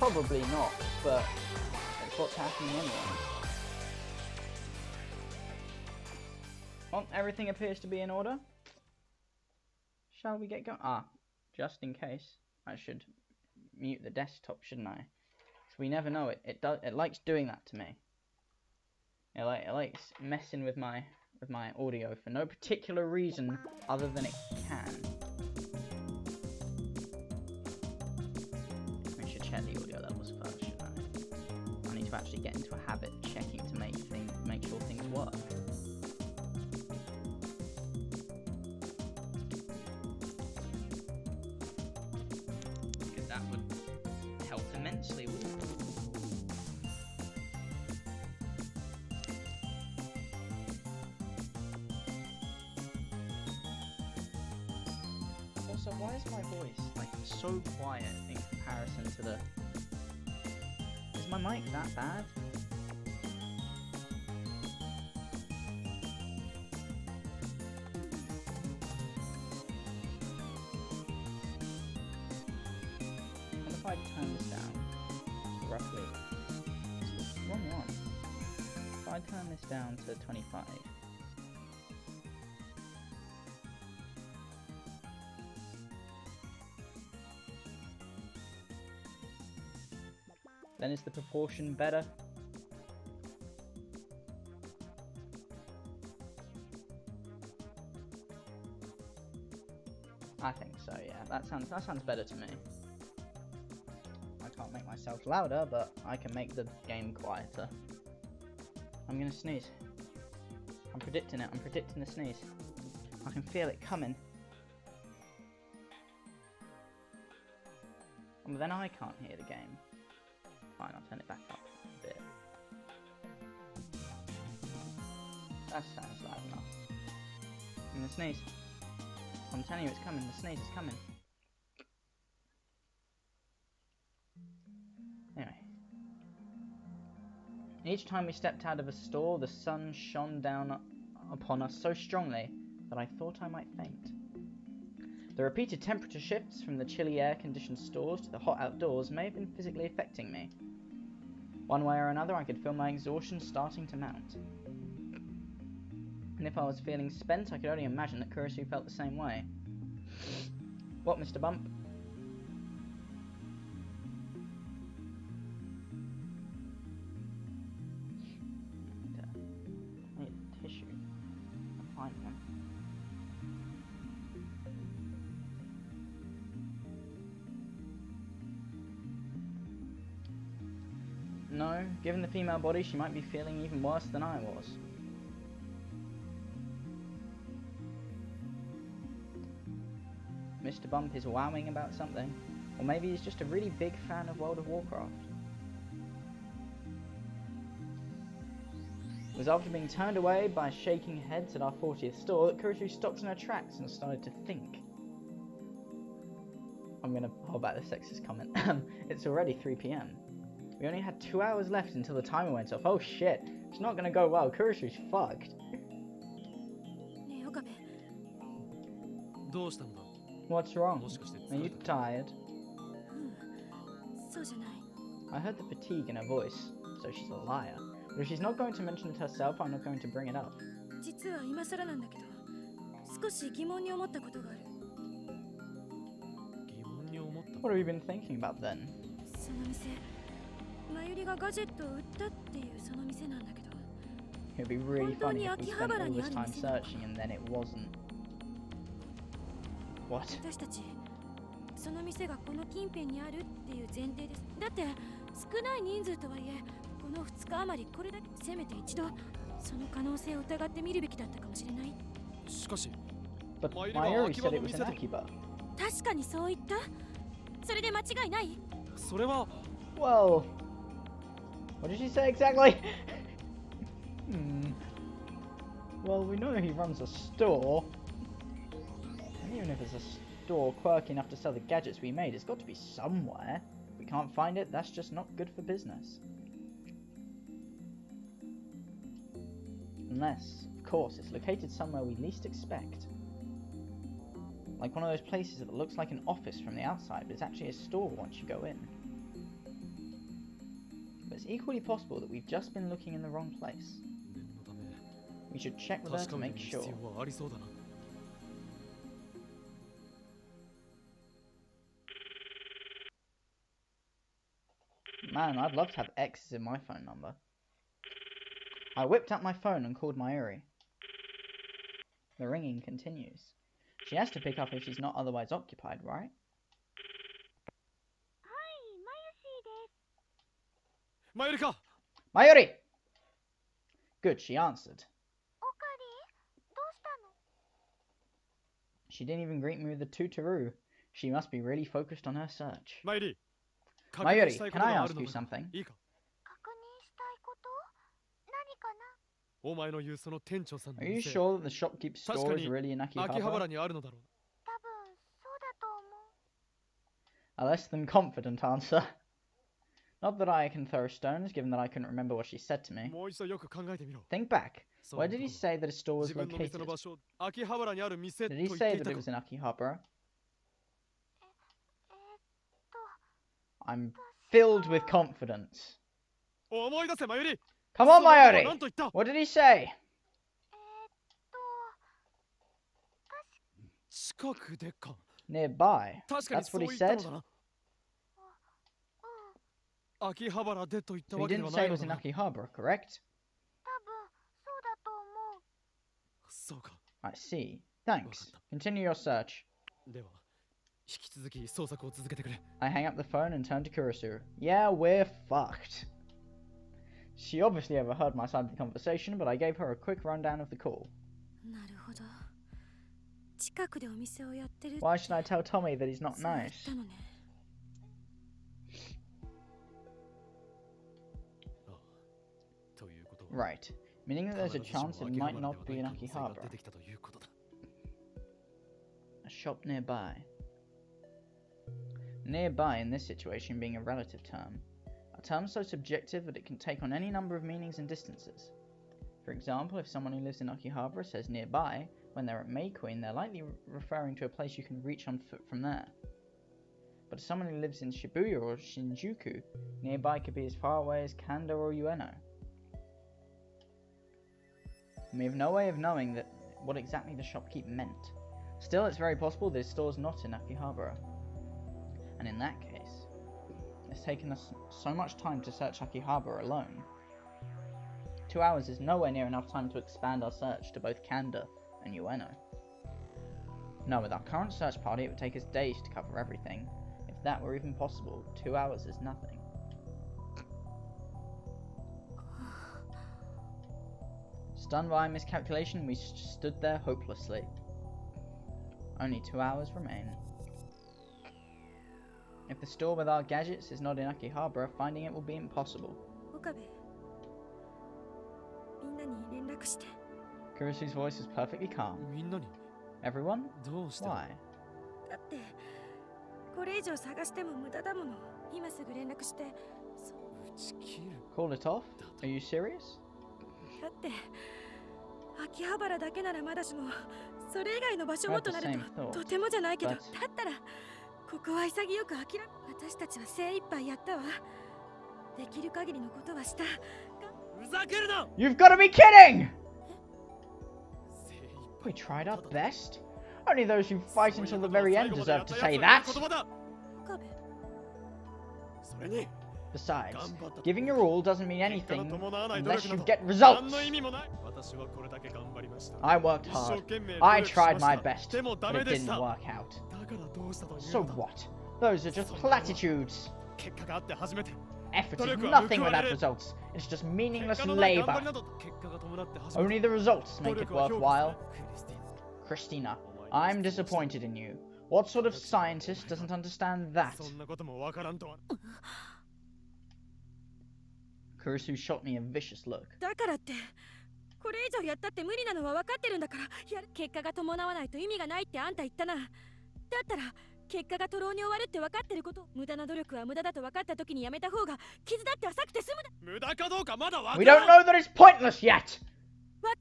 Probably not, but it's what's happening anyway. Well, everything appears to be in order. Shall we get going? Just in case, I should mute the desktop, shouldn't I? Because we never know. It likes doing that to me. It likes messing with my audio for no particular reason other than it can. We should check the audio levels first, shouldn't I? I need to actually get into a habit of checking to make sure things work. Because that would help immensely, wouldn't it? Also, why is my voice like so quiet in comparison to the... Is my mic that bad? What if I turn this down to roughly... It's the wrong one. If I turn this down to 25... Then is the proportion better? I think so, yeah. That sounds better to me. I can't make myself louder, but I can make the game quieter. I'm gonna sneeze. I'm predicting it. I'm predicting the sneeze. I can feel it coming. But then I can't hear the game. Fine, I'll turn it back up a bit. That sounds loud enough. And the sneeze. I'm telling you it's coming, the sneeze is coming. Anyway. Each time we stepped out of a store, the sun shone down upon us so strongly that I thought I might faint. The repeated temperature shifts from the chilly air-conditioned stores to the hot outdoors may have been physically affecting me. One way or another, I could feel my exhaustion starting to mount. And if I was feeling spent, I could only imagine that Kurisu felt the same way. What, Mr. Bump? I need a tissue. I'll find one. No, given the female body, she might be feeling even worse than I was. Mr. Bump is wowing about something, or maybe he's just a really big fan of World of Warcraft. It was after being turned away by shaking heads at our 40th store that Kurisu stopped in her tracks and started to think. I'm gonna hold back the sexist comment. It's already 3 PM. We only had 2 hours left until the timer went off. Oh shit, it's not gonna go well. Kurisu's fucked. What's wrong? Are you tired? I heard the fatigue in her voice, so she's a liar. But if she's not going to mention it herself, I'm not going to bring it up. What have you been thinking about then? It would be really funny if we spent all this time searching and then it wasn't. What? But Mayuri said it was an Akiba. Well, what did she say exactly? Well, we know he runs a store. And even if it's a store quirky enough to sell the gadgets we made, it's got to be somewhere. If we can't find it, that's just not good for business. Unless, of course, it's located somewhere we least expect. Like one of those places that looks like an office from the outside, but it's actually a store once you go in. equally possible that we've just been looking in the wrong place. We should check with her to make sure. Man, I'd love to have X's in my phone number. I whipped out my phone and called Mayuri. The ringing continues. She has to pick up if she's not otherwise occupied, right? Mayuri! Good, she answered. She didn't even greet me with a tutaroo. She must be really focused on her search. Mayuri, can I ask you something? Are you sure that the shopkeeper's store is really in Akihabara? A less than confident answer. Not that I can throw stones, given that I couldn't remember what she said to me. Think back. Where did he say that his store was located? Did he say that it was in Akihabara? I'm filled with confidence. Come on, Mayuri! What did he say? Nearby. That's what he said? So he didn't say it was in Akihabara, correct? I see. Thanks. Continue your search. I hang up the phone and turn to Kurisu. Yeah, we're fucked. She obviously overheard my side of the conversation, but I gave her a quick rundown of the call. Why should I tell Tommy that he's not nice? Right, meaning that there's a chance it might not be in Akihabara. A shop nearby. Nearby in this situation being a relative term. A term so subjective that it can take on any number of meanings and distances. For example, if someone who lives in Akihabara says nearby, when they're at May Queen, they're likely referring to a place you can reach on foot from there. But if someone who lives in Shibuya or Shinjuku, nearby could be as far away as Kanda or Ueno. And we have no way of knowing what exactly the shopkeep meant. Still, it's very possible this store's not in Akihabara. And in that case, it's taken us so much time to search Akihabara alone. 2 hours is nowhere near enough time to expand our search to both Kanda and Ueno. No, with our current search party it would take us days to cover everything. If that were even possible, 2 hours is nothing. Stunned by a miscalculation, we stood there hopelessly. Only 2 hours remain. If the store with our gadgets is not in Akihabara, finding it will be impossible. Kurisu's voice is perfectly calm. Everyone? Why? Call it off? Are you serious? I had the same thought, You've got to be kidding! We tried our best. Only those who fight until the very end deserve to say that. Besides, giving your all doesn't mean anything unless you get results. I worked hard. I tried my best, but it didn't work out. So what? Those are just platitudes. Effort is nothing without results. It's just meaningless labor. Only the results make it worthwhile. Christina, I'm disappointed in you. What sort of scientist doesn't understand that? Kurisu shot me a vicious look. We don't know that it's pointless yet! We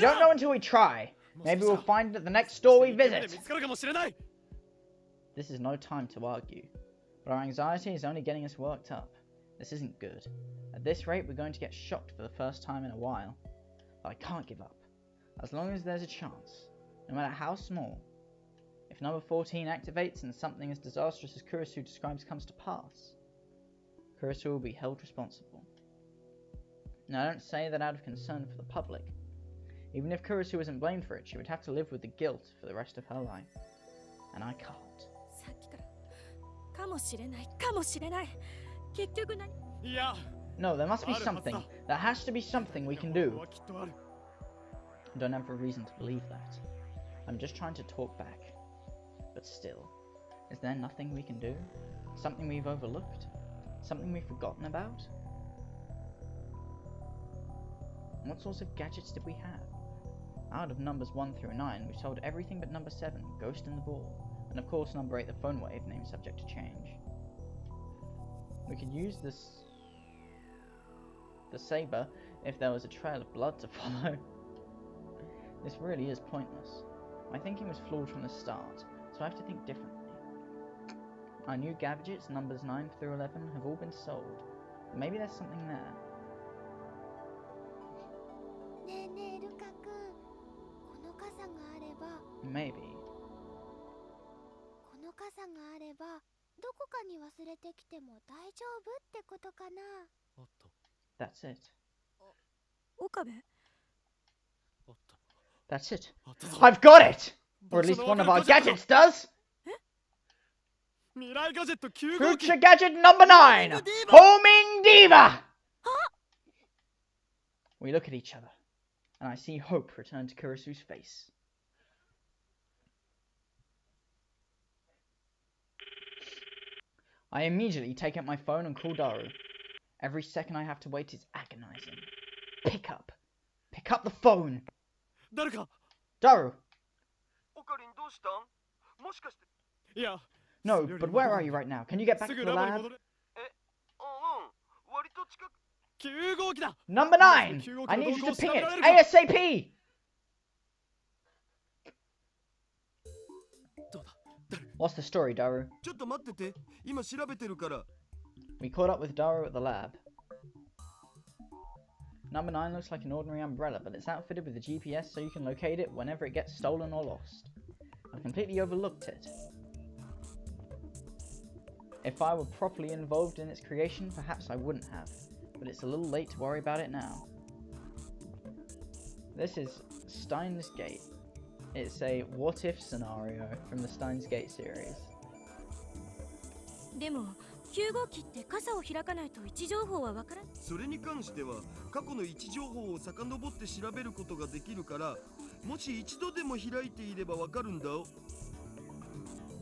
don't know until we try. Maybe we'll find it at the next store we visit. This is no time to argue. But our anxiety is only getting us worked up. This isn't good. At this rate, we're going to get shocked for the first time in a while. But I can't give up. As long as there's a chance, no matter how small. If number 14 activates and something as disastrous as Kurisu describes comes to pass, Kurisu will be held responsible. Now, I don't say that out of concern for the public. Even if Kurisu isn't blamed for it, she would have to live with the guilt for the rest of her life. And I can't. No, there must be something. There has to be something we can do. I don't have a reason to believe that. I'm just trying to talk back. But still, is there nothing we can do? Something we've overlooked? Something we've forgotten about? What sorts of gadgets did we have? Out of numbers 1 through 9, we sold everything but number 7, Ghost in the Ball, and of course number 8, the phone wave, name subject to change. We could use the saber if there was a trail of blood to follow. This really is pointless. My thinking was flawed from the start, so I have to think differently. Our new gadgets, numbers 9 through 11, have all been sold. Maybe there's something there. Maybe. That's it. That's it. I've got it! Or at least one of our gadgets does! Future gadget number 9! Homing Diva! We look at each other, and I see hope return to Kurisu's face. I immediately take out my phone and call Daru. Every second I have to wait is agonizing. Pick up. Pick up the phone! Daru! No, but where are you right now? Can you get back to the lab? Number 9! I need you to ping it! ASAP! What's the story, Daru? We caught up with Daru at the lab. Number 9 looks like an ordinary umbrella, but it's outfitted with a GPS so you can locate it whenever it gets stolen or lost. I've completely overlooked it. If I were properly involved in its creation, perhaps I wouldn't have, but it's a little late to worry about it now. This is Steins Gate. It's a what-if scenario from the Steins Gate series. 9号機って傘を開かないと位置情報はわからん。それに関しては過去の位置情報を遡って調べることができるから、もし一度でも開いていればわかるんだ。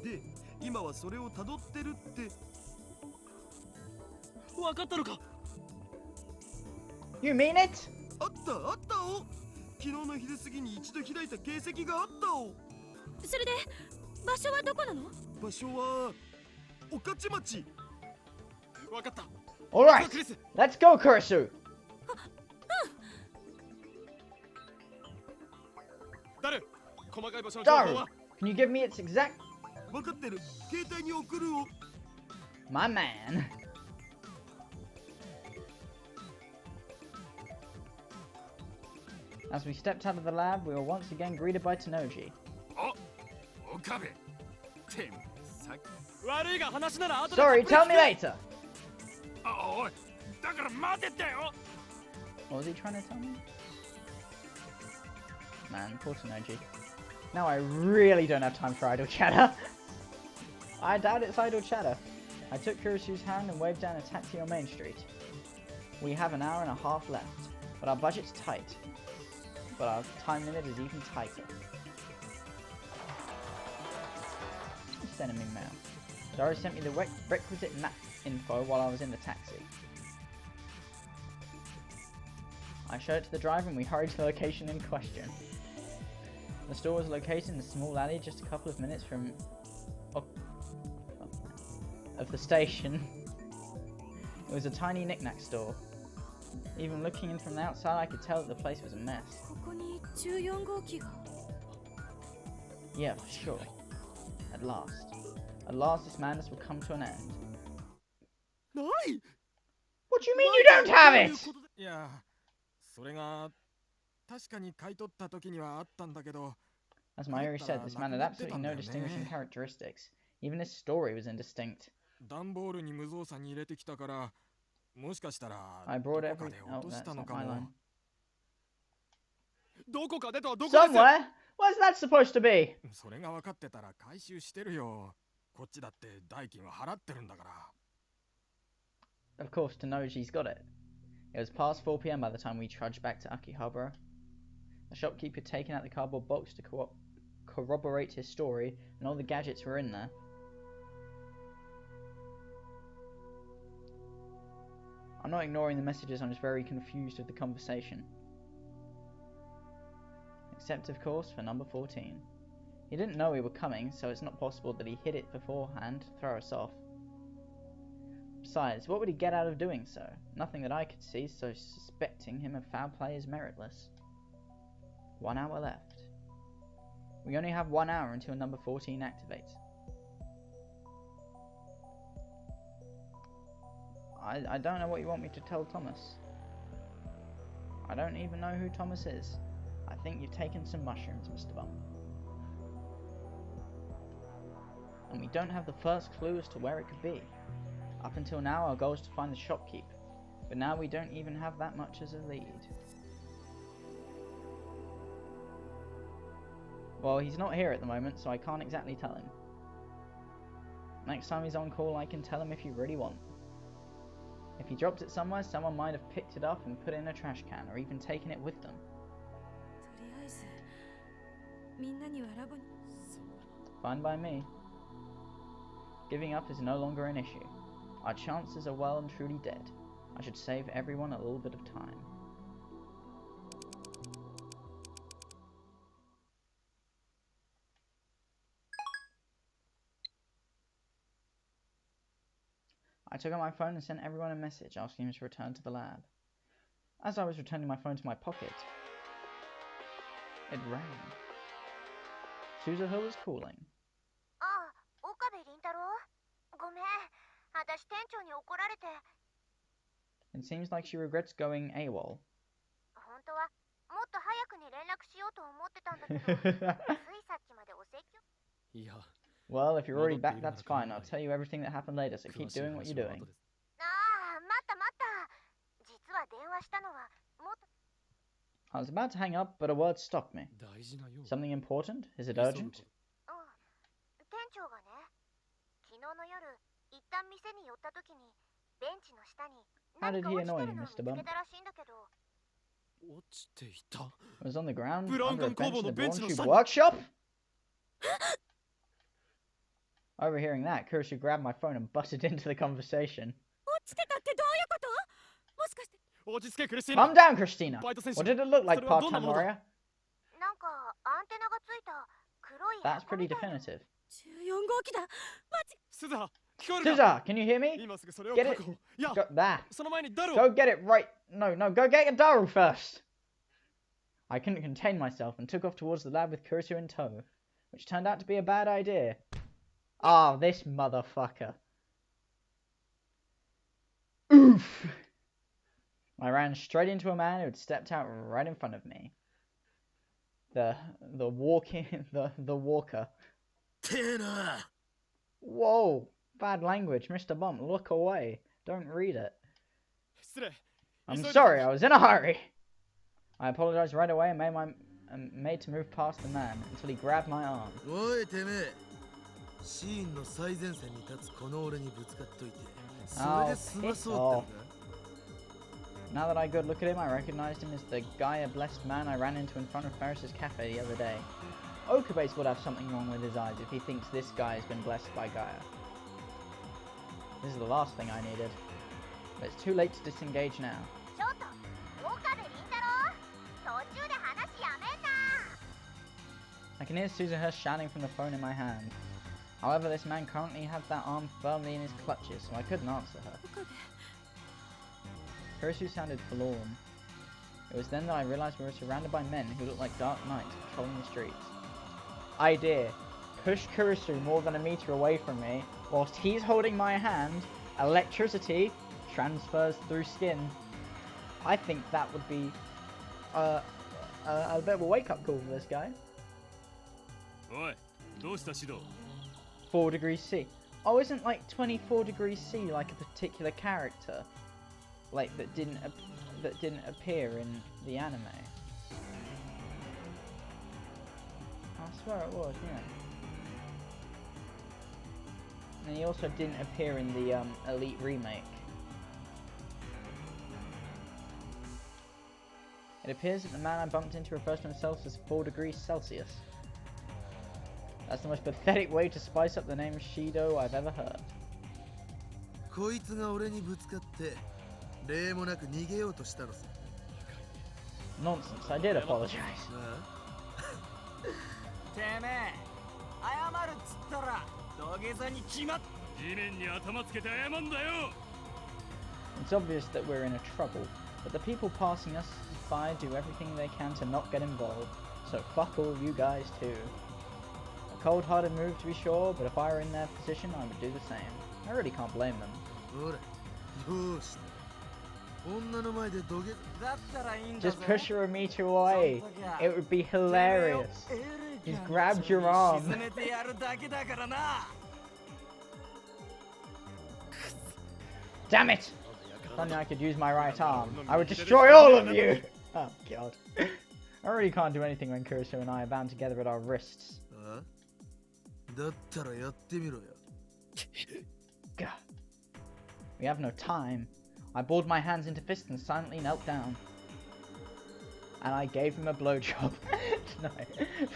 で、今はそれを辿ってるって。わかったのか？ You mean it? あったお。昨日の昼過ぎに一度開いた形跡があったお。それで場所はどこなの？場所は御徒町。 Alright, let's go, Kurisu! Daru, can you give me its exact... My man. As we stepped out of the lab, we were once again greeted by Tanoji. Sorry, tell me later! What was he trying to tell me? Man, poor Tanoji. Now I really don't have time for idle chatter. I doubt it's idle chatter. I took Kurisu's hand and waved down a taxi on Main Street. We have an hour and a half left, but our budget's tight. But our time limit is even tighter. Sending me mail. Daru sent me the requisite map info while I was in the taxi. I showed it to the driver and we hurried to the location in question. The store was located in a small alley just a couple of minutes from of the station. It was a tiny knick-knack store. Even looking in from the outside I could tell that the place was a mess. Yeah, for sure. At last. At last, this madness will come to an end. ない。 What do you mean you don't have it? いや、それが確かに買い取った時にはあったんだけど。As Mayuri said, this man had absolutely no distinguishing characteristics. Even his story was indistinct. 段ボールに無造作に入れてきたから、もしかしたら I ど brought こか every... で Oh, 落とし that's たの not か my も。 line. どこかでとはどこです。 Somewhere? Where's that supposed to be? それが分かってたら回収してるよ。こっちだって代金は払ってるんだから。 Of course, Tenoji's got it. It was past 4 p.m. by the time we trudged back to Akihabara. The shopkeep had taken out the cardboard box to corroborate his story, and all the gadgets were in there. I'm not ignoring the messages, I'm just very confused with the conversation. Except, of course, for number 14. He didn't know we were coming, so it's not possible that he hid it beforehand to throw us off. Besides, what would he get out of doing so? Nothing that I could see, so suspecting him of foul play is meritless. 1 hour left. We only have 1 hour until number 14 activates. I don't know what you want me to tell Thomas. I don't even know who Thomas is. I think you've taken some mushrooms, Mr. Bum. And we don't have the first clue as to where it could be. Up until now, our goal is to find the shopkeep, but now we don't even have that much as a lead. Well, he's not here at the moment, so I can't exactly tell him. Next time he's on call, I can tell him if you really want. If he dropped it somewhere, someone might have picked it up and put it in a trash can, or even taken it with them. Fine by me. Giving up is no longer an issue. Our chances are well and truly dead. I should save everyone a little bit of time. I took out my phone and sent everyone a message asking him to return to the lab. As I was returning my phone to my pocket, it rang. Suzuha was calling. It seems like she regrets going AWOL. Well, if you're already back, that's fine. I'll tell you everything that happened later, so keep doing what you're doing. I was about to hang up, but a word stopped me. Something important? Is it urgent? How did he annoy you, Mr. Bump? It was on the ground, under a bench in the Braunschweig workshop? Overhearing that, Kurisu grabbed my phone and butted into the conversation. Calm down, Christina! What did it look like, part-time warrior? That's pretty definitive. Suzuha, can you hear me? Get it? Go, there. Go get it right. No, go get Daru first. I couldn't contain myself and took off towards the lab with Kurisu in tow, which turned out to be a bad idea. Ah, this motherfucker. Oof! I ran straight into a man who had stepped out right in front of me. The walker. Whoa, bad language, Mr. Bump, look away. Don't read it. I'm sorry, I was in a hurry. I apologized right away and made to move past the man until he grabbed my arm. Oh, piss off. Now that I good look at him, I recognized him as the Gaia-blessed man I ran into in front of Ferris's cafe the other day. Okabe's would have something wrong with his eyes if he thinks this guy has been blessed by Gaia. This is the last thing I needed. But it's too late to disengage now. I can hear Suzuha shouting from the phone in my hand. However, this man currently had that arm firmly in his clutches, so I couldn't answer her. Kurisu sounded forlorn. It was then that I realized we were surrounded by men who looked like dark knights patrolling the streets. Idea. push Kurisu more than a meter away from me, whilst he's holding my hand, electricity transfers through skin. I think that would be a bit of a wake-up call for this guy. 4 degrees C. Oh, isn't like 24 degrees C like a particular character, like that didn't appear in the anime? I swear it was, yeah. And he also didn't appear in the Elite remake. It appears that the man I bumped into refers to himself as 4 degrees Celsius. That's the most pathetic way to spice up the name Shido I've ever heard. Nonsense, I did apologize. It's obvious that we're in a trouble, but the people passing us by do everything they can to not get involved, so fuck all you guys too. A cold-hearted move to be sure, but if I were in their position I would do the same. I really can't blame them. Just push her a meter away. It would be hilarious. He's grabbed your arm. Damn it! If only I could use my right arm, I would destroy all of you! Oh god. I really can't do anything when Kurisu and I are bound together at our wrists. God. We have no time. I bored my hands into fists and silently knelt down. And I gave him a blowjob. No.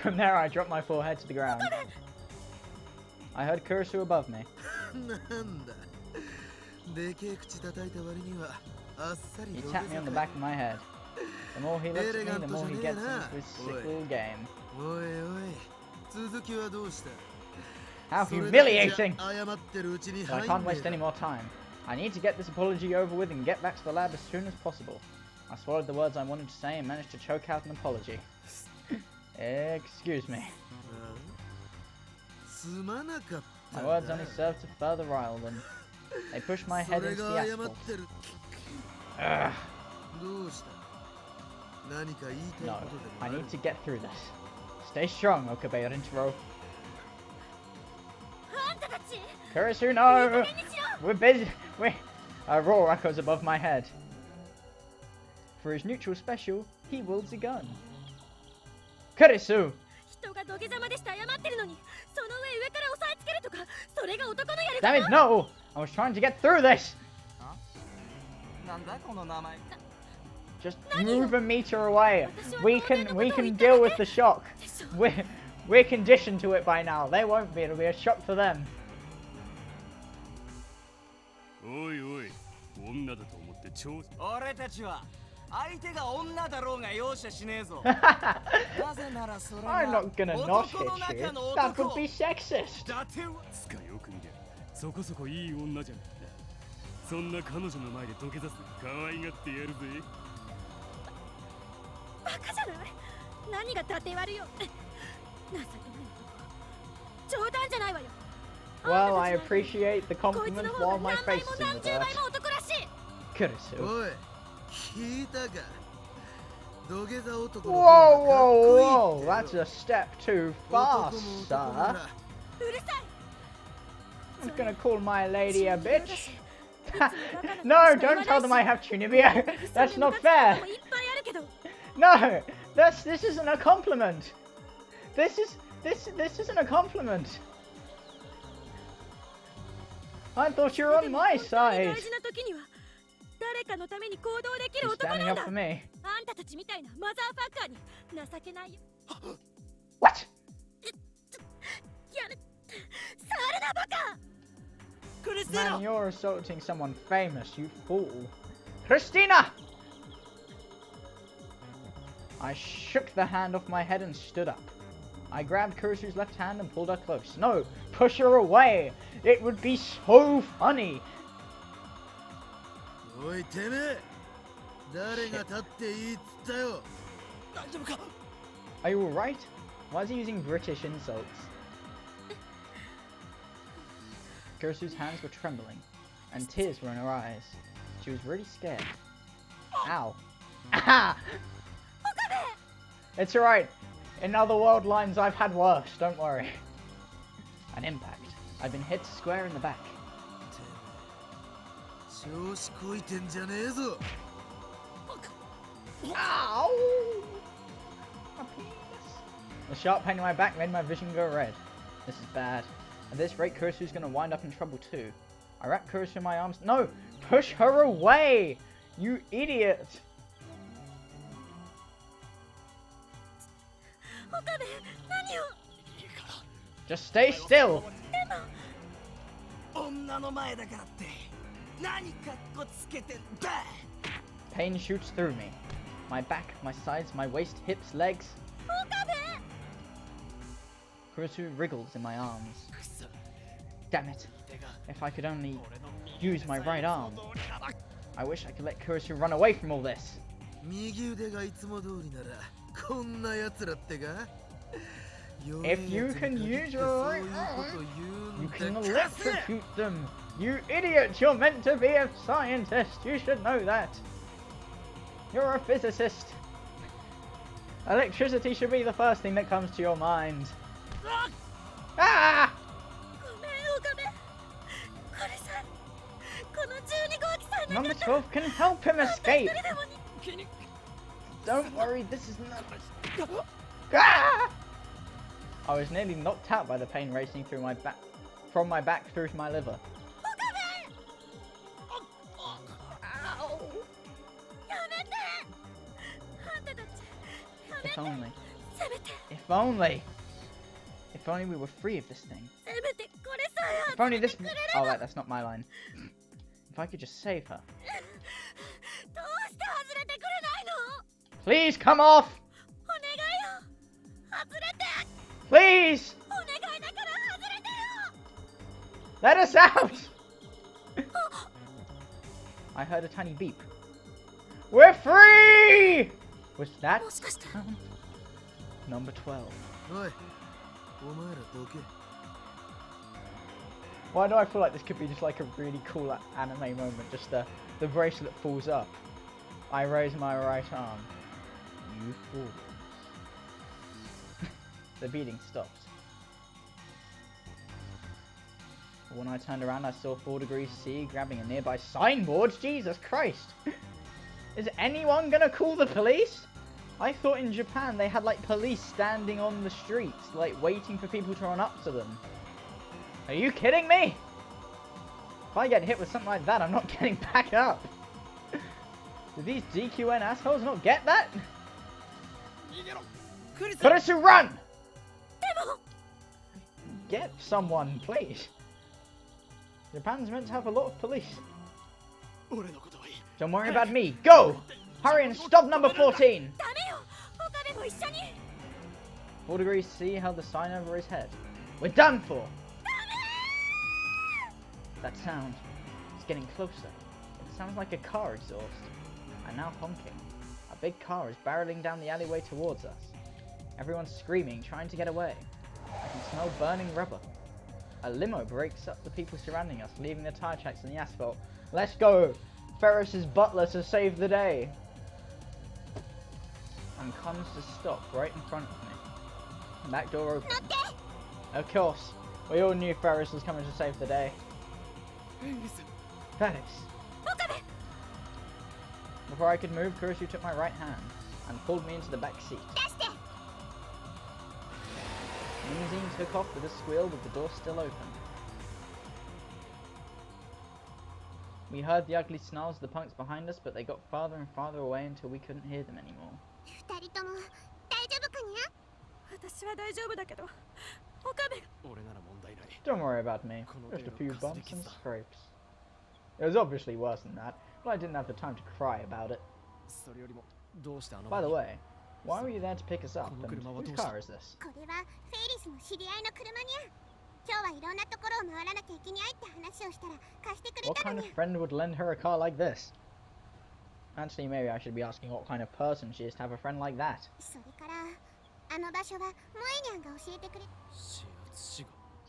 From there I dropped my forehead to the ground. I heard Kurisu above me. He tapped me on the back of my head. The more he looks at me, the more he gets into his sick little game. How humiliating! But I can't waste any more time. I need to get this apology over with and get back to the lab as soon as possible. I swallowed the words I wanted to say and managed to choke out an apology. Excuse me. My words only served to further rile them. They pushed my head into the asphalt. Ugh. No, I need to get through this. Stay strong, Okabe Rintaro. Kurisu, no! We're busy. A roar echoes above my head. For his neutral special, he wields a gun. Kurisu! Damn it, no! I was trying to get through this! Just move a meter away. We can deal with the shock. We're conditioned to it by now. They won't be. It'll be a shock for them. I'm not gonna not hit you. That would be sexist. Well, I appreciate the compliment while my face is in the dirt. Kurisu. Whoa, whoa, whoa! That's a step too far, sir. I'm gonna call my lady a bitch. No, don't tell them I have Chunibyo. That's not fair. No, this isn't a compliment. This isn't a compliment. I thought you were on my side. He's standing up for me. What? Man, you're assaulting someone famous, you fool. Christina! I shook the hand off my head and stood up. I grabbed Kurisu's left hand and pulled her close. No, push her away. It would be so funny. Are you alright? Why is he using British insults? Kurisu's hands were trembling, and tears were in her eyes. She was really scared. Ow. Ah! It's alright. In other world lines, I've had worse, don't worry. An impact. I've been hit square in the back. Ow! My penis. The sharp pain in my back made my vision go red. This is bad. At this rate, Kurisu's gonna wind up in trouble too. I wrap Kurisu in my arms. No! Push her away! You idiot! Just stay still! Pain shoots through me. My back, my sides, my waist, hips, legs. Kurisu wriggles in my arms. Damn it. If I could only use my right arm. I wish I could let Kurisu run away from all this. If you can use your right arm, you can electrocute them. You idiot, you're meant to be a scientist. You should know that. You're a physicist. Electricity should be the first thing that comes to your mind. Ah! Number 12 can help him escape. Don't worry, this is not... Ah! I was nearly knocked out by the pain racing through my back, from my back through to my liver. Ow! If only. If only. If only we were free of this thing. If only this... Oh, that's not my line. If I could just save her. Please come off! Please! Let us out! I heard a tiny beep. We're free! Was that sound? Number 12. Why do I feel like this could be just like a really cool anime moment? Just the bracelet falls up. I raise my right arm. You fools. The beating stops. When I turned around, I saw 4 degrees C grabbing a nearby signboard. Jesus Christ! Is anyone gonna call the police? I thought in Japan they had like police standing on the streets, like waiting for people to run up to them. Are you kidding me? If I get hit with something like that, I'm not getting back up. Do these DQN assholes not get that? Kurisu, run! Get someone, please. Japan's meant to have a lot of police. Don't worry about me. Go! Hurry and stop number 14! 4 degrees C held the sign over his head. We're done for! That sound is getting closer. It sounds like a car exhaust. And now honking. A big car is barreling down the alleyway towards us. Everyone's screaming, trying to get away. I can smell burning rubber. A limo breaks up the people surrounding us, leaving their tire tracks on the asphalt. Let's go! Ferris's butler to save the day! And comes to stop right in front of me. Back door open. Of course, we all knew Ferris was coming to save the day. Ferris! Before I could move, Kurisu took my right hand and pulled me into the back seat. Limousine took off with a squeal with the door still open. We heard the ugly snarls of the punks behind us, but they got farther and farther away until we couldn't hear them anymore. Don't worry about me, just a few bumps and scrapes. It was obviously worse than that, but I didn't have the time to cry about it. By the way, why were you there to pick us up, and whose car is this? What kind of friend would lend her a car like this? Actually, maybe I should be asking what kind of person she is to have a friend like that.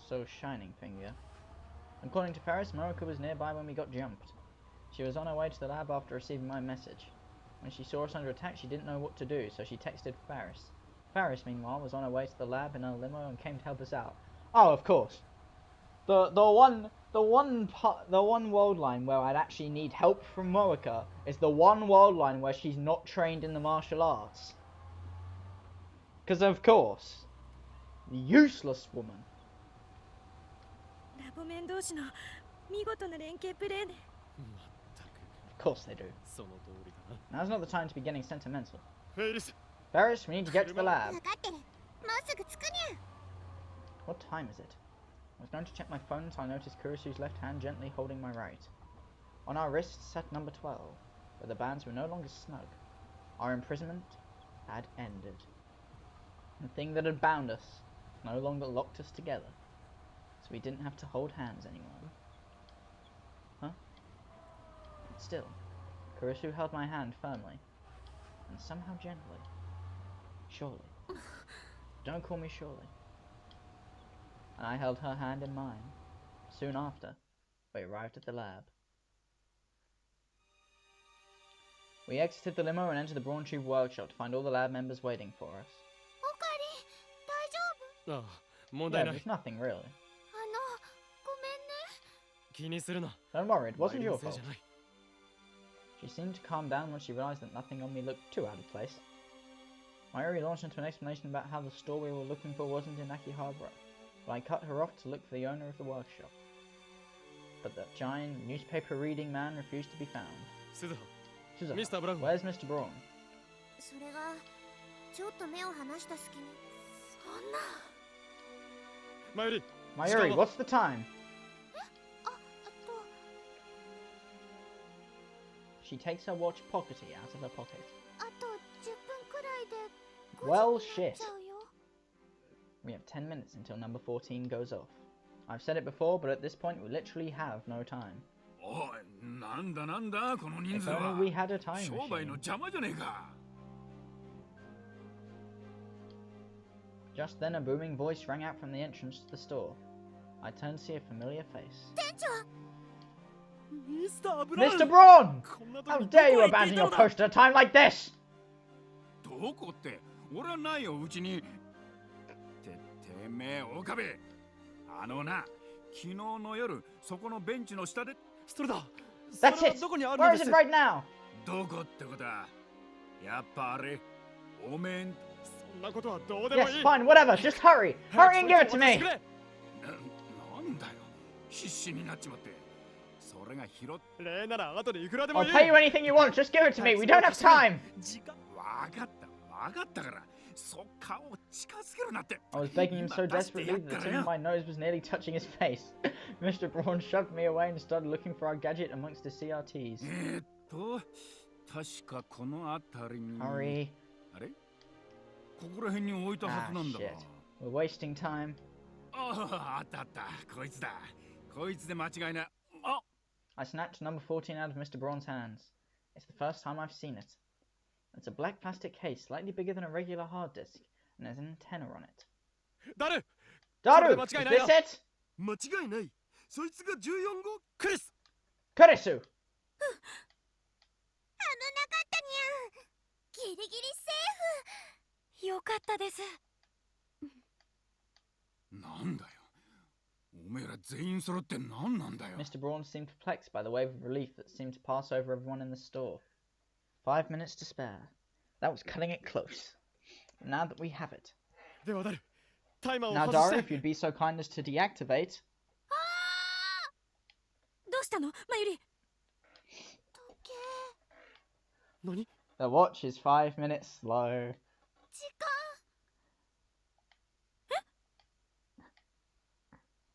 So, Shining Finger. According to Paris, Morika was nearby when we got jumped. She was on her way to the lab after receiving my message. When she saw us under attack, she didn't know what to do, so she texted Paris. Paris, meanwhile, was on her way to the lab in a limo and came to help us out. Oh, of course. The one world line where I'd actually need help from Morika is the one world line where she's not trained in the martial arts. Because of course, the useless woman. Of course they do. Now's not the time to be getting sentimental. Ferris, we need to get to the lab. What time is it? I was going to check my phone until I noticed Kurisu's left hand gently holding my right. On our wrists sat number 12, but the bands were no longer snug. Our imprisonment had ended. The thing that had bound us no longer locked us together, so we didn't have to hold hands anymore. Huh? Still, Kurisu held my hand firmly, and somehow gently. Surely. Don't call me Surely. And I held her hand in mine. Soon after, we arrived at the lab. We exited the limo and entered the Brawn Tube workshop to find all the lab members waiting for us. Yeah, there's nothing really. Don't worry, it wasn't your fault. She seemed to calm down when she realized that nothing on me looked too out of place. Mayuri launched into an explanation about how the store we were looking for wasn't in Akihabara, but I cut her off to look for the owner of the workshop. But that giant newspaper-reading man refused to be found. Suzuha, where's Mr. Braun? Mayuri, what's the time? She takes her watch pockety out of her pocket. Well, shit. We have 10 minutes until number 14 goes off. I've said it before, but at this point we literally have no time. If only we had a time machine. Just then a booming voice rang out from the entrance to the store. I turned to see a familiar face. Mr. Braun! How dare you abandon your post at a time like this! That's it! Where is it right now? Yes, fine, whatever, just hurry! Hurry and give it to me! I'll pay you anything you want, just give it to me, we don't have time! I was begging him so desperately that the tip of my nose was nearly touching his face. Mr. Braun shoved me away and started looking for our gadget amongst the CRTs. Hurry. Ah, shit. We're wasting time. I snatched number 14 out of Mr. Braun's hands. It's the first time I've seen it. It's a black plastic case, slightly bigger than a regular hard disk, and there's an antenna on it. Daru! Is this it? Kurisu! Mr. Braun seemed perplexed by the wave of relief that seemed to pass over everyone in the store. 5 minutes to spare. That was cutting it close. Now that we have it. Now, Daru, if you'd be so kind as to deactivate. The watch is 5 minutes slow.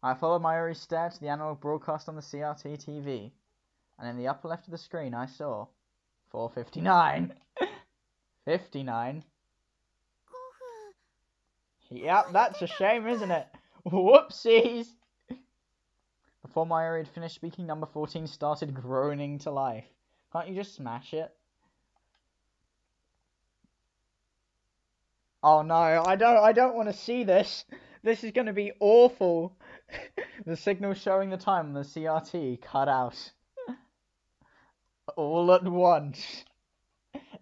I followed Mayuri's stare to the analog broadcast on the CRT TV, and in the upper left of the screen I saw 4:59. 59. Yep, that's a shame, isn't it? Whoopsies! Before Mayuri had finished speaking, number 14 started groaning to life. Can't you just smash it? Oh no, I don't want to see this. This is going to be awful. The signal showing the time on the CRT cut out. All at once.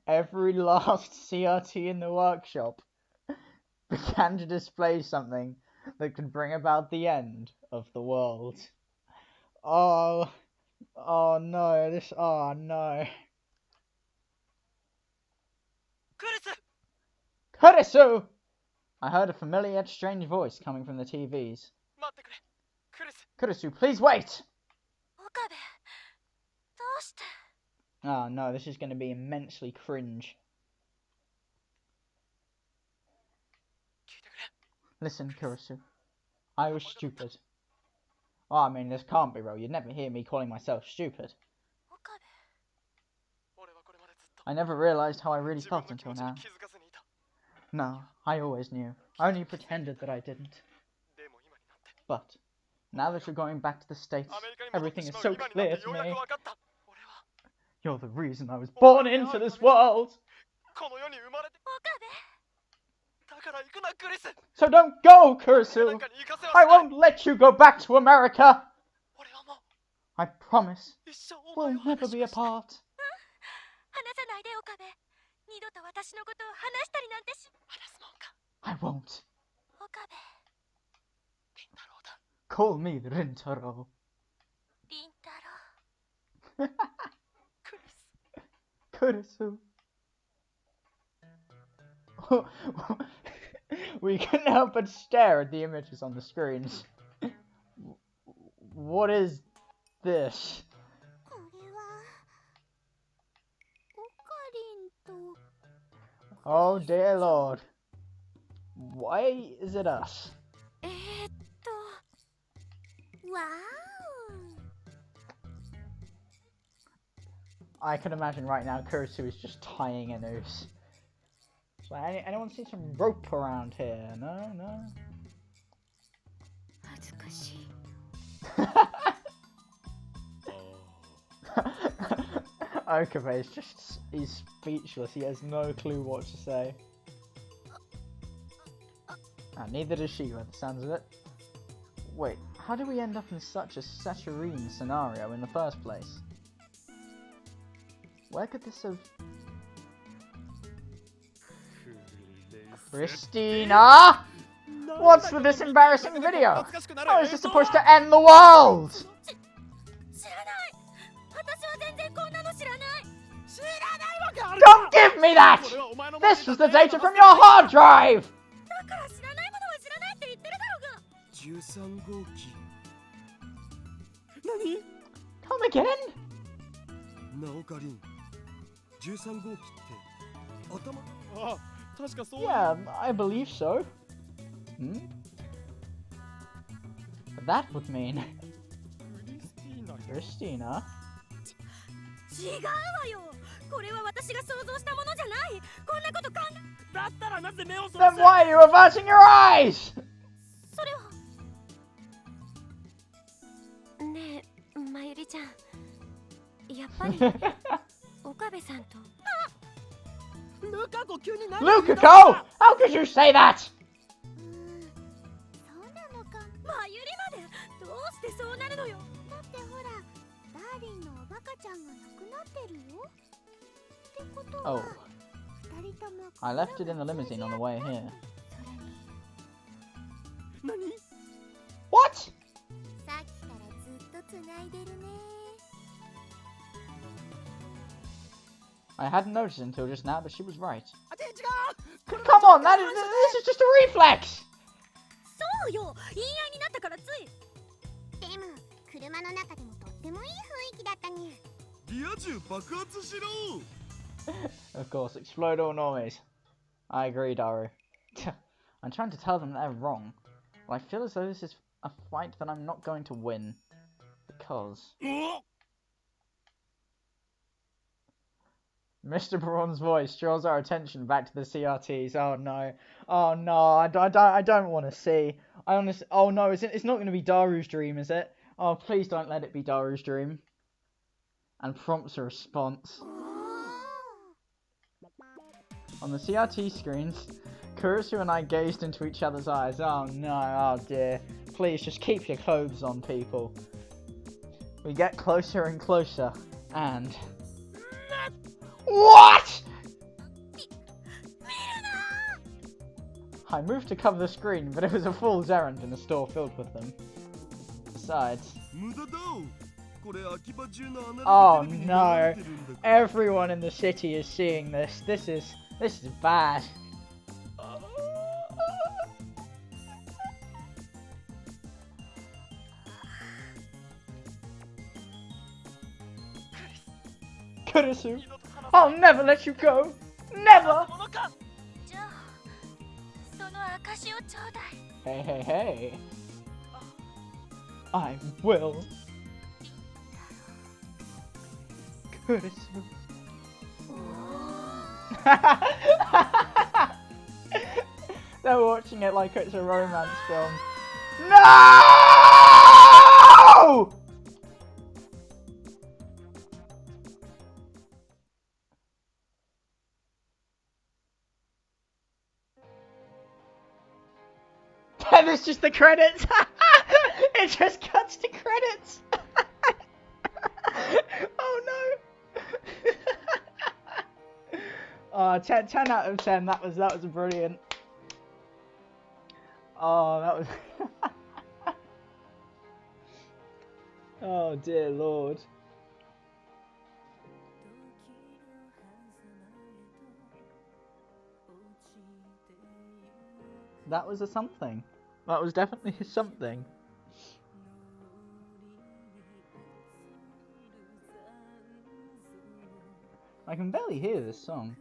Every last CRT in the workshop began to display something that could bring about the end of the world. Oh no, oh no. Kurisu! I heard a familiar yet strange voice coming from the TVs. Kurisu, please wait! Oh no, this is going to be immensely cringe. Listen, Kurisu. I was stupid. Oh, I mean, this can't be real. You'd never hear me calling myself stupid. I never realized how I really felt until now. No, I always knew. I only pretended that I didn't. But, now that you're going back to the States, everything is so clear to me. You're the reason I was born into this world! So don't go, Kurisu! I won't let you go back to America! I promise, we'll never be apart. I won't. Call me Rintaro. Kurisu. We couldn't help but stare at the images on the screens. What is this? Oh dear Lord. Why is it us? I can imagine right now Kurisu is just tying a noose. So anyone see some rope around here? No, no. Okabe is just, he's speechless. He has no clue what to say. Neither does she by the sounds of it. Wait, how did we end up in such a saturine scenario in the first place? Where could this have... Christina! What's with this embarrassing video? How is this supposed to end the world? Don't give me that! This was the data from your hard drive! Come again? Yeah, I believe so. That would mean... Christina? Then why are you averting your eyes? Lukako! How could you say that? Oh. I left it in the limousine on the way here. What? I hadn't noticed until just now, but she was right. Come on, this is just a reflex! Of course, explode all noise. I agree, Daru. I'm trying to tell them they're wrong, but I feel as though this is a fight that I'm not going to win. Because... Mr. Braun's voice draws our attention back to the CRTs. Oh no. Oh no, I don't want to see. I honestly... Oh no, it's not going to be Daru's dream, is it? Oh, please don't let it be Daru's dream. And prompts a response. On the CRT screens, Kurisu and I gazed into each other's eyes. Oh no, oh dear. Please just keep your clothes on, people. We get closer and closer, and... What?! I moved to cover the screen, but it was a fool's errand in a store filled with them. Besides... Oh no! Everyone in the city is seeing this. This is bad. Kurisu, I'll never let you go! Never! Hey, hey, hey. I will. Kurisu. They're watching it like it's a romance film. No! And it's just the credits. It just cuts to credits. Oh no. 10 out of 10. That was brilliant. Oh, that was. Oh dear Lord. That was a something. That was definitely something. I can barely hear this song.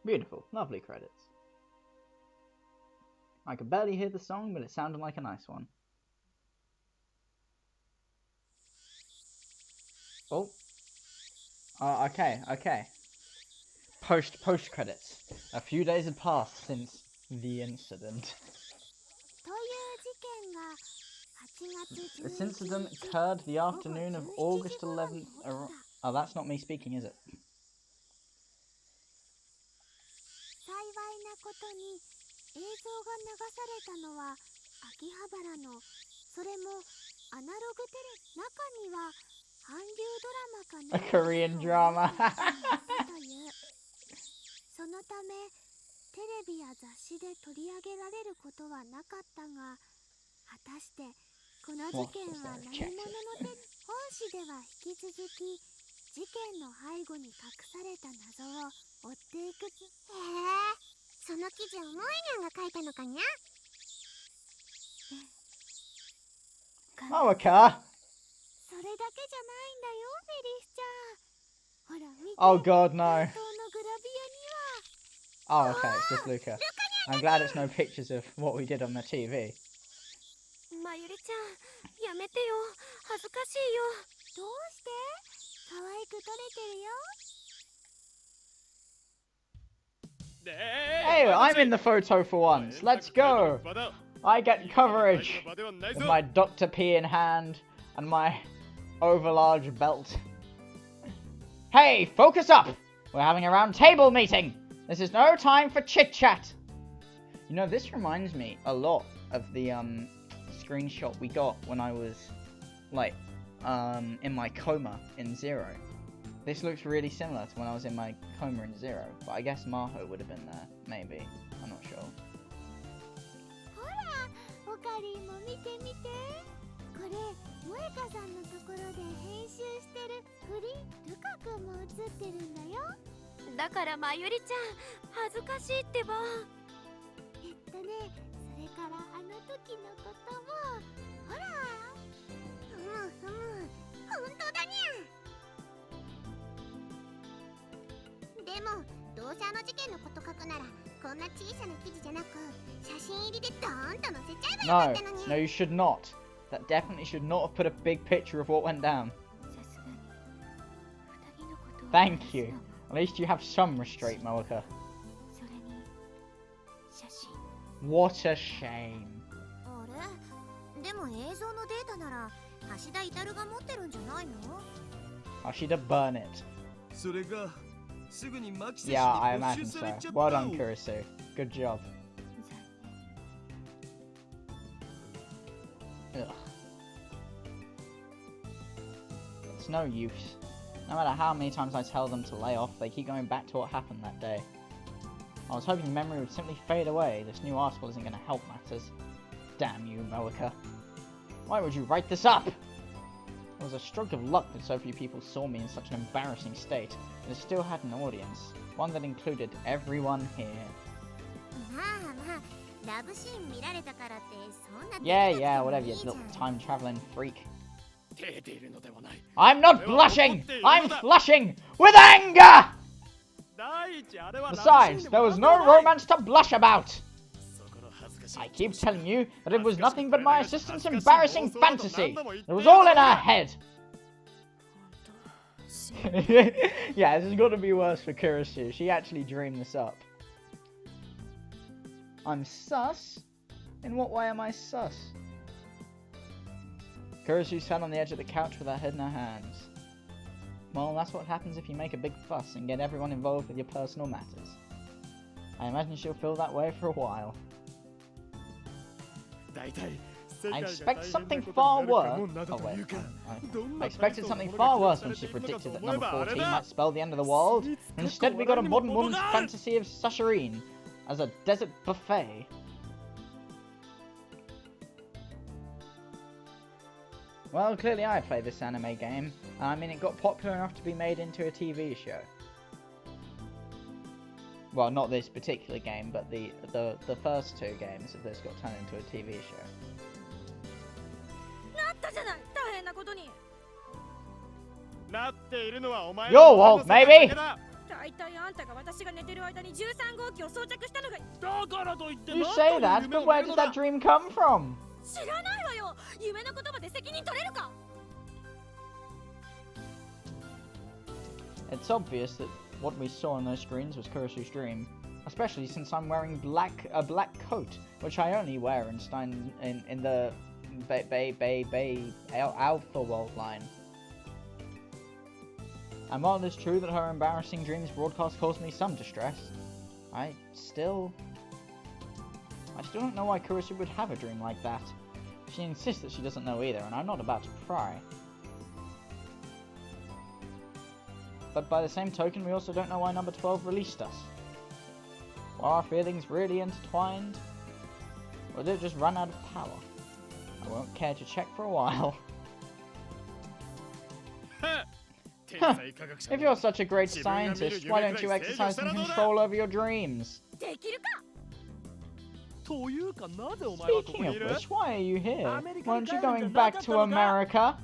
Beautiful, lovely credits. I could barely hear the song, but it sounded like a nice one. Oh. Okay. Post credits. A few days had passed since the incident. This incident occurred the afternoon of August 11th. Oh, that's not me speaking, is it? A Korean drama. Moeka! Oh god, no. Oh, okay, it's just Luca. I'm glad it's no pictures of what we did on the TV. Hey, I'm in the photo for once. Let's go. I get coverage with my Dr. P in hand and my overlarge belt. Hey, focus up. We're having a round table meeting. This is no time for chit-chat. You know, this reminds me a lot of the screenshot we got when I was, like, in my coma in Zero. This looks really similar to when I was in my coma in Zero, but I guess Maho would have been there, maybe. I'm not sure. No, you should not. That definitely should not have put a big picture of what went down. Thank you. At least you have some restraint, Moeka. What a shame. Ashida burn it. Yeah, I imagine so. Well done, Kurisu. Good job. Ugh. It's no use. No matter how many times I tell them to lay off, they keep going back to what happened that day. I was hoping memory would simply fade away. This new article isn't going to help matters. Damn you, Moeka. Why would you write this up? It was a stroke of luck that so few people saw me in such an embarrassing state, but it still had an audience. One that included everyone here. Yeah, whatever, you little time-traveling freak. I'm not blushing! I'm flushing with anger! Besides, there was no romance to blush about! I keep telling you that it was nothing but my assistant's embarrassing fantasy! It was all in her head! Yeah, this has got to be worse for Kurisu. She actually dreamed this up. I'm sus? In what way am I sus? Kurisu sat on the edge of the couch with her head in her hands. Well, that's what happens if you make a big fuss and get everyone involved with your personal matters. I imagine she'll feel that way for a while. I expect something far worse. Oh wait, I expected something far worse when she predicted that number 14 might spell the end of the world. Instead, we got a modern woman's fantasy of Sasharine as a desert buffet. Well, clearly I played this anime game, and I mean it got popular enough to be made into a TV show. Well, not this particular game, but the first two games of this got turned into a TV show. Your fault, maybe? You say that, but where did that dream come from? It's obvious that what we saw on those screens was Kurisu's dream, especially since I'm wearing a black coat, which I only wear in the Alpha World line. And while it is true that her embarrassing dreams broadcast caused me some distress, I still don't know why Kurisu would have a dream like that. She insists that she doesn't know either, and I'm not about to pry. But by the same token, we also don't know why number 12 released us. Were our feelings really intertwined? Or did it just run out of power? I won't care to check for a while. If you're such a great scientist, why don't you exercise some control over your dreams? Speaking of which, why are you here? Weren't you going back to America?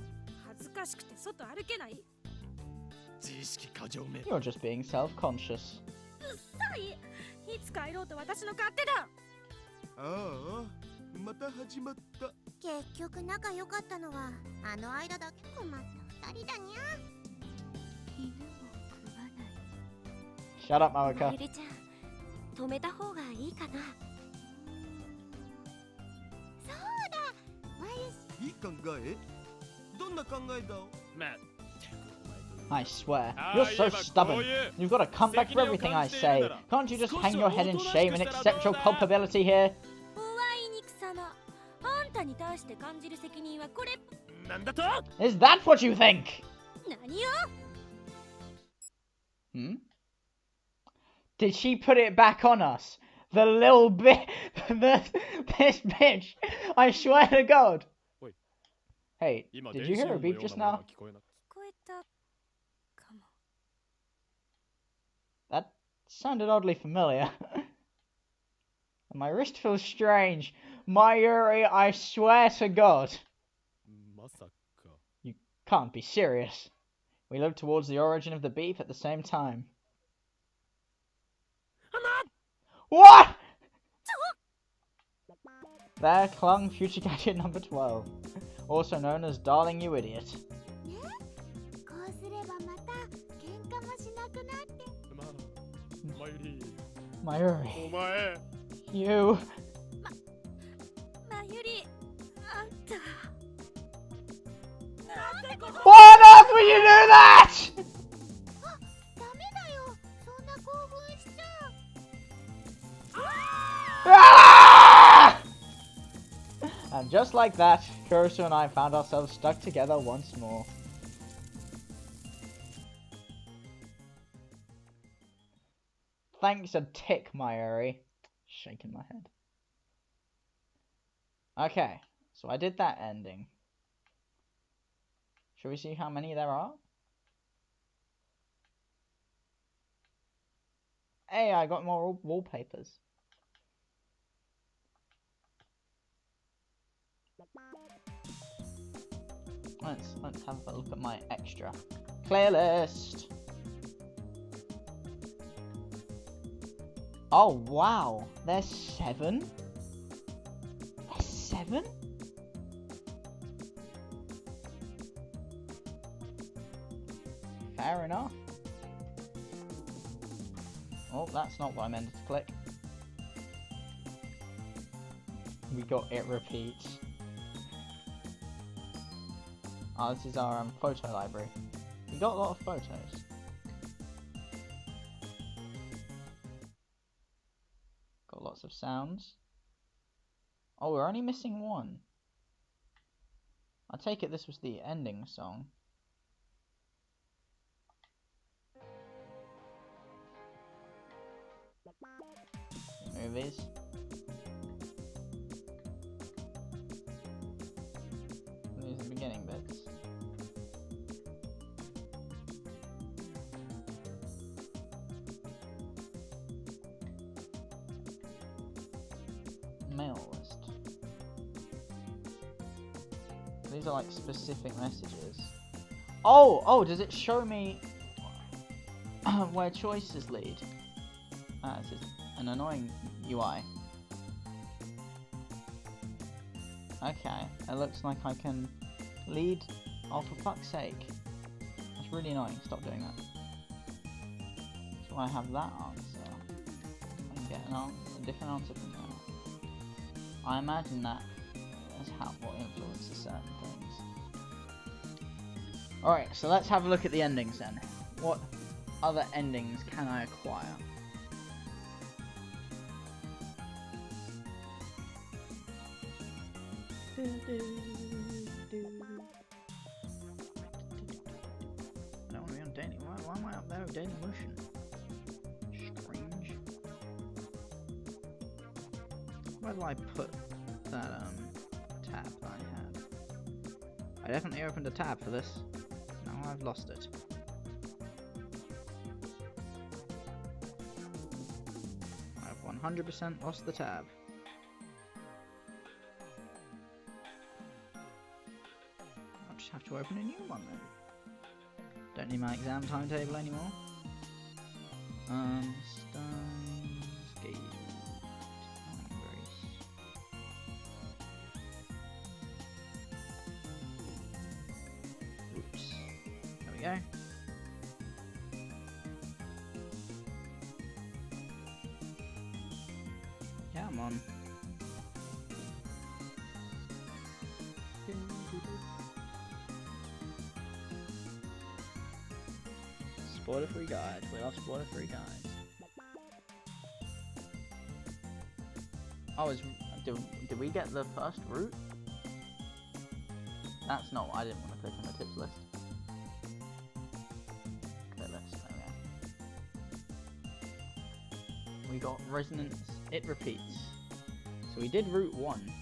You're just being self-conscious. Shut up, Maoka. I swear, you're so stubborn. You've got to come back for everything I say. Can't you just hang your head in shame and accept your culpability here? Is that what you think? Hmm? Did she put it back on us? The little bit... this bitch! I swear to God! Hey, did you hear a beep just now? That sounded oddly familiar. My wrist feels strange. Mayuri, I swear to God. You can't be serious. We looked towards the origin of the beep at the same time. What?! There clung future gadget number 12, also known as Darling You Idiot. Mayuri. You... Why on earth would you do that?! Ah! And just like that, Kurisu and I found ourselves stuck together once more. Thanks a tick, Mayuri. Shaking my head. Okay, so I did that ending. Shall we see how many there are? Hey, I got more wallpapers. Let's have a look at my extra clear list. Oh wow, there's 7. There's 7. Fair enough. Oh, that's not what I meant to click. We got it repeats. Oh, this is our photo library. We got a lot of photos. Got lots of sounds. Oh, we're only missing one. I take it this was the ending song. Movies. These are the beginning bits. Mail list. These are like specific messages. Oh, does it show me? where choices lead. This is an annoying UI. Okay, it looks like I can lead. Oh, for fuck's sake. That's really annoying. Stop doing that. So I have that answer. I can get a different answer from that. I imagine that is what influences certain things. Alright, so let's have a look at the endings then. What other endings can I acquire? I don't want to be on dating. Why am I up there with dating motion? Strange. Where do I put that tab that I had? I definitely opened a tab for this. Now I've lost it. I've 100% lost the tab. Have to open a new one then. Don't need my exam timetable anymore. Skate. Oops. There we go. Yeah, I'm on. Spoiler-free guide. We love spoiler-free guides. Oh, did we get the first route? That's not what I didn't want to click on the tips list. Clear list, there we got resonance, it repeats. So we did route 1.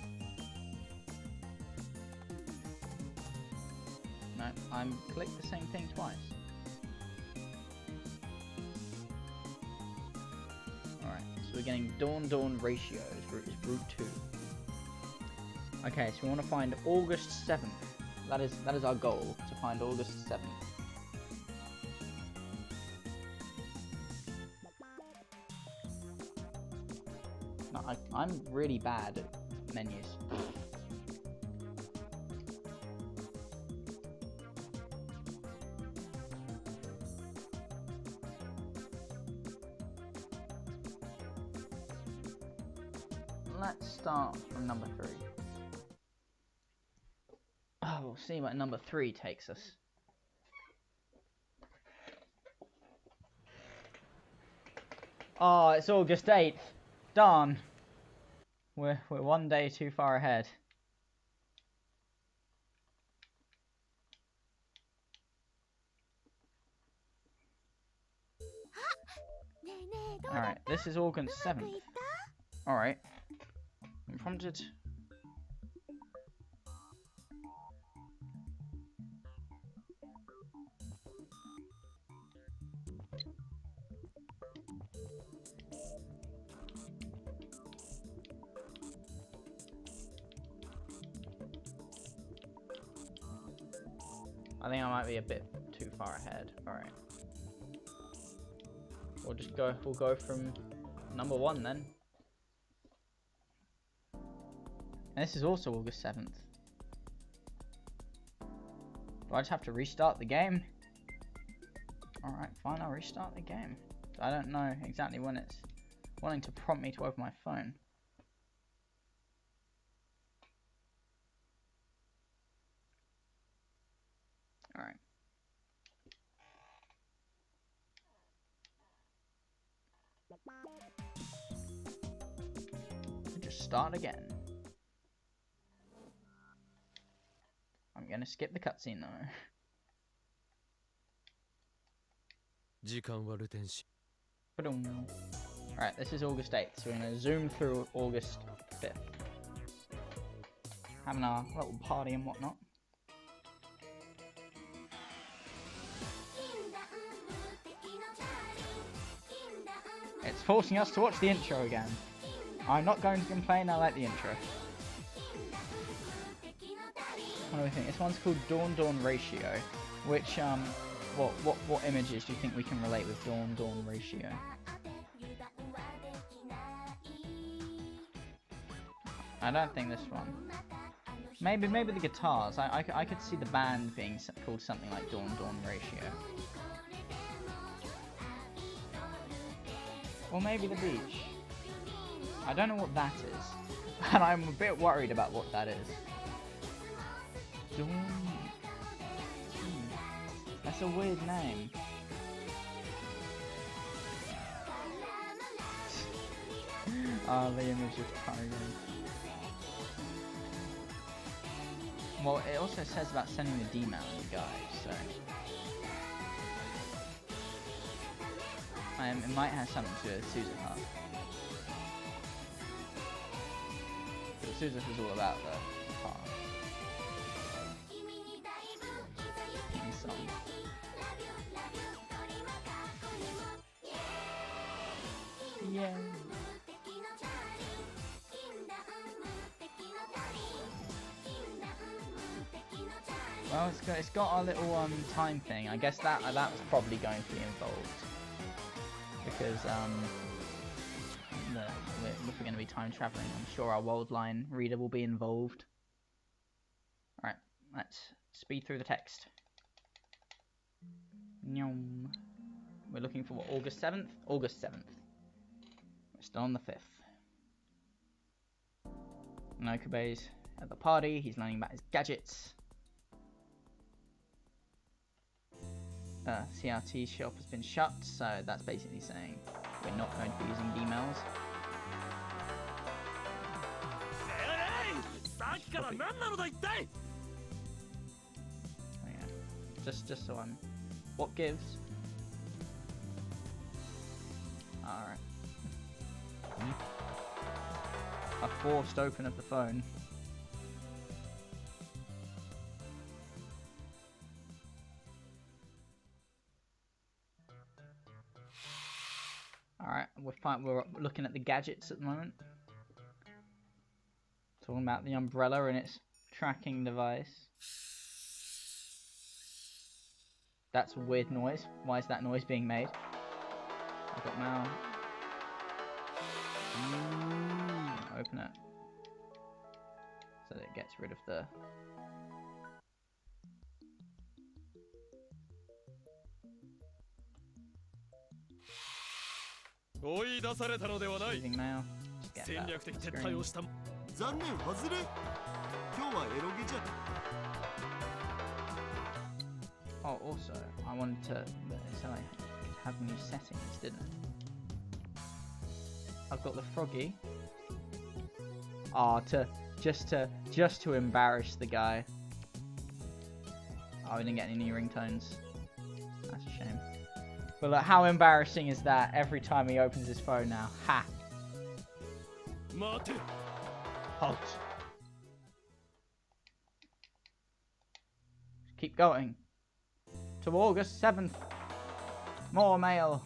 No, I'm clicked the same thing twice. So we're getting dawn ratios, is route 2. Okay, so we want to find August 7th. That is our goal, to find August 7th. No, I'm really bad at menus. Let's start from number 3. Oh, we'll see what number 3 takes us. Oh, it's August 8th. Darn. We're one day too far ahead. Alright, this is August 7th. Alright. I'm prompted. I think I might be a bit too far ahead. Alright. We'll go from number 1 then. And this is also August 7th. Do I just have to restart the game? Alright, fine, I'll restart the game. I don't know exactly when it's wanting to prompt me to open my phone. Alright. Just start again. I'm gonna skip the cutscene though. Alright, this is August 8th, so we're gonna zoom through August 5th. Having our little party and whatnot. It's forcing us to watch the intro again. I'm not going to complain, I like the intro. What do we think? This one's called Dawn Ratio, which What images do you think we can relate with dawn ratio? I don't think this one. Maybe the guitars. I could see the band being called something like dawn ratio. Or maybe the beach. I don't know what that is. And I'm a bit worried about what that is. Dawn. That's a weird name. Oh, the image is tiny. Well, it also says about sending the D-mail in the guide, so... it might have something to do with Suzuha. Because Suzuha is all about the past. Theme song. Yeah. Well, it's got a little time thing. I guess that was probably going to be involved because if we're going to be time traveling, I'm sure our world line reader will be involved. All right, let's speed through the text. We're looking for what, August 7th? August 7th. We're still on the 5th. Nokube's at the party. He's learning about his gadgets. CRT shop has been shut, so that's basically saying we're not going to be using D-mails. Oh, yeah. Just so I'm... What gives? Alright. A forced open of the phone. Alright, we're looking at the gadgets at the moment. Talking about the umbrella and its tracking device. That's a weird noise. Why is that noise being made? I've got mail. Open it. So that it gets rid of the... Receiving mail. Just get that on the screen. Oh, also, I wanted to... So I could have new settings, didn't I? I've got the froggy. Ah, just to embarrass the guy. Oh, we didn't get any new ringtones. That's a shame. But look, how embarrassing is that every time he opens his phone now? Ha! Halt. Keep going. To August 7th. More mail.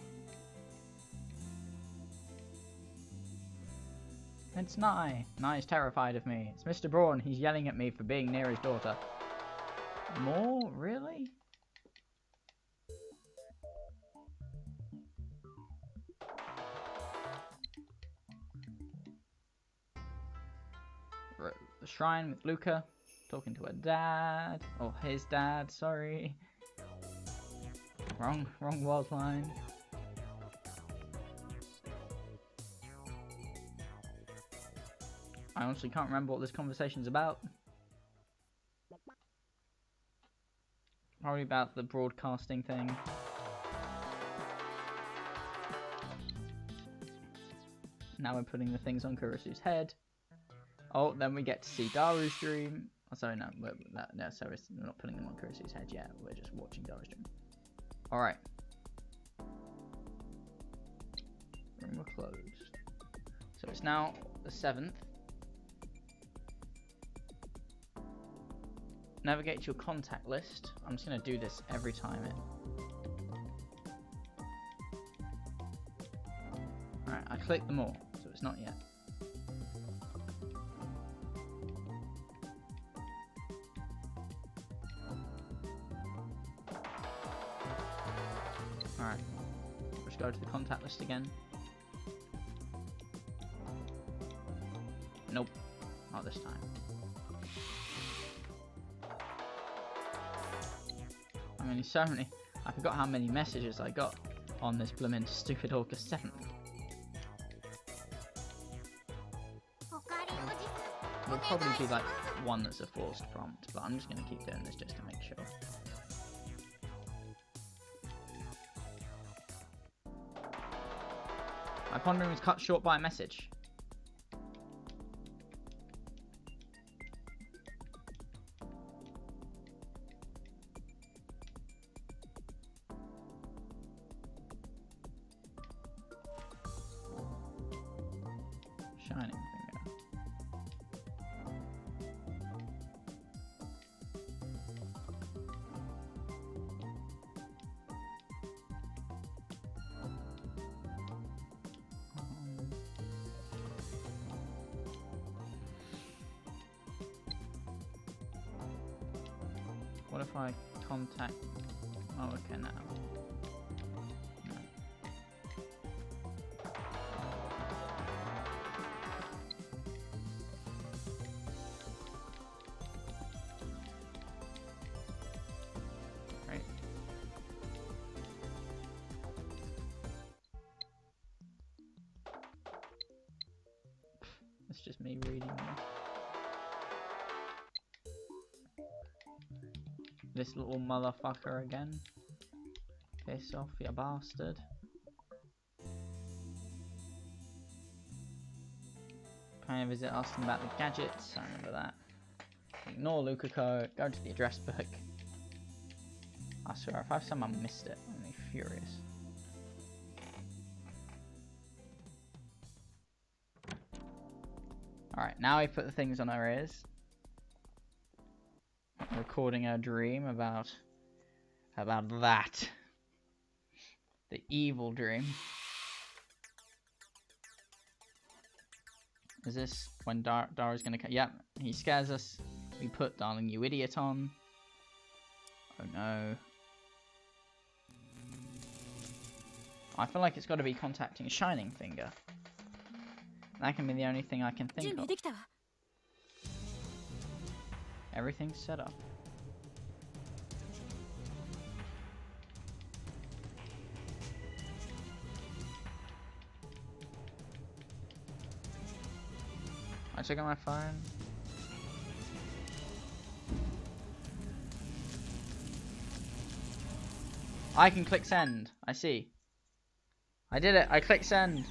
It's Nye. Nye's terrified of me. It's Mr. Braun. He's yelling at me for being near his daughter. More? Really? The shrine with Luca. Talking to her dad. Or his dad, sorry. Wrong world line. I honestly can't remember what this conversation's about. Probably about the broadcasting thing. Now we're putting the things on Kurisu's head. Oh, then we get to see Daru's dream. Oh, sorry, no, we're not putting them on Kurisu's head yet. We're just watching Daru's dream. Alright. Room we're closed. So it's now the 7th. Navigate to your contact list. I'm just going to do this every time Alright, I clicked them all, so it's not yet. Alright. Let's go to the contact list again. Nope. Not this time. I mean, so many. I forgot how many messages I got on this blooming stupid August 7th. There'll probably be like one that's a forced prompt, but I'm just going to keep doing this just to make sure. My pondering was cut short by a message. Shining finger. What if I contact... Oh, okay, now. No. Right. It's just me reading this. This little motherfucker again. Piss off, you bastard. Paying a visit asking about the gadgets. I remember that. Ignore Lukako. Go to the address book. I swear, if I've somehow missed it, I'm gonna be furious. Alright, now we put the things on our ears. Recording a dream about that. The evil dream. Is this when Dara's gonna come? Yep, he scares us. We put Darling You Idiot on. Oh no. I feel like it's got to be contacting Shining Finger. That can be the only thing I can think of. Everything's set up. I check on my phone. I can click send. I see. I did it. I clicked send.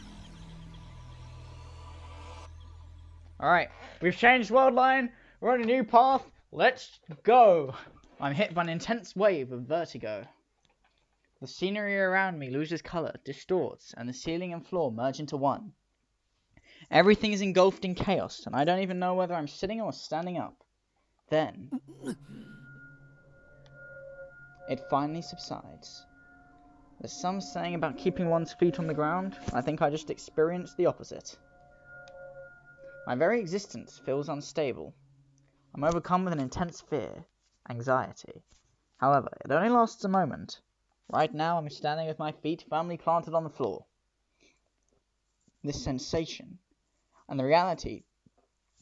Alright. We've changed world line. We're on a new path. Let's go. I'm hit by an intense wave of vertigo. The scenery around me loses colour, distorts, and the ceiling and floor merge into one. Everything is engulfed in chaos, and I don't even know whether I'm sitting or standing up. Then, it finally subsides. There's some saying about keeping one's feet on the ground. I think I just experienced the opposite. My very existence feels unstable. I'm overcome with an intense fear, anxiety. However, it only lasts a moment. Right now, I'm standing with my feet firmly planted on the floor. This sensation, and the reality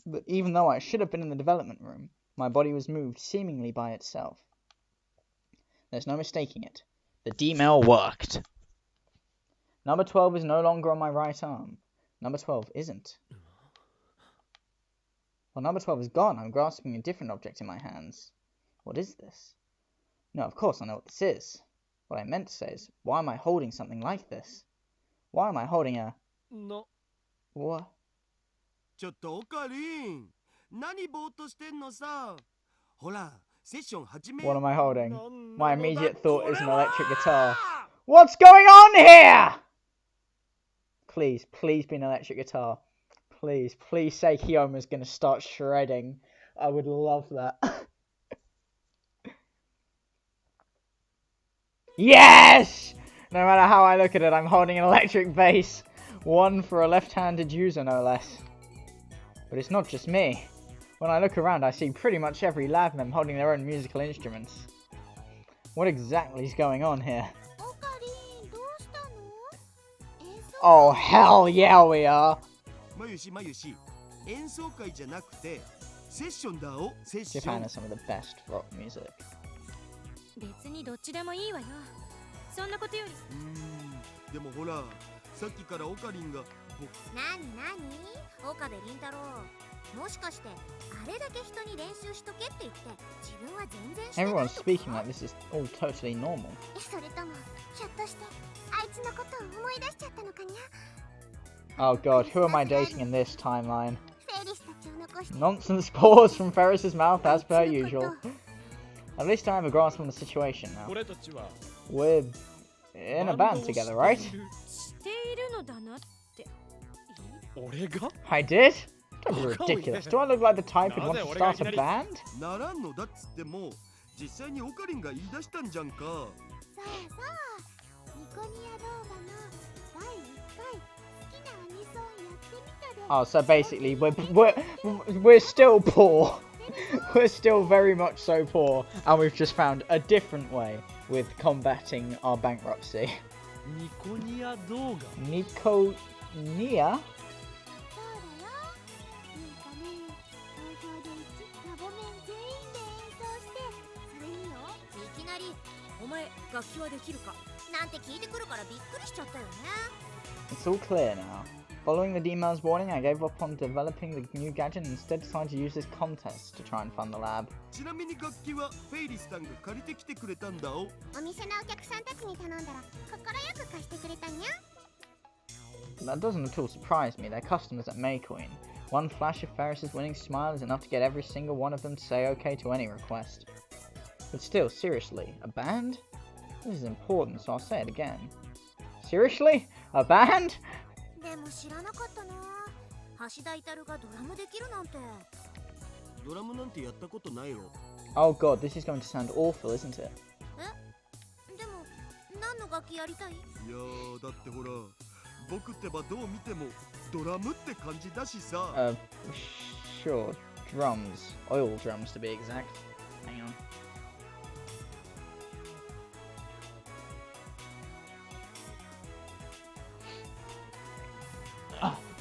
that even though I should have been in the development room, my body was moved seemingly by itself. There's no mistaking it. The D-mail worked. Number 12 is no longer on my right arm. Number 12 isn't. Well, number 12 is gone. I'm grasping a different object in my hands. What is this? No, of course I know what this is. What I meant to say is, why am I holding something like this? Why am I holding a... No. What? ちょっとオカリン、何ぼーっとしてんのさ。ほら、セッション始め。 What am I holding? My immediate thought is an electric guitar. What's going on here? Please, please be an electric guitar. Please, please say Kiyoma's gonna start shredding. I would love that. Yes! No matter how I look at it, I'm holding an electric bass. One for a left-handed user, no less. But it's not just me. When I look around, I see pretty much every lab member holding their own musical instruments. What exactly is going on here? Oh, hell yeah, we are. まゆしまゆし、演奏会じゃなくてセッションだお、セッショ Japan ン。 has some of the best rock music. 別にどっちでもいいわよ。そんなことより。でもほら、さっきからオカリンが。なになに、岡部倫太郎、もしかしてあれだけ人に練習しとけって言って自分は全然してない Everyone's とか？ speaking like this is all totally normal. それともひょっとしてあいつのことを思い出しちゃったのかにゃ？ Oh god, who am I dating in this timeline? フェリスたちを残して Nonsense pours from Ferris's mouth as per usual. At least I have a grasp on the situation now. We're in a band together, right? しているのだなって。I did? Don't be ridiculous. Do I look like the type who'd want to start a band? ならんのだっつっても実際にオカリンが言い出したんじゃんか。そうそう、ニコニア動画の第1回好きなアニソンやってみたで。 Oh, so basically we're still poor. We're still very much so poor, and we've just found a different way with combating our bankruptcy. ニコニア動画 Niconia? そうだよ。なんかね、投票でラボメン全員で演奏して、それによ、いきなりお前楽器はできるか？なんて聞いてくるからびっくりしちゃったよね。 It's all clear now. Following the DMA's warning, I gave up on developing the new gadget and instead decided to use this contest to try and fund the lab. ちなみに楽器はフェイリスさんが借りてきてくれたんだお。お店のお客さんたちに頼んだら快く貸してくれたにゃ。 That doesn't at all surprise me. They're customers at Maycoin. One flash of Ferris's winning smile is enough to get every single one of them to say okay to any request. But still, seriously, a band? This is important, so I'll say it again. Seriously? A band? でも知らなかったな。橋田至がドラムできるなんて。ドラムなんてやったことないろ。 Oh god, this is going to sound awful, isn't it? でも何の楽器やりたい？いやー、だってほら、僕ってばどう見てもドラムって感じだしさ。Sure. Drums. Oil drums to be exact. Hang on.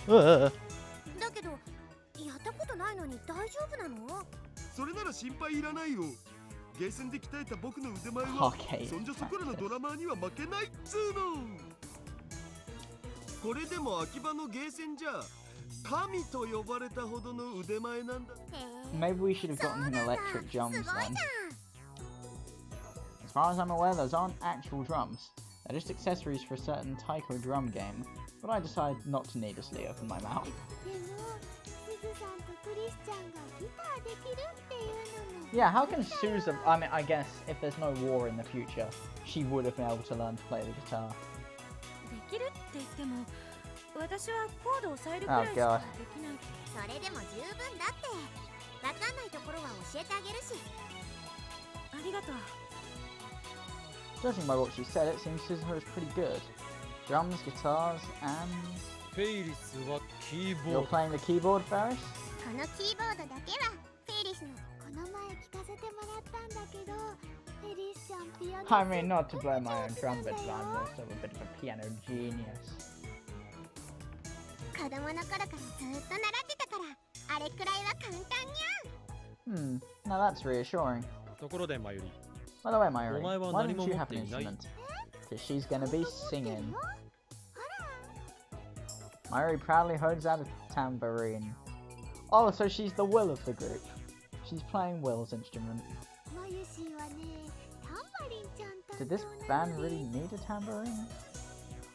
だけどやったことないのに大丈夫なの？それなら心配いらないよ。ゲーセンで鍛えた僕の腕前は Okay. そんじょそこらのドラマーには負けないっつーの。これでも秋葉のゲーセンじゃ神と呼ばれたほどの腕前なんだ。 Maybe we should have gotten him electric すご drums いじゃ then. ん。 As far as I'm aware, those aren't actual drums. They're just accessories for a certain taiko drum game. But I decided not to needlessly open my mouth. でもすずさんとクリスちゃんがギターできるっていうのも。 Yeah, how can Susan... I mean, I guess if there's no war in the future, she would have been able to learn to play the guitar. できるって言っても、私はコードを押さえるくらいしかできない。それでも十分だって。わかんないところは教えてあげるし。ありがとう。 Judging by what she said, it seems Suzuha is pretty good. Drums, guitars, and... フェイリスはキーボー You're ド playing the keyboard, Ferris? このキーボードだけはフェリスのこの前聞かせてもらったんだけど、フェリスちゃんピアノ I mean, not to blow my own trumpet, but I'm also a bit of a piano genius. 子供の頃からずっと習ってたからあれくらいは簡単にゃ。 Now that's reassuring. ところでマユリ By the way, Mayuri, Why why don't don't you have an you have instrument? Because she's gonna be singing. Mayuri proudly holds out a tambourine. Oh, so she's the Will of the group. She's playing Will's instrument. まゆしはね、タンバリンちゃん担 Did 当 this なの band に。 really need a tambourine?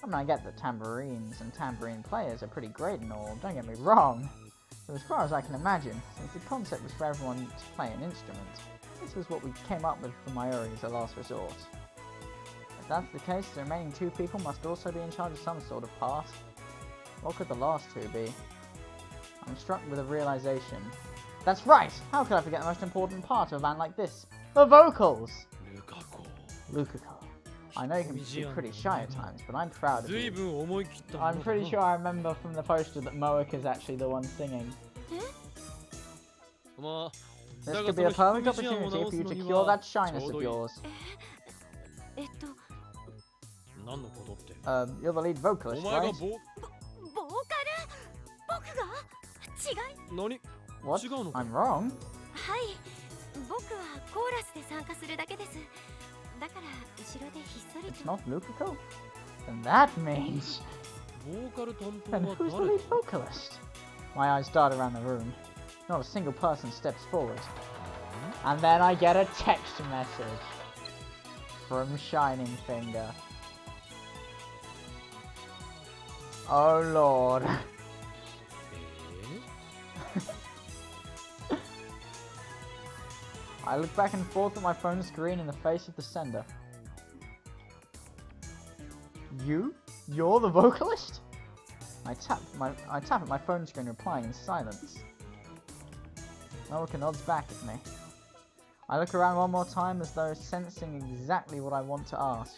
I mean, I get that tambourines and tambourine players are pretty great and all, don't get me wrong. But as far as I can imagine, since the concept was for everyone to play an instrument, this was what we came up with for Mayuri as a last resort. If that's the case, the remaining two people must also be in charge of some sort of part. What could the last two be? I'm struck with a realization. That's right! How could I forget the most important part of a band like this? The vocals! ルカコ Lukako. I know you can be pretty shy at times, but I'm proud of ずい you. ぶん思い切ったも I'm のだ pretty な sure I remember from the poster that Moak is actually the one singing. まあ This だ could が be a その perfect 低微事案を opportunity 直 for す you の to に cure は that shyness ちょう of どいい yours. えっと、何のことって。You're the lead お vocalist, 前が right? ボーカル僕が違い何 What? 違うのか I'm wrong? はい僕はコーラスで参加するだけですだから後ろでひっそり It's と not Lukako? Then that means... ボーカル担当 Then は who's the 誰 lead だ vocalist? My eyes dart around the room. Not a single person steps forward. And then I get a text message from Shining Finger. Oh lord. I look back and forth at my phone screen in the face of the sender. You? You're the vocalist? I tap at my phone screen, replying in silence. Norika nods back at me. I look around one more time as though sensing exactly what I want to ask.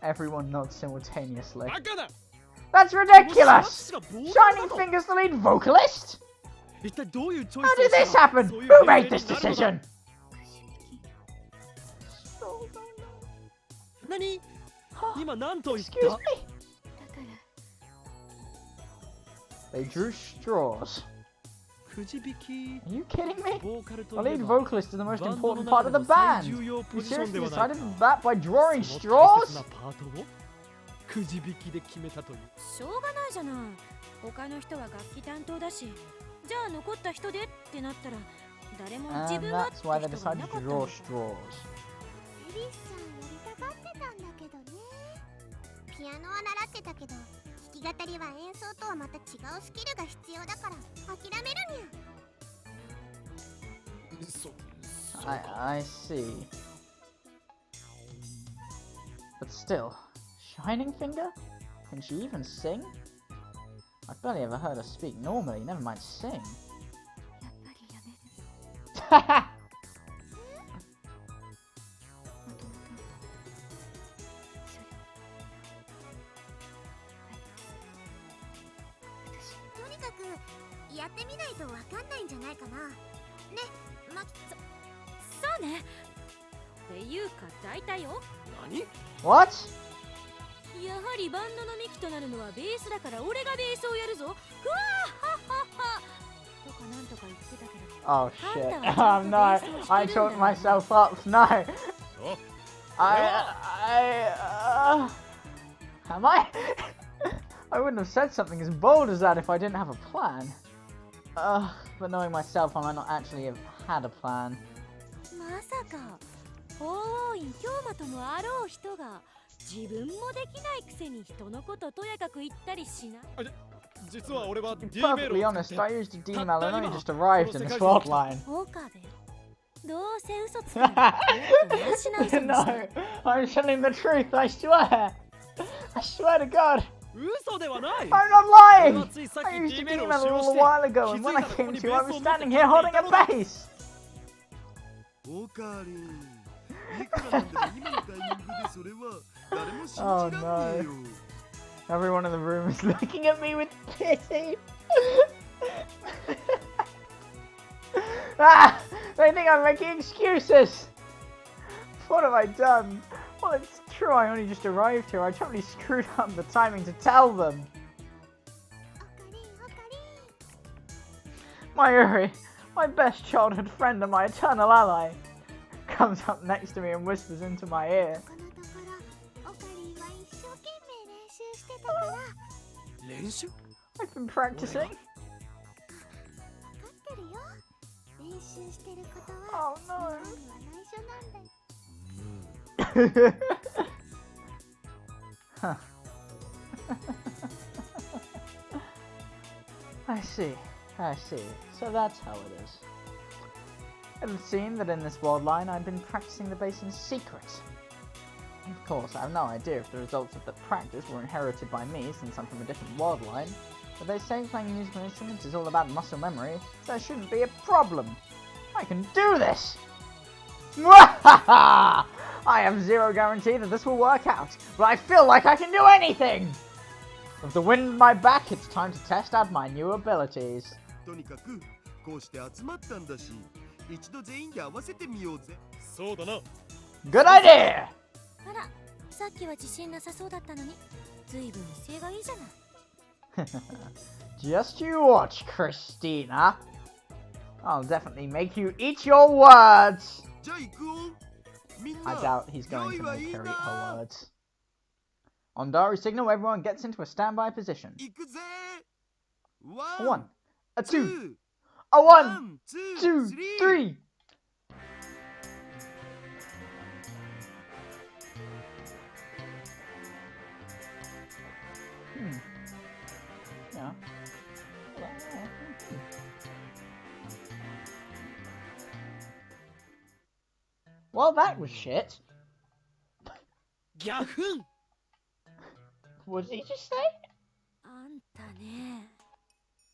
Everyone nods simultaneously. バカだ That's ridiculous! ボーカル Shining なの Finger's the lead vocalist? 一体どういうチョイ How スを did した this ら happen? そういう Who 編 made 成 this になるのだ decision? 何今何と言っ Excuse た me? だから They drew straws. くじ引き Are you kidding me? ボーカル The とい lead えば vocalist is the most バンドの important part 中 of で the も最 band. 重要ポ You ジションで seriously はないか decided that by drawing その大切 straws? なパートをくじ引きで決めたというしょうがないじゃない他の人は楽器担当だしじゃあ残った人でってなったら誰も自 And 分はって that's 人 why が they い decided な to かったん draw だ straws. エリスちゃんやりたがってたんだけどね。ピアノは習ってたけど、弾き語りは演奏とはまた違うスキルが必要だから諦めるにゃ。そうか I see. But still, Shining Finger? Can she even sing? I've barely ever heard her speak normally, never mind sing. やっぱりやめるもともとそれ私とにかくやってみないとわかんないんじゃないかな。ね、マキ。そうねっていうか大体よ 何 What? やはりバンドの幹となるのはベースだから俺がベースをやるぞふわーはっはっはとかなんとか言ってたけど Oh shit. Oh no, I talked myself up. No. お Am I? I wouldn't have said something as bold as that if I didn't have a plan. But knowing myself, I might not actually have had a plan. まさかおーい京馬ともあろう人が自分もできないくせに人のこととやかく言ったりしない実は俺は To be D メール perfectly を honest, I used a D mail and only just arrived in this world line. 岡部どうせ嘘つくならもっとマシな嘘にして No, I'm telling the truth, I swear. I swear to God. 嘘ではない I'm not 俺 lying! はついさっ I き used D to メール D を mail 使 a 用 little して while ago, 気 and づ when い I たとこ came に to, ベ I ース was を持って standing 帰 here って holding いた a のだ bass. オカリンいくらなんでも今のタイミングでそれは誰も信じらんねえよ Everyone in the room is looking at me with pity. They think I'm making excuses. What have I done? Well, it's true, I only just arrived here. I totally screwed up the timing to tell them. オカリンオカリン。 My Uri, my best childhood friend and my eternal ally, comes up next to me and whispers into my ear. このところオカリンは一生懸命練習してたから練習 I've been practicing. 分かってるよ。練習してることは Oh no. みんなには内緒なんだよ。 Huh. I see. So that's how it is. It would seem that in this world line I've been practicing the bass in secret. Of course, I have no idea if the results of the practice were inherited by me since I'm from a different world line, but they say playing musical instruments is all about muscle memory, so there shouldn't be a problem. I can do this! I have zero guarantee that this will work out, but I feel like I can do anything! With the wind at my back, it's time to test out my new abilities. とにかくこうして集まったんだし一度全員で合わせてみようぜそうだな Good idea! あらさっきは自信なさそうだったのに、ずいぶん姿勢がいいじゃない。Just you watch, Christina. I'll definitely make you eat your words. じゃあ行くよ。みん I な doubt he's going to 用意は make いい her eat な。 her words. On Daru's signal, everyone gets into a standby position. 行くぜ。 A 1, a 2, 2 a 1, 1 2, 2 3. Yeah. Well, that was shit. ギャフン。 What did he just say? あんたね、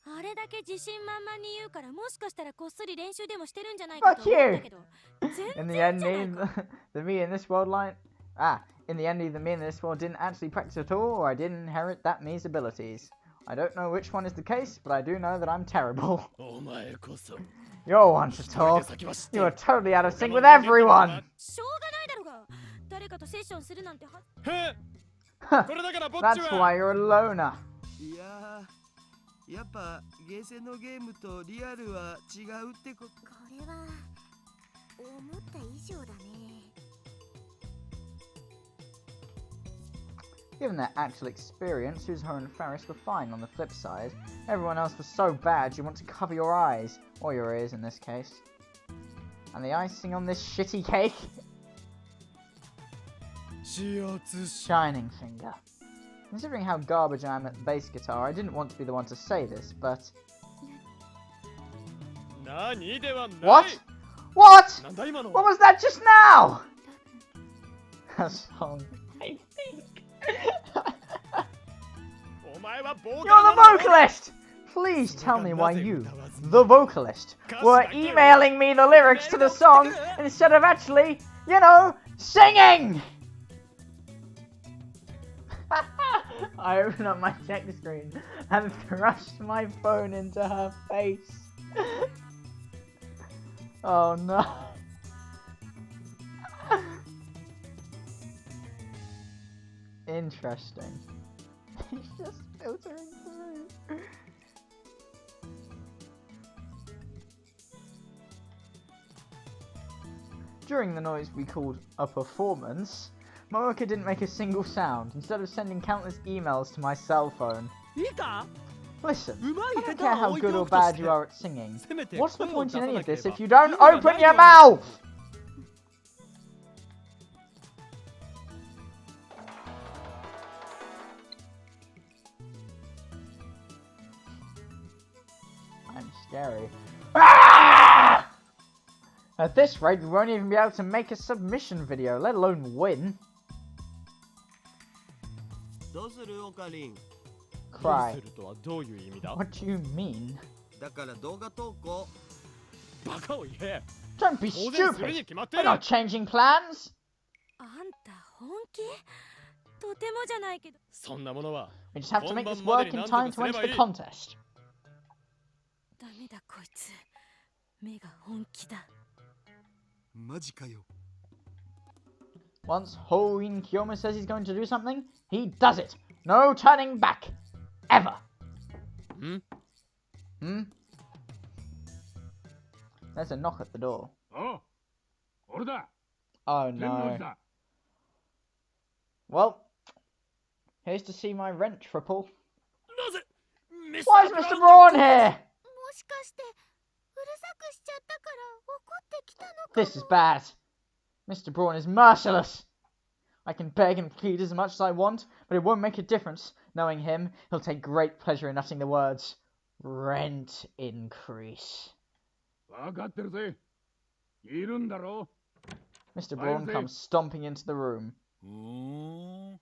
あれだけ自信満々に言うから、もしかしたらこっそり練習でもしてるんじゃないかと思ったけど、 In 全 the 然 end, じゃないか。 the me in this world line. In the end, either me in this world didn't actually practice at all, or I didn't inherit that me's abilities. I don't know which one is the case, but I do know that I'm terrible. お前こそ。 You're one to 一人 talk. で先走って You are totally out of sync with everyone. しょうがないだろうが、誰かとセッションするなんては。へえ。 That's これだからぼっちは。 why you're a loner. いやー、やっぱゲーセンのゲームとリアルは違うってこと。これは思った以上だね。 Given their actual experience, Suzuho and Faris were fine on the flip side. Everyone else was so bad you want to cover your eyes, or your ears in this case. And the icing on this shitty cake? Shining finger. Considering how garbage I am at the bass guitar, I didn't want to be the one to say this, but... 何ではない。 What? What? なんだ今の。 What was that just now? A song, I think. お前はボーカル You're な the の。 vocalist! Please tell me why you, the vocalist, were emailing me the lyrics to the song instead of actually, you know, singing! I opened up my check screen and thrust my phone into her face. Oh no. Interesting. He's just filtering through. During the noise we called a performance, Mooka didn't make a single sound, instead of sending countless emails to my cell phone. いいか。 Listen, うま I い don't 下手 care は how 置いて good お or くと bad して you are at singing. せめて What's the 声を point 出 in さ any な of けれ this ば if you don't 意味がない open よ your mouth? I'm scary. Ah! At this rate, we won't even be able to make a submission video, let alone win. どうするオカリン。どう Cry. するとはどういう意味だ。 What do you mean? だから動画投稿。バカを言え。 Don't be 当然する stupid! に決まって We're る。 not changing plans! あんた本気？とてもじゃないけど。そんなものは。 We just have to make this work in time to enter the contest. ダメだこいつ。目が本気だ。マジかよ。 Once Hoin Kiyoma says he's going to do something, he does it. No turning back. Ever. ん？ Hmm? There's a knock at the door. おう、俺だ。 Oh 天王寺 no. だ。 Well, here's to see my rent triple. なぜ。 Why is Mr. Braun here? もしかしてうるさくしちゃったから怒ってきたのかも。 This is bad. Mr. Braun is merciless. I can beg and plead as much as I want, but it won't make a difference. Knowing him, he'll take great pleasure in uttering the words, rent increase. わかってるぜ。いるんだろ Mr. Braun comes stomping into the room. う。お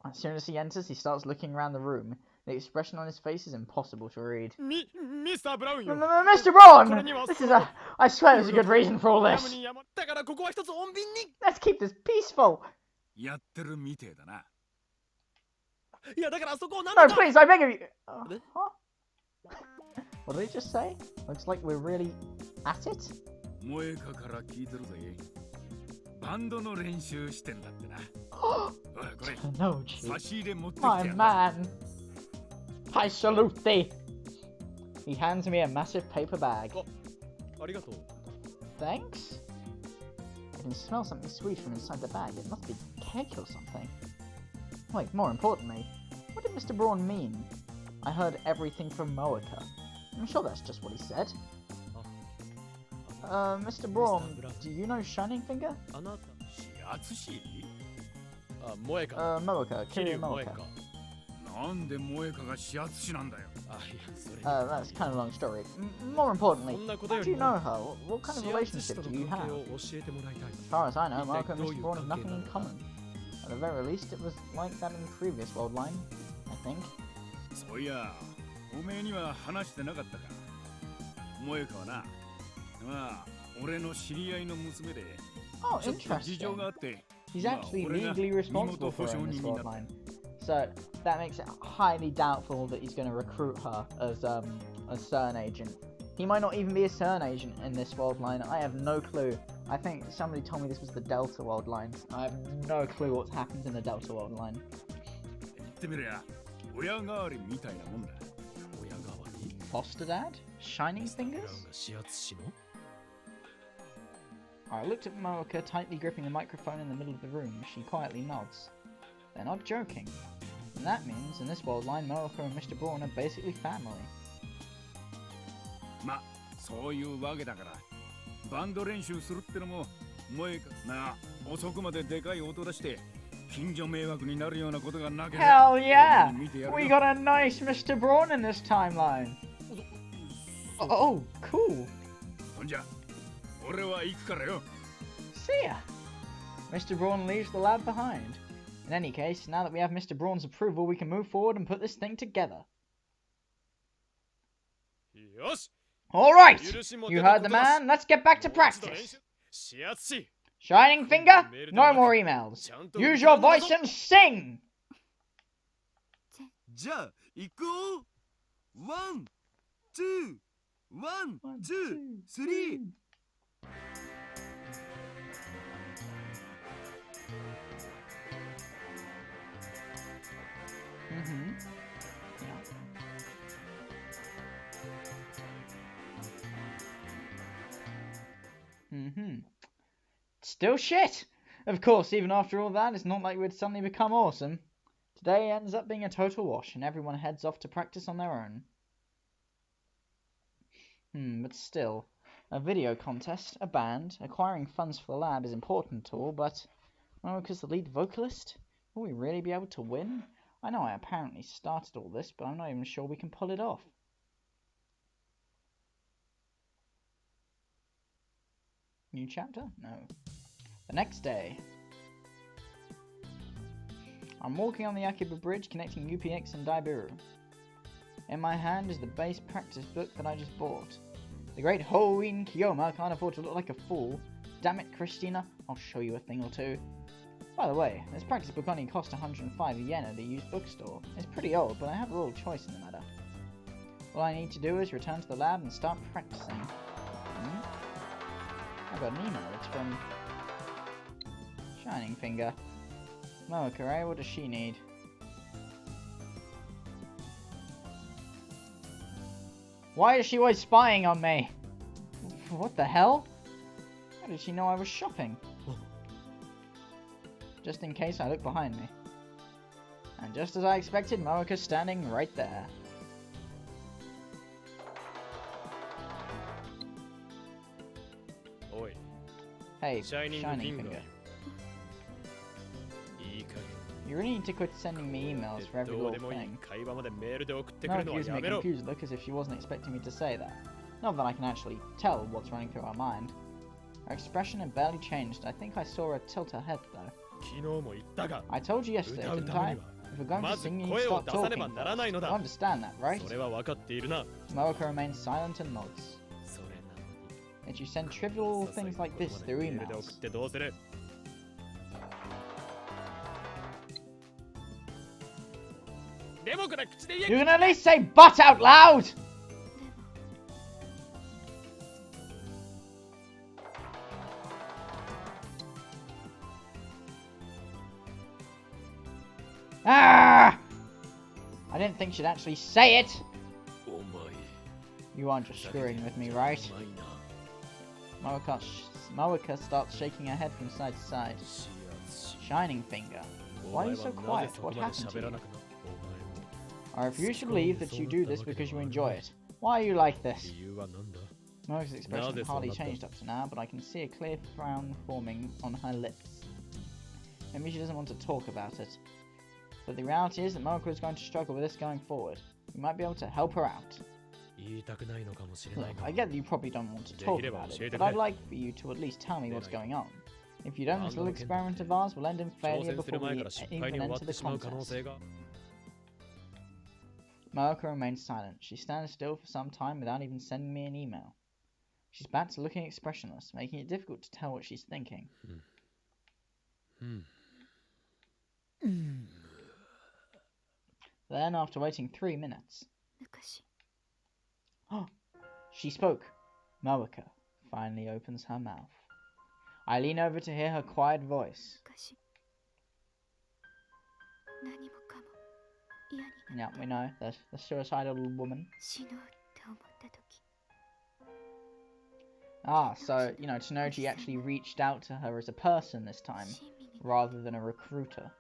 As soon as he enters, he starts looking around the room. The expression on his face is impossible to read. ミスターブラウンよ。 Mr. Braun! This is a... I swear there's a good reason for all や this. むにやまだからここは一つ穏便に。 Let's keep this peaceful. やってるみてえだな。いやだからそこをなん No, とか。 please, I beg of you. Huh? What did he just say? Looks like we're really at it. 萌えかから聞いてるぜ。バンドの練習してんだってな。ほらこれ No, G. 差し入れ持ってきて My やった。 man. I salute thee. He hands me a massive paper bag. ありがとう。 Thanks? I can smell something sweet from inside the bag. It must be cake or something. Wait, more importantly, what did Mr. Braun mean? I heard everything from Moeka. I'm sure that's just what he said. Mr. Braun, do you know Shining Finger? あなた。しやつしあ、萌えか。 Moeka, 桐 Kiryu 生萌え Moeka. か。なんで萌えかがしやつしなんだよ。あ、いや、それ。 That's kind of a long story. More importantly, そんなこと how よ do り you も know her? What kind of シアツ氏 relationship と do の you 関 have? 係を教えてもらいたい。 As far as I know, Like Moeka and that Mr. Braun have do you nothing in think common. At the very least, it was like that in the previous world line, I think. そういや、おめえには話してなかったか。萌えかはな、まあ、俺の知り合いの娘で、 Oh, ちょっと事情 interesting. があって、 He's 今 actually 俺が legally 身 responsible 元保 for her 証 in 人 this にな world った。 line. So that makes it highly doubtful that he's going to recruit her as a CERN agent. He might not even be a CERN agent in this world line. I have no clue. I think somebody told me this was the Delta world line. I have no clue what's happened in the Delta world line. 言ってみりゃ、親代わりみたいなもんだ。親代わり。 Foster dad? Shining ブラウン fingers? がシアツ氏の。 I looked at Moeka, tightly gripping the microphone in the middle of the room. She quietly nods. They're not joking. And that means, in this world line, Moeka and Mr. Braun are basically family. ま、そういうわけだから、バンド練習するってのも、萌えかなあ、遅くまででかい音出して、近所迷惑になるようなことがなければ、 Hell yeah! 見てやる We よ。 got a nice Mr. Braun in this timeline! Oh, cool! ほんじゃ、俺は行くからよ。 See ya! Mr. Braun leaves the lab behind. In any case, now that we have Mr. Braun's approval, we can move forward and put this thing together. よし。 Alright! 許しも You 出た heard こ the とだし man, let's get back to もう一度練 practice! 習。シアツ氏。 Shining Finger, no more emails. ちゃんと Use 歌 your うんだ voice ぞ。 and sing! じゃあ行こう。ワン、ツー、ワン、ツー、スリー。 Mm-hmm. Yeah. Mm-hmm. Still shit! Of course, even after all that, it's not like we'd suddenly become awesome. Today ends up being a total wash, and everyone heads off to practice on their own. But still, a video contest, a band, acquiring funds for the lab is important to all, but, well, because the lead vocalist? Will we really be able to win? I know I apparently started all this, but I'm not even sure we can pull it off. New chapter? No. The next day. I'm walking on the Akiba Bridge connecting UPX and Daibiru. In my hand is the base practice book that I just bought. The great Hoin Kiyoma can't afford to look like a fool. Damn it, Christina, I'll show you a thing or two. By the way, this practice book only cost 105 yen at a used bookstore. It's pretty old, but I have a little choice in the matter. All I need to do is return to the lab and start practicing. I got an email. It's from Shining Finger. Moeka, what does she need? Why is she always spying on me? What the hell? How did she know I was shopping? Just in case I look behind me. And just as I expected, Moeka's standing right there. Oi. Hey, Shining Shining Finger. Finger. いい加減。 You really need to quit sending me emails for every どう little でもいい thing. 会話までメールで送ってく No, るのは accuse や me めろ。 confused look as if she wasn't expecting me to say that. Not that I can actually tell what's running through her mind. Her expression had barely changed. I think I saw her tilt her head though. 昨日も言ったが、 I told you yesterday, 歌う didn't ため I? には If we're going to まず sing, you need 声 to を start 出さね talking ばならないの first. だ。 You understand that, right? それは分かっているな。 Moeka remains silent and nods. それなのに。 Yet you send trivial things like this through メールで送 emails. ってどうする？でもこれ口で言 You え。 can at least say butt out loud! Ah! I didn't think she'd actually say it. お前 You aren't just screwing with me, right? うまいな Moeka starts shaking her head from side to side. 視圧し Shining finger. お Why are 前 you は so な quiet? ぜそ What こまで happened to 喋ら you? なくなった I refuse to believe that you do this because you enjoy it. Why are you like this? 理由は何だ Moeka's expression had hardly changed up to now, but I can see a clear frown forming on her lips. Maybe she doesn't want to talk about it. But the reality is that Moeka is going to struggle with this going forward. We might be able to help her out. 言いたくないのかもしれない Look, が I get that you probably don't want to talk about it, but I'd like for you to at least tell me what's going on. If you don't, this little experiment of ours will end in 挑 failure 戦する before 前 we から失敗 even に終わ enter って the しまう可能 contest. 性が Moeka remains silent. She stands still for some time without even sending me an email. She's back to looking expressionless, making it difficult to tell what she's thinking. うん Then, after waiting 3 minutes, 昔 she spoke. Moeka finally opens her mouth. I lean over to hear her quiet voice. 昔何もかも嫌にな Yeah, we know, the suicidal woman. 死のうって思った時 Ah, so, you know, Tanoji actually reached out to her as a person this time, 親身に rather than a recruiter.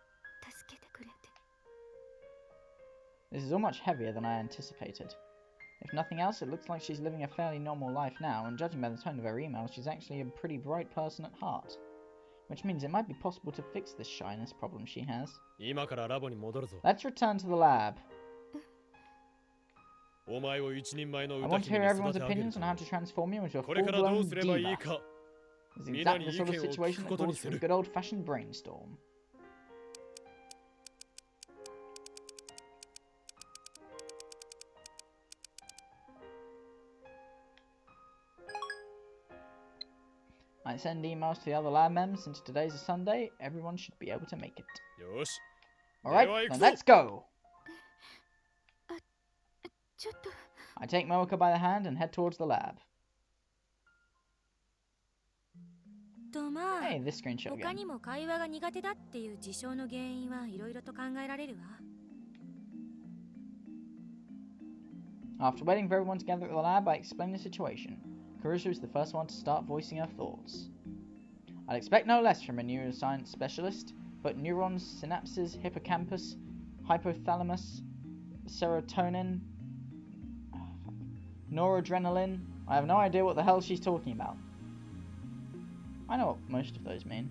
助けてくれて This is all much heavier than I anticipated. If nothing else, it looks like she's living a fairly normal life now, and judging by the tone of her emails, she's actually a pretty bright person at heart. Which means it might be possible to fix this shyness problem she has. 今からラボに戻るぞ Let's return to the lab. お前を一人前の I 歌 want to 姫 hear に everyone's 育て上げる opinions on how to transform you into a これからどう full-blown すればいい diva. か This is exactly the sort of situation that calls for a good old-fashioned brainstorm. I send emails to the other lab members. Since today's a Sunday, everyone should be able to make it. よし Alright, then let's go! ちょっと I take Moeka by the hand and head towards the lab. とまあ Hey, this screenshot 他 again. にも会話が苦手だっていう事象の原因はいろいろと考えられるわ After waiting for everyone to gather at the lab, I explain the situation. Kurisu is the first one to start voicing her thoughts. I'd expect no less from a neuroscience specialist, but neurons, synapses, hippocampus, hypothalamus, serotonin, noradrenaline. I have no idea what the hell she's talking about. I know what most of those mean.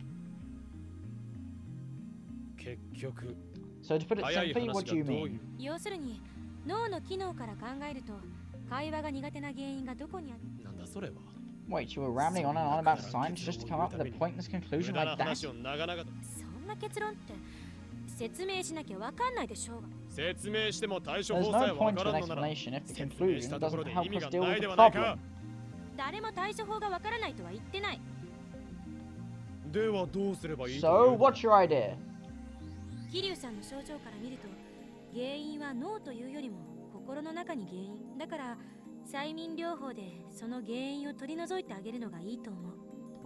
結局 So to put it 早い simply, 話 what が do you どうい mean? う要するに脳の機能から考えると会話が苦手な原因がどこにあるなんだそれは Wait, you were rambling on and on about science just to come up with a pointless 無 conclusion 駄な like that? 話を長々とそんな結論って説明しなきゃわかんないでしょうが説明しても対処 There's 法さえ no わ point か to ら an んのなら explanation if the 説明し conclusion たところ doesn't で help 意味 us が deal な with い the ではないか problem. 誰も対処法がわからないとは言ってないではどうすればいいと So, いう what's your idea? 桐生さんの症状から見ると原因は脳というよりも心の中に原因だから催眠療法でその原因を取り除いてあげるのがいいと思う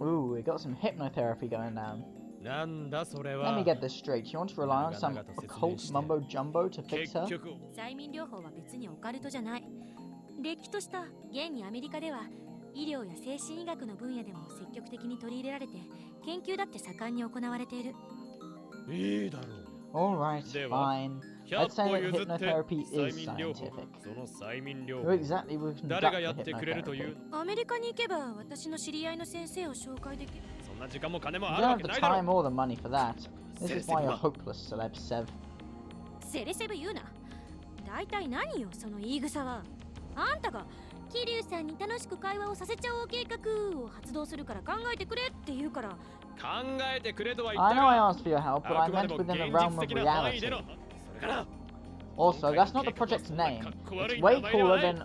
Ooh, we got some hypnotherapy going down. なんだそれ Let は me get this straight. You want to rely on some occult mumbo jumbo to fix 結 her? 局催眠療法は別にオカルトじゃないれっきとした現にアメリカでは医療や精神医学の分野でも積極的に取り入れられて研究だって盛んに行われているいいだろう Alright, では fine. 100 Let's say 歩 that 譲って hypnotherapy 催 is 眠療法 scientific. その催眠療 Who 法 exactly will 誰 conduct がや the ってくれるという hypnotherapy? アメリカに行けば私の知り合いの先生を紹介できるそんな時間も金も You ある don't わ have け the ないだろ time or the money for that. This is why you're Sensible. hopeless, celeb Sev. セレセブ言うな大体何よその言い草はあんたが桐生さんに楽しく会話をさせちゃおう計画を発動するから考えてくれって言うから考えてくれとは言っ I た know I が asked for your help, but あ I くまで meant も within the 現 realm 実 of 的な範囲 reality. でのそれから Also, that's not the project's name. It's way cooler than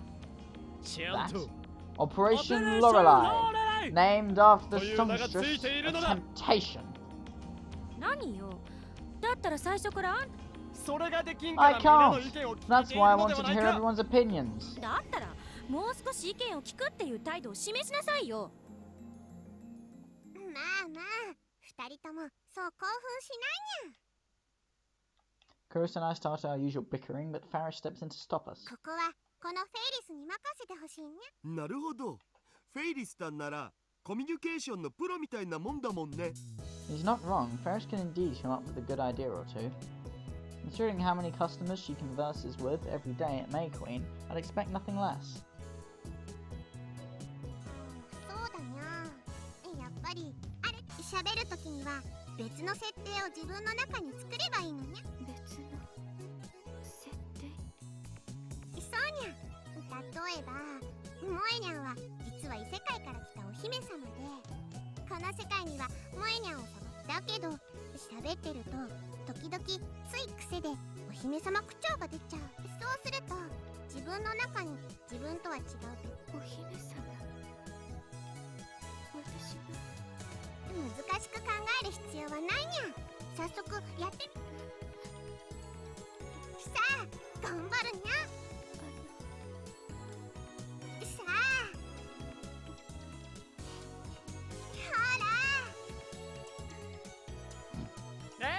ちゃん that. と Operation Lorelei, named after the という名がつい songstress ている of のだ temptation. 何よだったら最初からあんそれができん I から皆の意 can't. 見を聞い That's ている why I ので wanted は to ない hear か everyone's opinions. だったらもう少し意見を聞くっていう態度を示しなさいよまあまあ、二人ともそう興奮しないにゃ。Kurisu and I started our usual bickering, but Ferris steps in to stop us. ここはこのフェイリスに任せてほしいにゃ。なるほど。フェイリスさんならコミュニケーションのプロみたいなもんだもんね。He's not wrong. Ferris can indeed come up with a good idea or two. Considering how many customers she converses with every day at May Queen, I'd expect nothing less. そうだにゃ。やっぱりあれ喋るときには別の設定を自分の中に作ればいいのにゃ。別の設定。そうにゃ。例えば萌えにゃんは実は異世界から来たお姫様で、この世界には萌えにゃんをだけど喋ってると時々つい癖でお姫様口調が出ちゃう。そうすると自分の中に自分とは違うお姫様。私が難しく考える必要はないにゃ。早速やってみ。さあ頑張るにゃ。さあほら。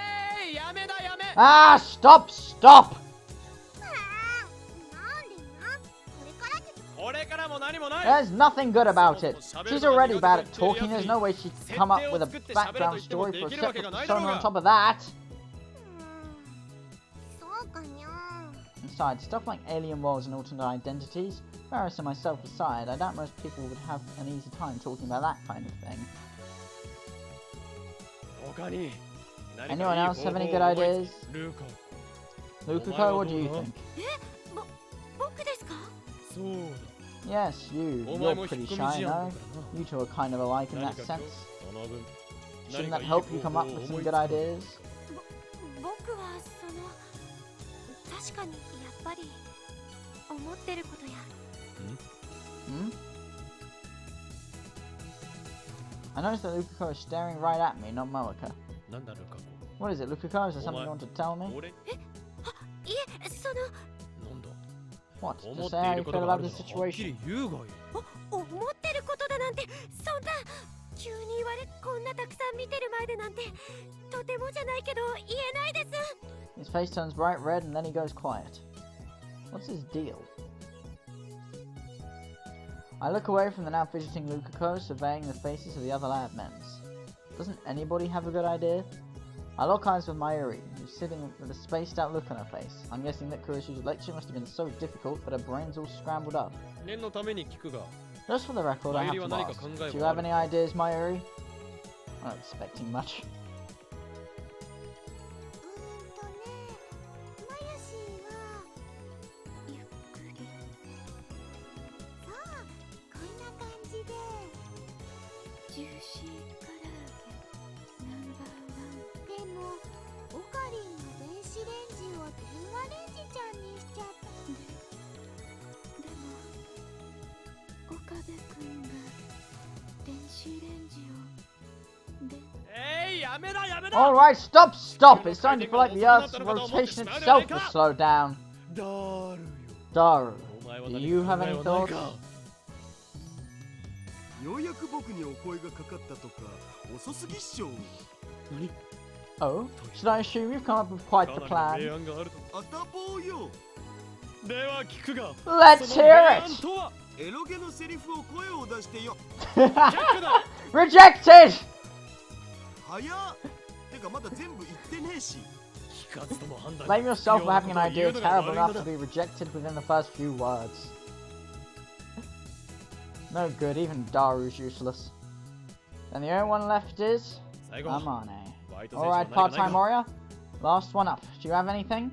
やめだやめ。 Ah, stop, stop! なんでな。これからも何もない。 There's nothing good about it. She's already bad at talking. There's no way she'd come up with a background story for a separate persona on top of that. そうかにゃ。 Besides, stuff like alien worlds and alternate identities, Ferris and myself aside, I doubt most people would have an easy time talking about that kind of thing. 他に Anyone else have any good ideas? ルーカ。 Lukuko, what do you think? 僕ですか？そうだ。 Yes, you. You're pretty shy, no? You two are kind of alike in that sense. その分 Shouldn't that help you come up with some good ideas? 僕は確かにやっぱり思ってることや。Hmm? I noticed that Lukuko is staring right at me, not Moeka. なんだルカ What is it, Lukuko? Is there something you want to tell me? 俺いえ、なんだ What? 思 To っ say てい how る you こ feel とがあ about る the のははっき situation. り言うがいい。思ってることだなんて、そんな急に言われこんなたくさん見てる前でなんてとてもじゃないけど言えないです。 His face turns bright red and then he goes quiet. What's his deal? I look away from the now fidgeting Lukuko, surveying the faces of the other lab members. Doesn't anybody have a good idea? I lock eyes with Mayuri, who's sitting with a spaced out look on her face. I'm guessing that Kurisu's lecture must have been so difficult that her brain's all scrambled up. 念のために聞くが、 Just for the record, I have to ask, do you have any ideas, Mayuri? I'm not expecting much. マヤシーはゆっくり。そうこんな感じで。ジューシー唐揚げナンバーワン。でもオカリンの電子レンジを電話レンジちゃんにしちゃった。でも岡部君が電子レンジをでやめだやめだ。 Alright, stop, stop! It's starting to feel like the Earth's rotation itself will slow down. だるよ。 Daru, お前は do 何 you か have 考え any はない thoughts? か。ようやく僕にお声がかかったとか遅すぎっしょ。何 Oh, should I assume you've come up with quite か the なり plan? の明暗があると。あたぼうよ。では聞くが、 Let's その hear 明暗 it! とはエロゲのセリフを声を出してよ。却下だ。 Rejected! 早っ。てかまだ全部言ってねえし。聞かずとも判断。 Blame yourself for having an 必要 idea なことを terrible 言うの enough が to 悪いの be だ。 rejected within the first few words. No good, even Daru's useless. And the only one left is 最後、 Amane. バイト選手 Alright, は何かない part-time か。 warrior. Last one up. Do you have anything?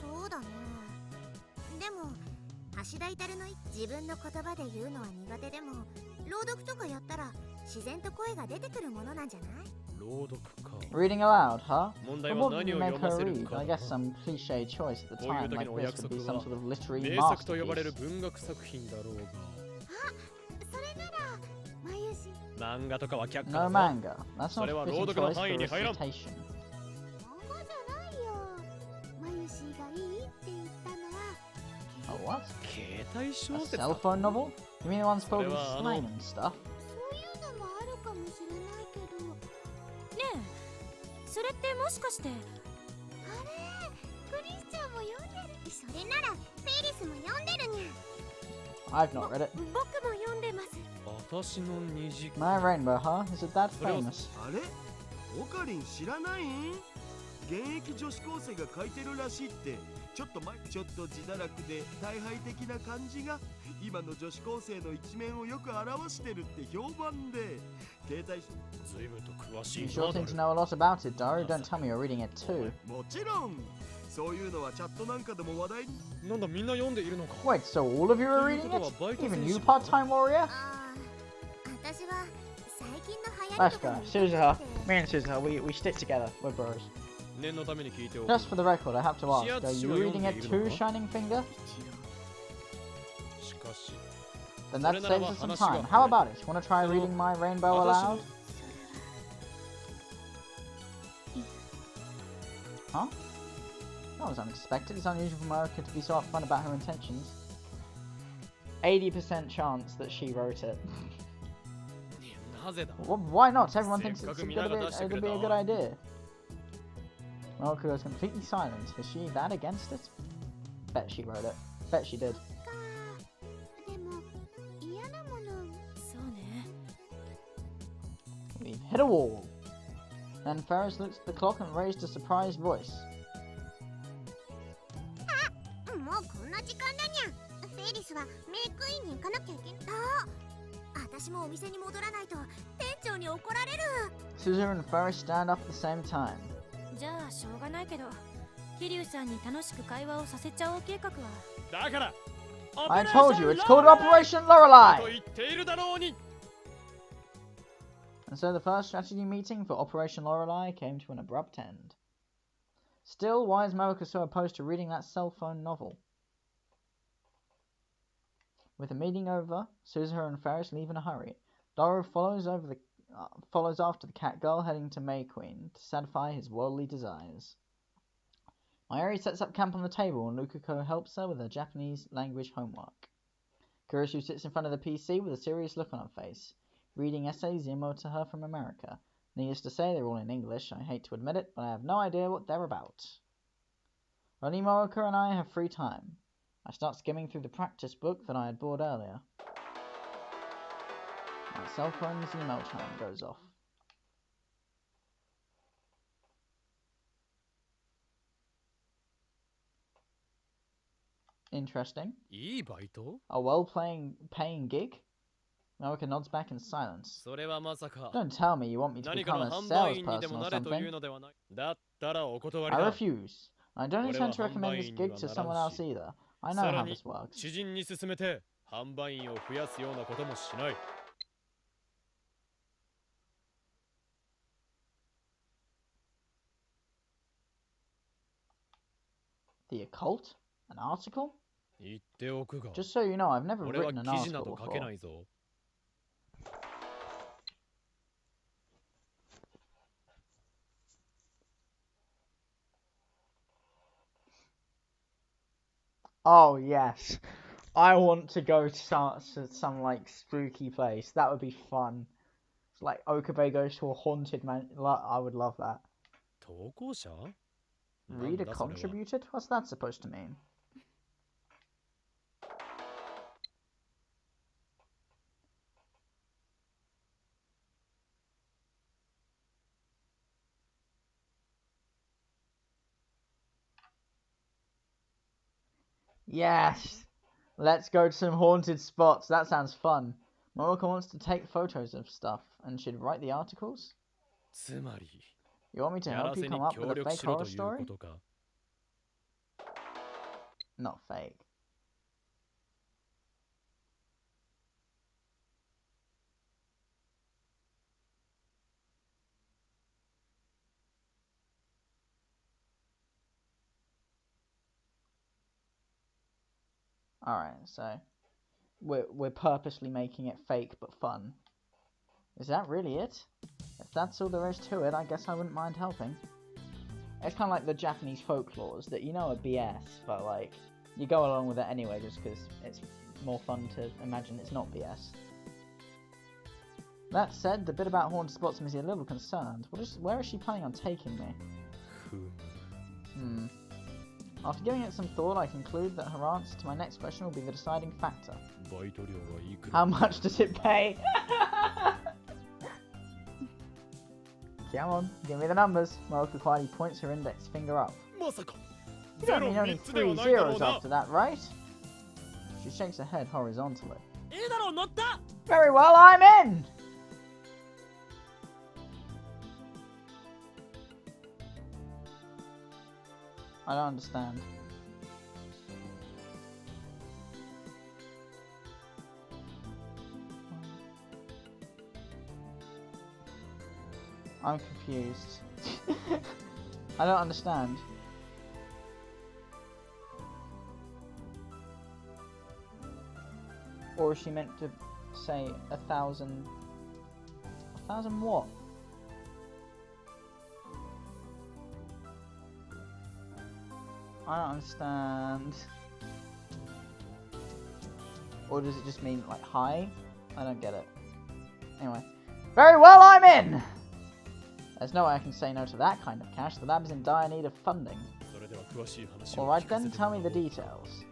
そうだね。でも橋田至の自分の言葉で言うのは苦手でも朗読とかやったら自然と声が出てくるものなんじゃない？朗読か。 Reading aloud, huh? 問 But 題は what would 何 you を make 読ま her せる read? か I だ guess some cliche choice at the こういう time 時 like のお this 約 would be 束 some は sort of literary 名作と呼ばれ masterpiece. る文学作品だろうが。それならまゆし漫画とかは却下 No だぞ。 manga. That's not それは a 朗 fitting 読の choice 範囲 for に入らん。 recitation. 漫画じゃないよ。まゆしがいいって言ったのは Oh, what? 携帯小 A 説 cell だ。 phone novel? You mean the ones filled with それはslang and stuff? そういうのもあるかもしれないけど。ねえ、それってもしかして。あれ、クリスちゃんも読んでる。それならフェリスも読んでるにゃ。 I've not read it. 僕も読んでます。私の虹。 My Rainbow, huh? Is it that それを famous? あれオカリン知らないん？現役女子高生が書いてるらしいって。ちょっと自堕落で大敗的な感じが今の女子高生の一面をよく表してるって評判で、携帯随分と詳し You い sure な。 seem to know a lot about it, Daru. Don't tell me you're reading it too. もちろんそういうのはチャットなんかでも話題に。なんだみんな読んでいるのか。 Wait, so all of you are reading it? Even you, part-time warrior? ああ、私は最近の流行り Let's とか go. に Suzuha. Me and Suzuha, we stick together. We're bros. 念のために聞いておく。 Just for the record, I have to ask, are you reading it too, Shining Finger? しかし。 Then that saves us some time. How about it? Wanna try reading my Rainbow aloud? Huh? That was unexpected. It's unusual for Marika to be so upfront about her intentions. 80% chance that she wrote it. なぜだ。 Why not? Everyone thinks it'll be a good idea. Marika goes completely silent. Is she that against it? Bet she wrote it. Bet she did. でも嫌なもの。そうね。 We've hit a wall. Then Ferris looked at the clock and raised a surprised voice. もうこんな時間だにゃ。フェリスはメイクインに行かなきゃいけない。私もお店に戻らないと店長に怒られる。 Suzu and Ferris stand up at the same time. じゃあしょうがないけど、桐生さんに楽しく会話をさせちゃおう計画は。だから。 I told you, it's called Operation と Lorelei! 言っているだろうに。 And so the first strategy meeting for Operation Lorelei came to an abrupt end. Still, why is Marika so opposed to reading that cell phone novel? With the meeting over, Suzuha and Ferris leave in a hurry. Daru follows after the cat girl, heading to May Queen to satisfy his worldly desires. Mayuri sets up camp on the table and Lukako helps her with her Japanese language homework. Kurisu sits in front of the PC with a serious look on her face, reading essays emailed to her from America. Needless to say, they're all in English. I hate to admit it, but I have no idea what they're about. Only Marika and I have free time. I start skimming through the practice book that I had bought earlier. My cell phone's email chime goes off. Interesting. いいバイト？ A paying gig? Marika nods back in silence. それはまさか。 Don't tell me you want me to 何か become の a 販売員にで salesperson も or なれという something. のではない。だったらお断り I だ。 refuse. I don't intend to recommend this gig to someone else either. I know さ how らに this works. 知人に勧めて販売員を増やすようなこともしない。 The occult? An article? 言っておくが。 Just so you know, I've never 俺は written an 記事な article ど書けな before. いぞ。 Oh yes, I want to go to some like spooky place. That would be fun. It's like Okabe goes to a haunted man. I would love that. 投稿者？ Reader なんだそれは。 contributed? What's that supposed to mean? Yes! Let's go to some haunted spots. That sounds fun. Morika wants to take photos of stuff and should write the articles? つまり、 You want me to やら help せ you に come up 協 with a 力 fake しろ horror というこ story? とか。 Not fake. Alright, so we're purposely making it fake but fun. Is that really it? If that's all there is to it, I guess I wouldn't mind helping. It's kind of like the Japanese folklores that you know are BS, but like you go along with it anyway just because it's more fun to imagine it's not BS. That said, the bit about haunted spots makes me a little concerned. Where is she planning on taking me? After giving it some thought, I conclude that her answer to my next question will be the deciding factor. How much does it pay? Come on, give me the numbers. Maruka quietly points her index finger up. You don't mean only 3 zeros after that, right? She shakes her head horizontally. Very well, I'm in! I don't understand. I'm confused. I don't understand. Or is she meant to say 1,000? 1,000 what? I don't understand. Or does it just mean like hi? I don't get it. Anyway. Very well, I'm in! There's no way I can say no to that kind of cash. The lab is in dire need of funding. Alright then, tell me the details.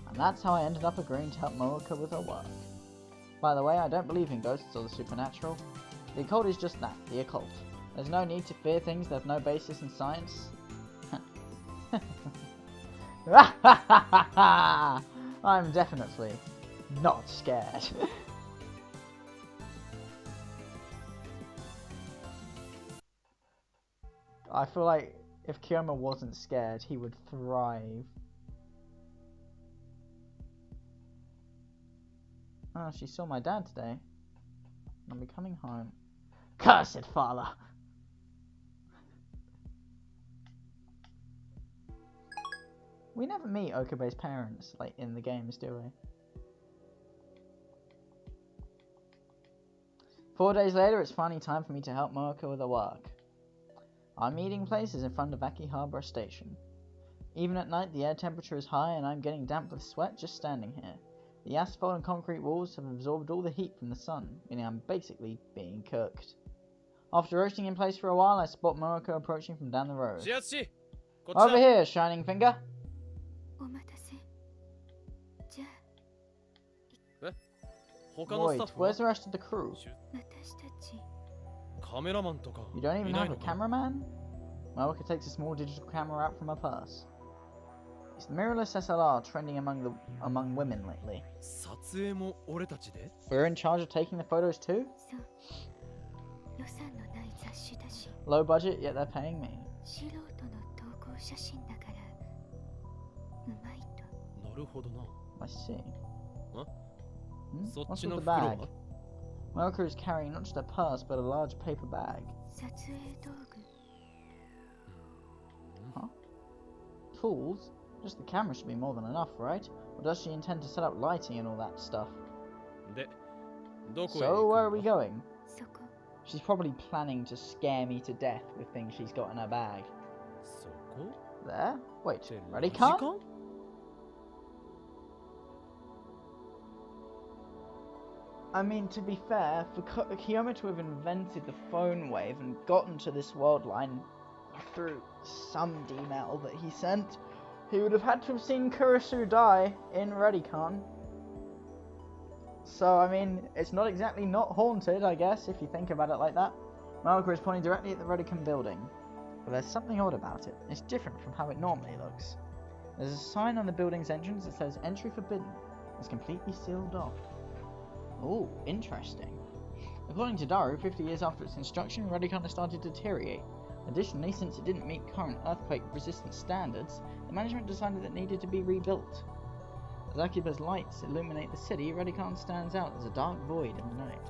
And that's how I ended up agreeing to help Moeka with her work. By the way, I don't believe in ghosts or the supernatural. The occult is just that, the occult. There's no need to fear things that have no basis in science. I'm definitely not scared. I feel like if Kiyoma wasn't scared, he would thrive. Oh, she saw my dad today. I'll be coming home. Cursed father! We never meet Okabe's parents, like, in the games, do we? 4 days later, it's finally time for me to help Moeka with her work. Our meeting place is in front of Akihabara Station. Even at night, the air temperature is high and I'm getting damp with sweat just standing here. The asphalt and concrete walls have absorbed all the heat from the sun, meaning I'm basically being cooked. After roasting in place for a while, I spot Moeka approaching from down the road. Over here, Shining Finger! Wait, where's the rest of the crew? You don't even have a cameraman? Moeka takes a small digital camera out from her purse. It's the mirrorless SLR trending among women lately. We're in charge of taking the photos too? Low budget, yet they're paying me. I see. What's with the bag? Moeka is carrying not just a purse, but a large paper bag. Huh? Tools? Just the camera should be more than enough, right? Or does she intend to set up lighting and all that stuff? So, where are we going? She's probably planning to scare me to death with things she's got in her bag. There? Wait, ready, Khan? I mean, to be fair, for Kiyoma to have invented the phone wave and gotten to this world line through some D-mail that he sent, he would have had to have seen Kurisu die in Redicon. So, I mean, it's not exactly not haunted, I guess, if you think about it like that. Moeka is pointing directly at the Redicon building. But there's something odd about it. It's different from how it normally looks. There's a sign on the building's entrance that says, "Entry forbidden." It's completely sealed off. Oh, interesting. According to Daru, 50 years after its construction, Redicon has started to deteriorate. Additionally, since it didn't meet current earthquake-resistant standards, the management decided it needed to be rebuilt. As Akiba's lights illuminate the city, Redicon stands out as a dark void in the night.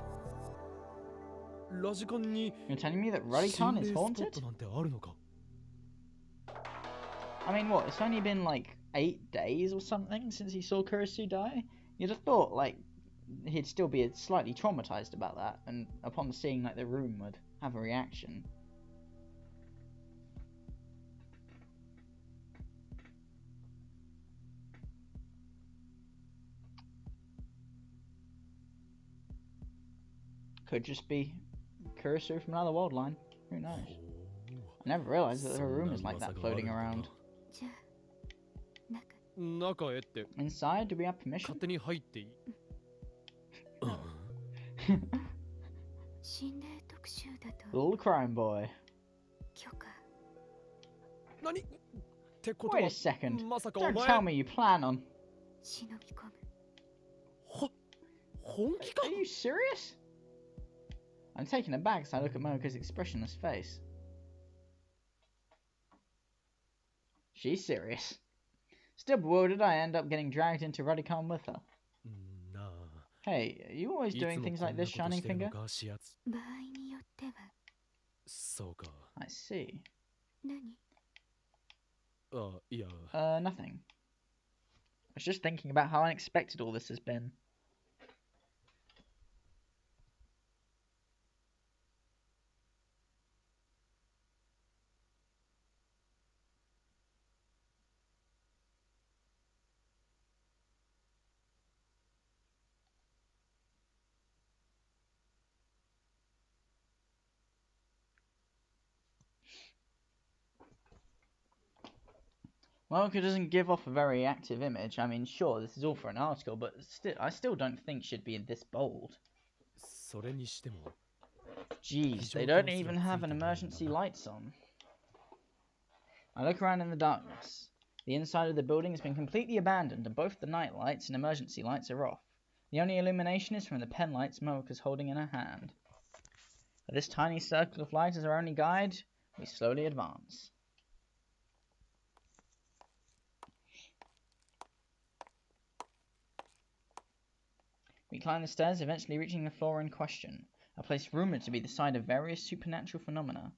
You're telling me that Redicon is haunted? I mean, what? It's only been like 8 days or something since he saw Kurisu die? You'd have thought, like, he'd still be slightly traumatized about that, and upon seeing like the room would have a reaction. Could just be Kurisu from another world line. Who knows? I never realized that there were rumors like that floating around. じゃあ中中へって Inside, do we have permission? 勝手に入っていい心霊特集だと Little crime boy. 許可何ってこと Wait は a second. まさかお Don't 前 tell me you plan on. 忍び込む本気か Are you serious? I'm taken aback as I look at Mocha's expressionless face. She's serious. Still bewildered, I end up getting dragged into Radicon with her. なあ Hey, are you always いつ doing も things こん like な this, こと Shining してるの Finger? か始圧場合によってはそうか I see. 何あいや Nothing. I was just thinking about how unexpected all this has been. Mocha doesn't give off a very active image. I mean, sure, this is all for an article, but I still don't think she'd be this bold. それにしても Jeez, they don't even have an emergency lights on. I look around in the darkness. The inside of the building has been completely abandoned, and both the night lights and emergency lights are off. The only illumination is from the pen lights Mocha's holding in her hand. With this tiny circle of light as our only guide, we slowly advance. We climb the stairs, eventually reaching the floor in question, a place rumoured to be the site of various supernatural phenomena.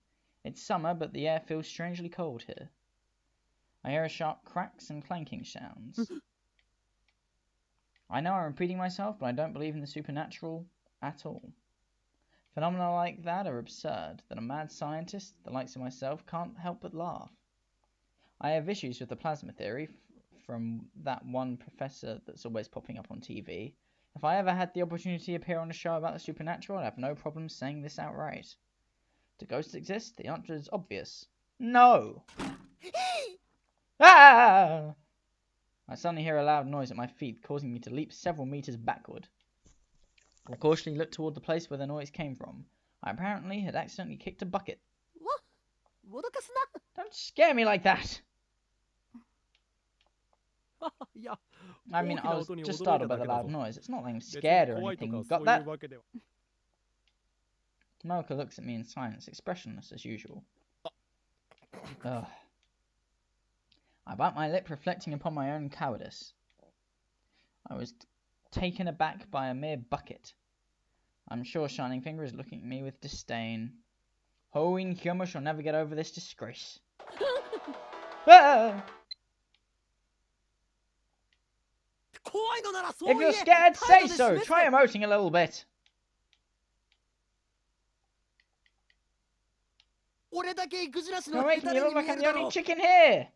It's summer, but the air feels strangely cold here. I hear sharp cracks and clanking sounds. I know I'm repeating myself, but I don't believe in the supernatural at all. Phenomena like that are absurd, that a mad scientist, the likes of myself, can't help but laugh. I have issues with the plasma theory from that one professor that's always popping up on TV. If I ever had the opportunity to appear on a show about the supernatural, I'd have no problem saying this outright. Do ghosts exist? The answer is obvious. No! Ah! I suddenly hear a loud noise at my feet, causing me to leap several meters backward. I cautiously look toward the place where the noise came from. I apparently had accidentally kicked a bucket. Don't scare me like that! いや I mean, I was 大きな音に just 驚いた startled by the だけだ loud ぞ noise. It's not like I'm 別に scared or 怖いと anything. か Got そうい that? うわけでは Mocha looks at me in silence, expressionless as usual. Ugh. I bite my lip, reflecting upon my own cowardice. I was taken aback by a mere bucket. I'm sure Shining Finger is looking at me with disdain. Hoin Kyoma shall never get over this disgrace. Ah! If you're scared, say so. Try emoting a little bit. You're making me look like I'm the only chicken here.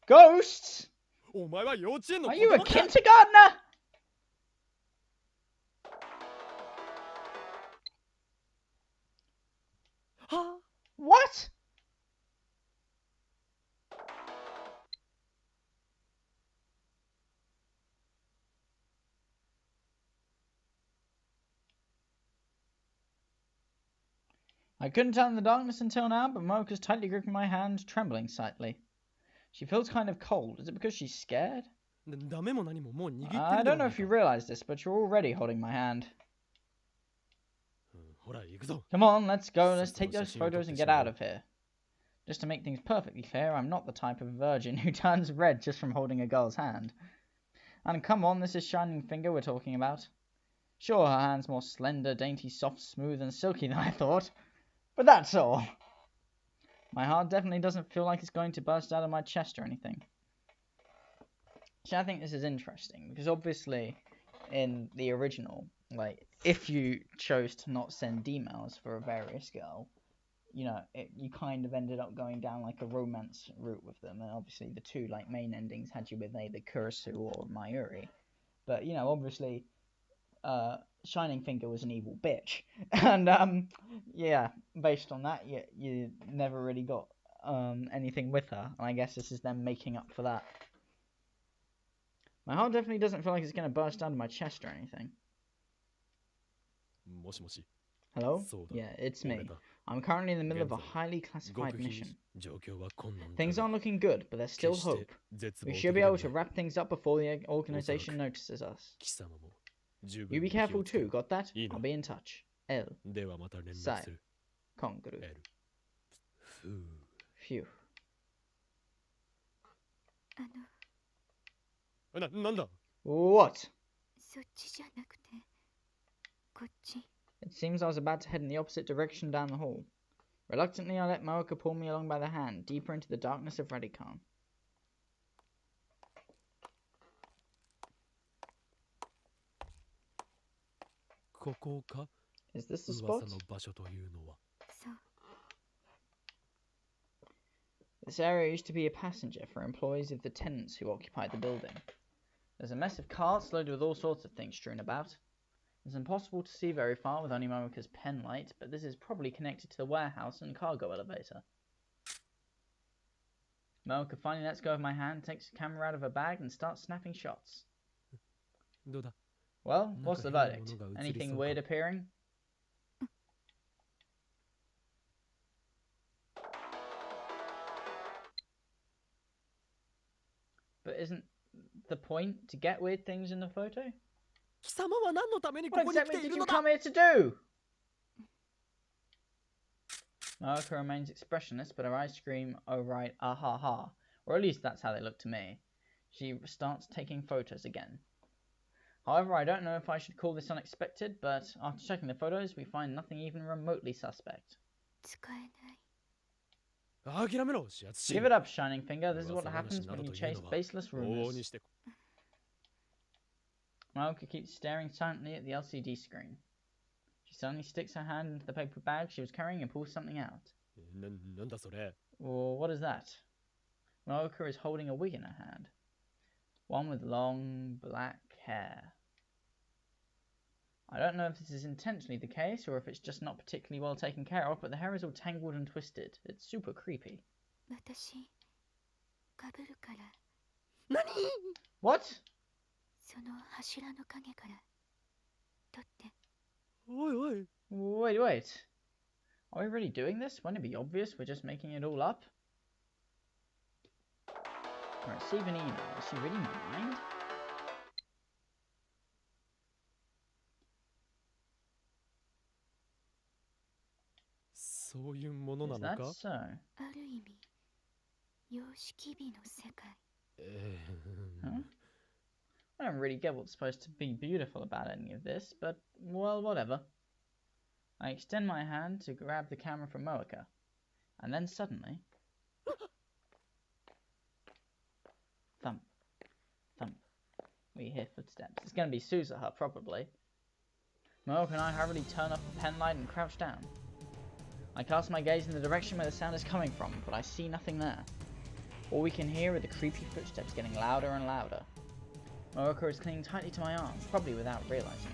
Ghosts? お前は幼稚園の Are 子 you a 供か kindergartner? What? I couldn't tell in the darkness until now, but Mocha's tightly gripping my hand, trembling slightly. She feels kind of cold. Is it because she's scared? ダメも何ももう握ってる I で don't はな know い if you か realize this, but you're already holding my hand. ほら行くぞ Come on, let's go. Let's take So those she will photos talk and to get out Shadow. of here. Just to make things perfectly clear, I'm not the type of virgin who turns red just from holding a girl's hand. And come on, this is Shining Finger we're talking about. Sure, her hand's more slender, dainty, soft, smooth, and silky than I thought. But that's all. My heart definitely doesn't feel like it's going to burst out of my chest or anything. See, I think this is interesting, because obviously, in the original, like, if you chose to not send emails for a various girl, you know, you kind of ended up going down like a romance route with them, and obviously the two like main endings had you with either Kurisu or Mayuri. But you know, obviously, Shining Finger was an evil bitch, and yeah, based on that, you never really got anything with her, and I guess this is them making up for that. My heart definitely doesn't feel like it's gonna burst out of my chest or anything. もしもし Hello? そうだ Yeah, it's me. 俺だ I'm currently in the middle of a 現在 highly 極 classified 秘 mission. 状況は困難だ Things が aren't looking good, but there's still 決して hope. 絶 We 望 should 的 be では able な to い wrap things up before the organization notices us. 貴様も十 You 分 be に気を careful つけ too, ろ got that? いいな I'll be in touch. L. ではまた連さい絡する Konguru. L ふう Phew. なんだ What? そっちじゃなくてこっち It seems I was about to head in the opposite direction down the hall. Reluctantly, I let Maoka pull me along by the hand, deeper into the darkness of Radican. ここか Is this the 噂 spot? の場所というのはそう This area used to be a passenger for employees of the tenants who occupied the building. There's a mess of carts loaded with all sorts of things strewn about. It's impossible to see very far with only Momoka's pen light, but this is probably connected to the warehouse and cargo elevator. Momoka finally lets go of my hand, takes the camera out of her bag, and starts snapping shots. どうだ Well, what's the なんか変な verdict? ものが映りそうか Anything weird appearing? But isn't the point to get weird things in the photo? 貴様は何のためにこ What こに来 exactly てい did る you のだ come here to do? Maoka remains expressionless, but her eyes scream, oh right, ah ha ha. Or at least that's how they look to me. She starts taking photos again. However, I don't know if I should call this unexpected, but after checking the photos, we find nothing even remotely suspect. 使えない 諦めろ視圧師 Give it up, Shining Finger. This is what 噂 happens 話な when ど you という chase のは baseless 往々 rumors. にして Maoka keeps staring silently at the LCD screen. She suddenly sticks her hand into the paper bag she was carrying and pulls something out. なんだそれ Well, what is that? Maoka is holding a wig in her hand. One with long, black hair. I don't know if this is intentionally the case or if it's just not particularly well taken care of, but the hair is all tangled and twisted. It's super creepy. 私かぶるから What? その柱の影から取って おいおい Wait. Are we really doing this? Won't it be obvious we're just making it all up? I receive an email. Is she reading my mind? そういうもの Is なの that か so? ある意味様式美の世界 Huh? I don't really get what's supposed to be beautiful about any of this, but, well, whatever. I extend my hand to grab the camera from Moeka, and then suddenly... Thump. Thump. We hear footsteps. It's going to be Suzuha, probably. Moeka and I hurriedly turn off the pen light and crouch down. I cast my gaze in the direction where the sound is coming from, but I see nothing there. All we can hear are the creepy footsteps getting louder and louder. Moeka is clinging tightly to my arm, probably without realizing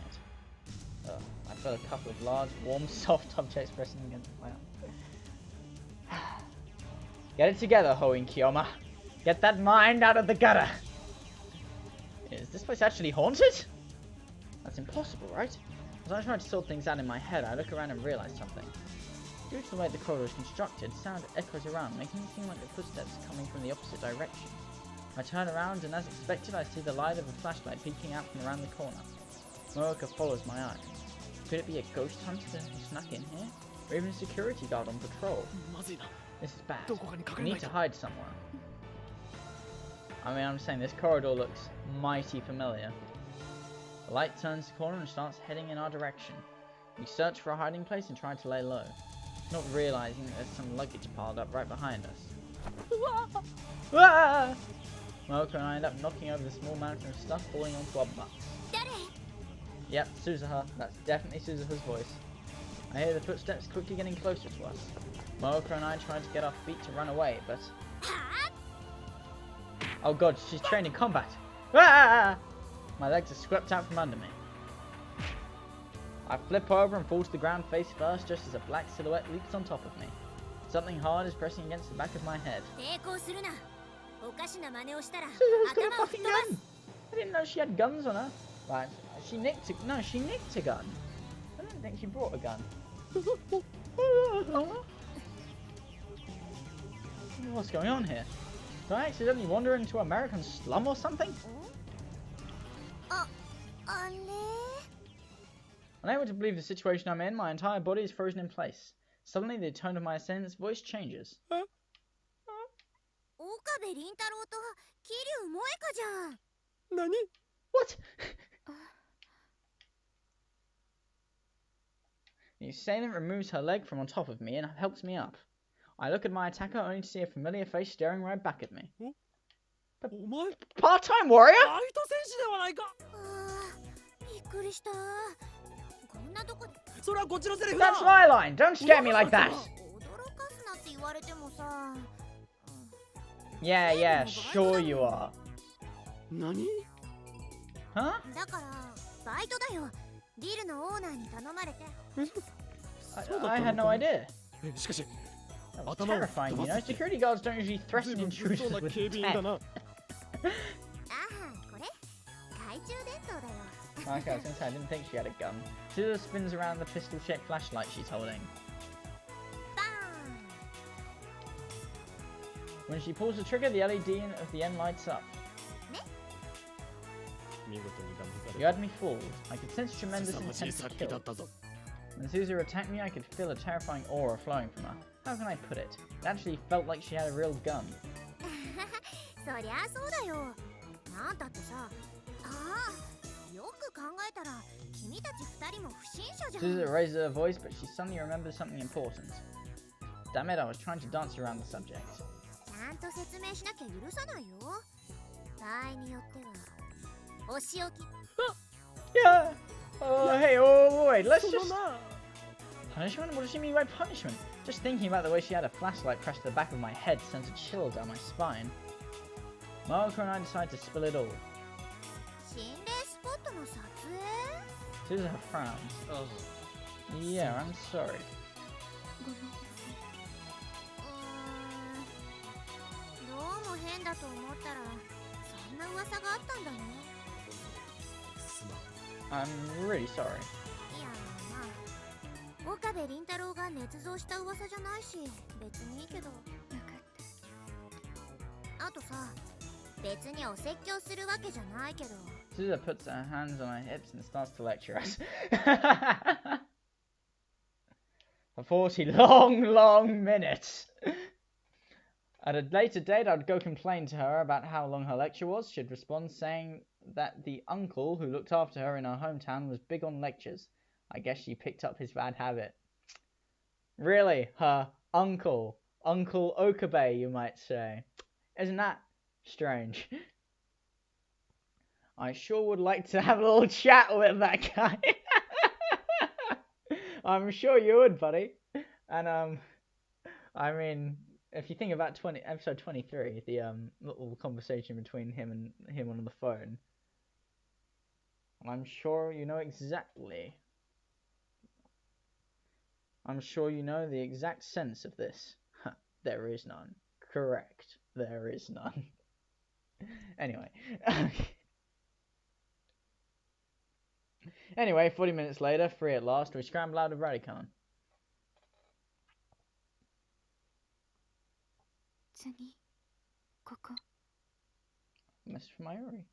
it. I feel a couple of large, warm, soft objects pressing against my arm. Get it together, Hoin Kiyoma. Get that mind out of the gutter. Is this place actually haunted? That's impossible, right? As I try to sort things out in my head, I look around and realize something. Due to the way the corridor is constructed, sound echoes around, making it seem like the footsteps are coming from the opposite direction. I turn around, and as expected, I see the light of a flashlight peeking out from around the corner. Moeka follows my eyes. Could it be a ghost hunter who snuck in here? Or even a security guard on patrol? まずいな This is bad. どこかに隠 We れな need い to と hide somewhere. I mean, I'm saying this corridor looks mighty familiar. The light turns the corner and starts heading in our direction. We search for a hiding place and try to lay low, not realizing that there's some luggage piled up right behind us. Ah! Moeka and I end up knocking over the small mountain of stuff falling onto our butts. Yep, Suzuha. That's definitely Suzuha's voice. I hear the footsteps quickly getting closer to us. Mocha and I tried to get our feet to run away, but... Oh god, she's trained in combat! Ah! My legs are swept out from under me. I flip over and fall to the ground face first just as a black silhouette leaps on top of me. Something hard is pressing against the back of my head. She's got a fucking gun! I didn't know she had guns on her. Right, she nicked a gun. I don't think she brought a gun. What's going on here? Did I accidentally wander into an American slum or something? Unable to believe the situation I'm in, my entire body is frozen in place. Suddenly, the tone of my assailant's voice changes. What? The assailant removes her leg from on top of me and helps me up. I look at my attacker only to see a familiar face staring right back at me. The part-time warrior? That's my line! Don't scare me like that! Yeah, sure you are. Huh? I had no idea. That was terrifying, you know? Security guards don't usually threaten intruders with death. Okay, I was gonna say, I didn't think she had a gun. Scissor spins around the pistol-shaped flashlight she's holding. When she pulls the trigger, the LED of the end lights up. You had me fooled. I could sense tremendous intent to kill. When Caesar attacked me, I could feel a terrifying aura flowing from her. How can I put it? It actually felt like she had a real gun. Caesar raises her voice, but she suddenly remembers something important. Damn it, I was trying to dance around the subject. Yeah! Oh, hey, oh, wait, let's just... Punishment? What does she mean by punishment? Just thinking about the way she had a flashlight pressed to the back of my head sends a chill down my spine. Marco and I decide to spill it all. Susan frowns. Oh. Yeah, I'm sorry. I'm really sorry. Susan puts her hands on her hips and starts to lecture us. For 40 long minutes. At a later date, I'd go complain to her about how long her lecture was. She'd respond saying that the uncle who looked after her in her hometown was big on lectures. I guess she picked up his bad habit. Really? Her uncle. Uncle Okabe, you might say. Isn't that strange? I sure would like to have a little chat with that guy. I'm sure you would, buddy. And, I mean... If you think about episode 23, the little conversation between him and him on the phone, I'm sure you know exactly. I'm sure you know the exact sense of this. There is none. Correct. There is none. Anyway. Anyway, 40 minutes later, free at last, we scramble out of Radicon. Message from Iori.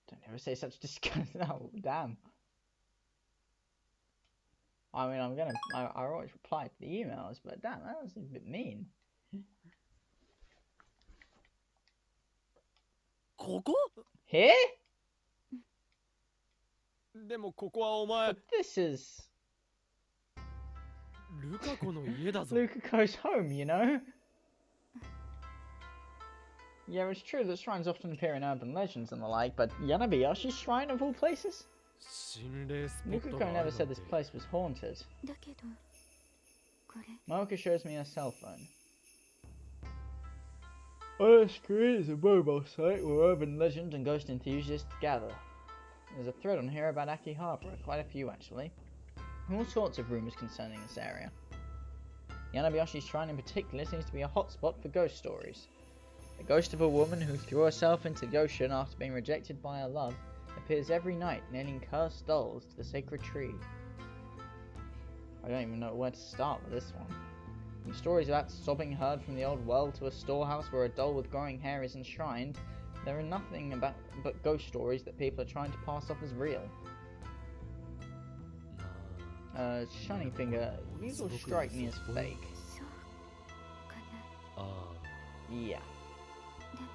Don't ever say such disgust. Oh, damn. I mean, I always reply to the emails, but damn, that was a bit mean. Here? But this is... Lukako's home, you know? Yeah, it's true that shrines often appear in urban legends and the like, but Yanabiyoshi's shrine of all places? Lukako never said this place was haunted. これ Mocha shows me her cell phone. On the screen is a mobile site where urban legend and ghost enthusiasts gather. There's a thread on here about Akihabara, quite a few actually. All sorts of rumours concerning this area. Yanabayashi Shrine in particular seems to be a hotspot for ghost stories. The ghost of a woman who threw herself into the ocean after being rejected by her love appears every night nailing cursed dolls to the sacred tree. I don't even know where to start with this one. From stories about sobbing heard from the old well to a storehouse where a doll with growing hair is enshrined, there are nothing but ghost stories that people are trying to pass off as real. Shining Finger, these all strike me as fake. そうかな Yeah. でも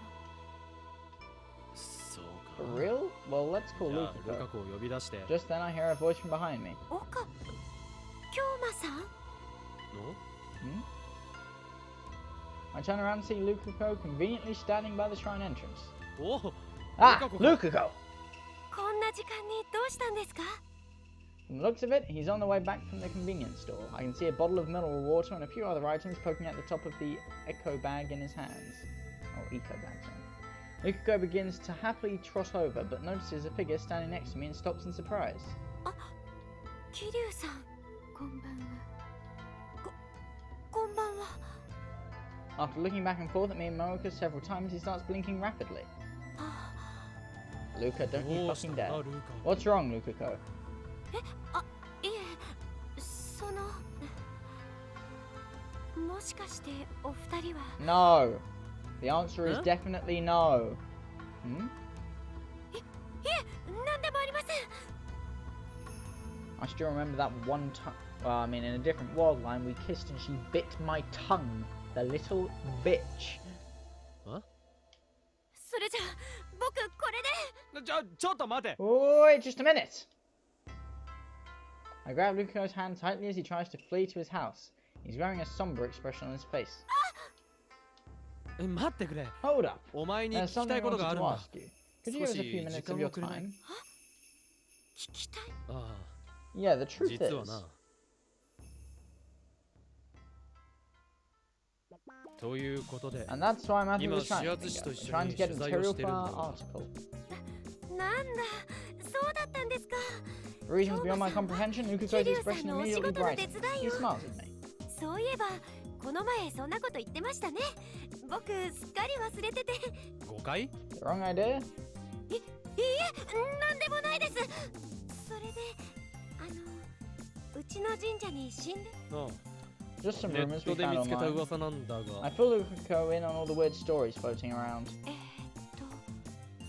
そう For か real? Well, let's call じゃあル Luca. カ子を呼び出して Just then I hear a voice from behind me. 岡京馬さん Hmm? I turn around and see Lukuko conveniently standing by the shrine entrance. おお Ah! Lukaku. Lukuko! こんな時間にどうしたんですか From the looks of it, he's on the way back from the convenience store. I can see a bottle of mineral water and a few other items poking out the top of the eco bag in his hands. Oh, eco bag, sorry. Lukuko begins to happily trot over, but notices a figure standing next to me and stops in surprise. 桐生さんこんばんはこんばんは After looking back and forth at me and Moeka several times, he starts blinking rapidly. あ Luca, don't you どうし fucking た dare. ルカ What's wrong, Lukuko? いえそのもしかしてお二人は No! The answer is Huh? definitely no. Hmm? いえ何でもありません I still remember that one time. Well, I mean, in a different world line, we kissed and she bit my tongue. The little bitch. それじゃ僕これでちょっと待て Wait, just a minute! I grab Lukuko's hand tightly as he tries to flee to his house. He's wearing a somber expression on his face. 待ってくれ Hold up! お前に There's 聞き something た I いことがあ wanted るん to だ ask you. Could you give us a few minutes of your time? 聞きたいあ Yeah, the あ truth 実は is... なということで And that's why I'm at the 今 Shining 指圧師と Finger. 一 We're 緒 trying に to get 取材 material をしてる for ん our だが article. なんだそうだったんですか For reasons beyond my comprehension, Lukuko's expression immediately brightens. He よ smiles at me. そういえばこの前そんなこと言ってましたね僕すっかり忘れてて誤解 The wrong idea? いいえなんでもないですそれでうちの神社に神殿あ Just some ネ rumors ッ we トで found 見つけた online. 噂なんだ I が fill Lukuko in on all the weird stories floating around.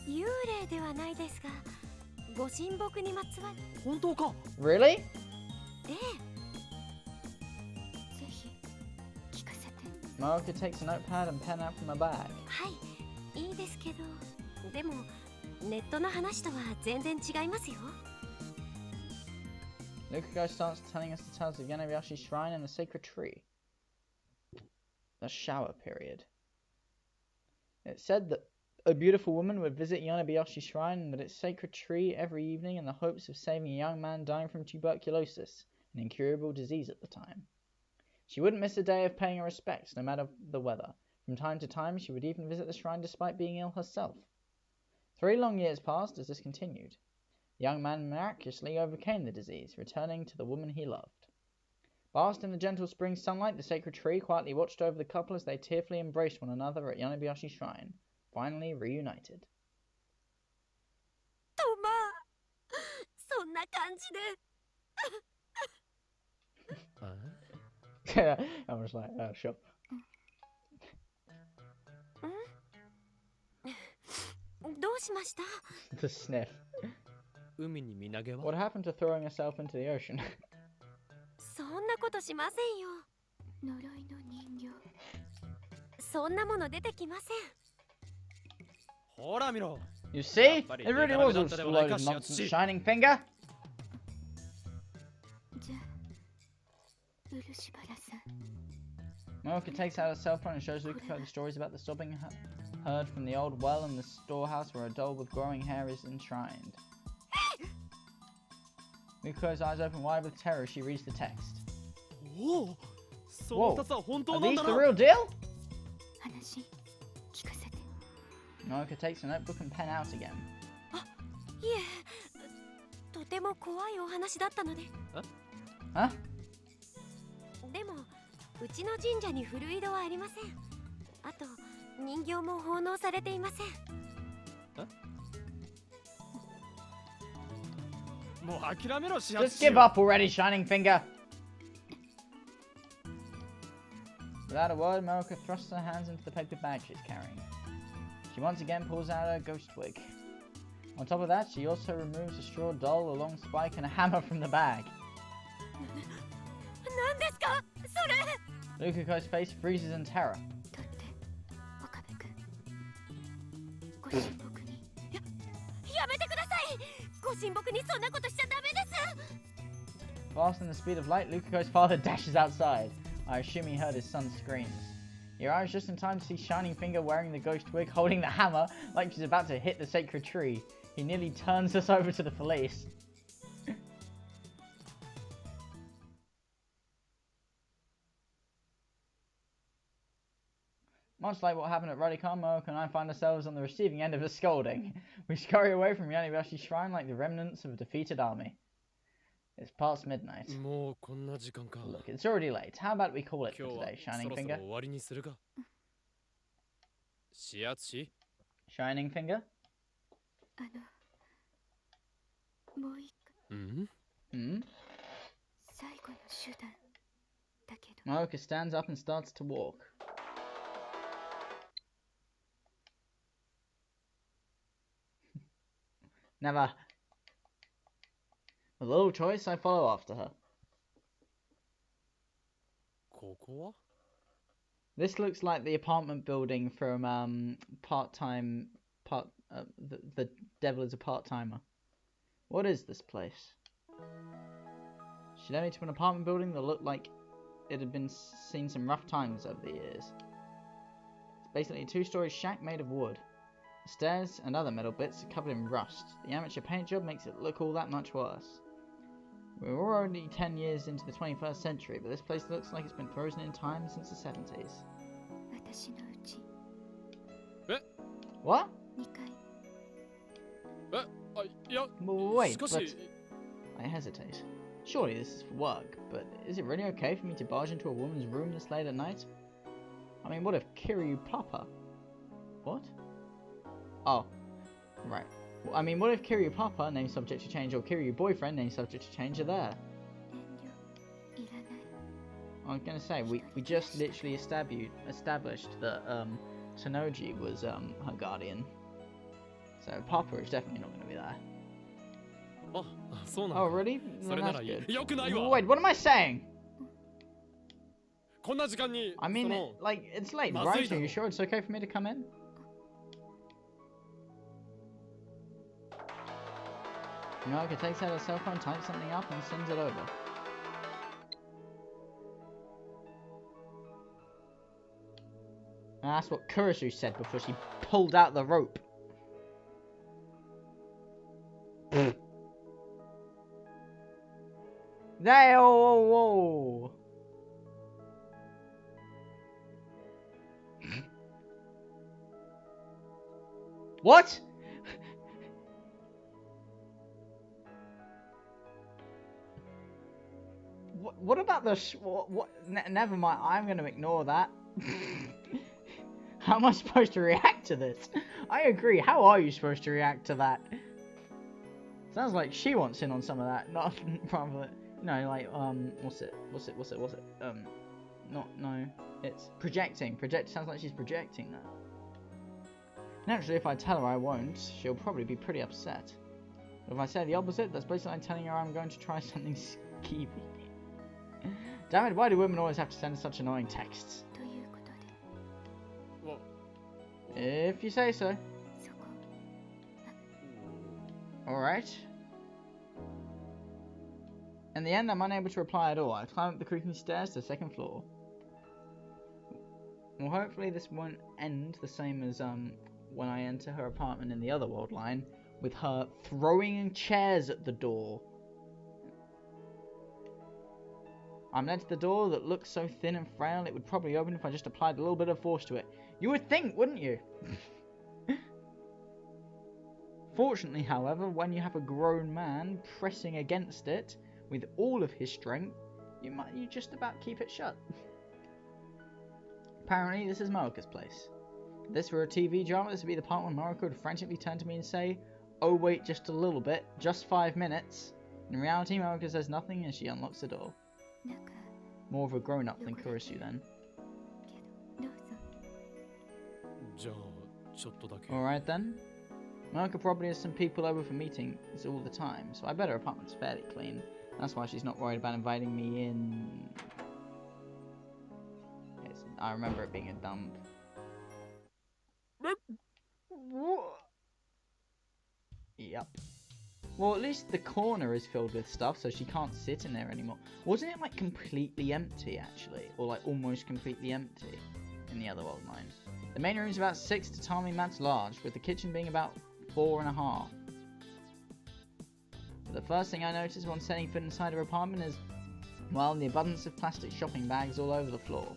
幽霊ではないですがご神木にまつわる本当か Really? ええぜひ聞かせて Moeka takes a notepad and pen out from her bag. はいいいですけどでもネットの話とは全然違いますよ Lukuko starts telling us the tales of Yanabashi's shrine and the sacred tree. The shower period. It said that a beautiful woman would visit Yanabayashi Shrine and that its sacred tree every evening in the hopes of saving a young man dying from tuberculosis, an incurable disease at the time. She wouldn't miss a day of paying her respects, no matter the weather. From time to time, she would even visit the shrine despite being ill herself. 3 long years passed as this continued. The young man miraculously overcame the disease, returning to the woman he loved. Basked in the gentle spring sunlight, the sacred tree quietly watched over the couple as they tearfully embraced one another at Yanabayashi Shrine, finally reunited. とまあそんな感じで I was like, oh, sure. どうしました The sniff. 海に身投げは What happened to throwing herself into the ocean? そんなことしませんよ呪いの人形そんなもの出てきませんほら見ろ You see? It really was a load of nonsense, Shining Finger. じゃあ漆原さん Moeka takes out her cell phone and shows Lukuko the stories about the sobbing heard from the old well and the storehouse where a doll with growing hair is enshrined. Lukuko's eyes open wide with terror as she reads the text. おおその2つは本当 Are なん these だ the な。 real deal? 話聞かせて。 Mocha takes a notebook and pen out again. いえ、とても怖いお話だったので。 Huh? でもうちの神社に古井戸はありません。あと人形も奉納されていません。もう諦めろ、始 Just 発 give up already, Shining Finger! Without a word, Mocha thrusts her hands into the paper bag she's carrying. She once again pulls out her ghost twig. On top of that, she also removes a straw doll, a long spike, and a hammer from the bag. 何ですかそれ。 Lukako's face freezes in terror. だって岡部君、ご神木にやめてください。ご神木にそんなことしちゃダメです。 Faster than the speed of light, Lukako's father dashes outside. I assume he heard his son's screams. He arrives just in time to see Shining Finger wearing the ghost wig, holding the hammer like she's about to hit the sacred tree. He nearly turns us over to the police. Much like what happened at Radicon, Mocha and I find ourselves on the receiving end of a scolding. We scurry away from Yanibashi Shrine like the remnants of a defeated army. It's past midnight. もうこんな時間か。 Look, it's already late. How about we call it 今 for 日は today, そ Shining ろそろ Finger? 終わりにするか。始圧し Shining Finger? もう一個 うん。 Hmm? 最後の手段だけど。 Mocha stands up and starts to walk. Never. With little choice, I follow after her. ここは This looks like the apartment building from the devil is a part-timer. What is this place? She led me to an apartment building that looked like it had been seen some rough times over the years. It's basically a two-story shack made of wood. The stairs and other metal bits are covered in rust. The amateur paint job makes it look all that much worse. We're already 10 years into the 21st century, but this place looks like it's been frozen in time since the 70s. 私のうち What? 2階。あ、いや、 Wait, しか but し、 I hesitate. Surely this is for work, but is it really okay for me to barge into a woman's room this late at night? I mean, what if Kiryu Papa? What? Oh, right. Well, I mean, what if Kiryu Papa, named subject to change, or Kiryu Boyfriend, named subject to change, are there? 遠慮いらない。 I was gonna say, we just literally established that Tanoji was her guardian. So Papa is definitely not gonna be there. あ、そうな Oh, のか。 really? そ Then れな that's らいい。 good. よくないわ。 Wait, what am I saying? こんな時間に、 I そ mean, の、 like, it's late, まずい right? だ Are ろ。 you sure it's okay for me to come in? Mocha takes out her cell phone, types something up, and sends it over. And that's what Kurisu said before she pulled out the rope. There, whoa. What? What about the what? Never mind. I'm gonna ignore that. How am I supposed to react to this? I agree. How are you supposed to react to that? Sounds like she wants in on some of that. Not rather, like what's it? No. It's projecting. Sounds like she's projecting that. Naturally, if I tell her I won't, she'll probably be pretty upset. But if I say the opposite, that's basically like telling her I'm going to try something skeevy. Damn it, why do women always have to send such annoying texts? ということで、 If you say so. そこ Alright. In the end, I'm unable to reply at all. I climb up the creaking stairs to the second floor. Well, hopefully this won't end the same as when I enter her apartment in the other world line, with her throwing chairs at the door. I'm led to the door that looks so thin and frail it would probably open if I just applied a little bit of force to it. You would think, wouldn't you? Fortunately, however, when you have a grown man pressing against it with all of his strength, you just about keep it shut. Apparently, this is Maoka's place. If this were a TV drama, this would be the part when Maoka would frantically turn to me and say, "Oh wait, just a little bit, just 5 minutes." In reality, Maoka says nothing as she unlocks the door. More of a grown-up than Kurisu then. じゃあちょっとだけ Alright then. Maoka probably has some people over for meetings all the time, so I bet her apartment's fairly clean. That's why she's not worried about inviting me in. I remember it being a dump. Yep. Well, at least the corner is filled with stuff, so she can't sit in there anymore. Wasn't it like completely empty, actually? Or like almost completely empty in the other world mine? The main room is about 6 tatami mats large, with the kitchen being about 4.5. But the first thing I noticed when setting foot inside her apartment is, well, the abundance of plastic shopping bags all over the floor.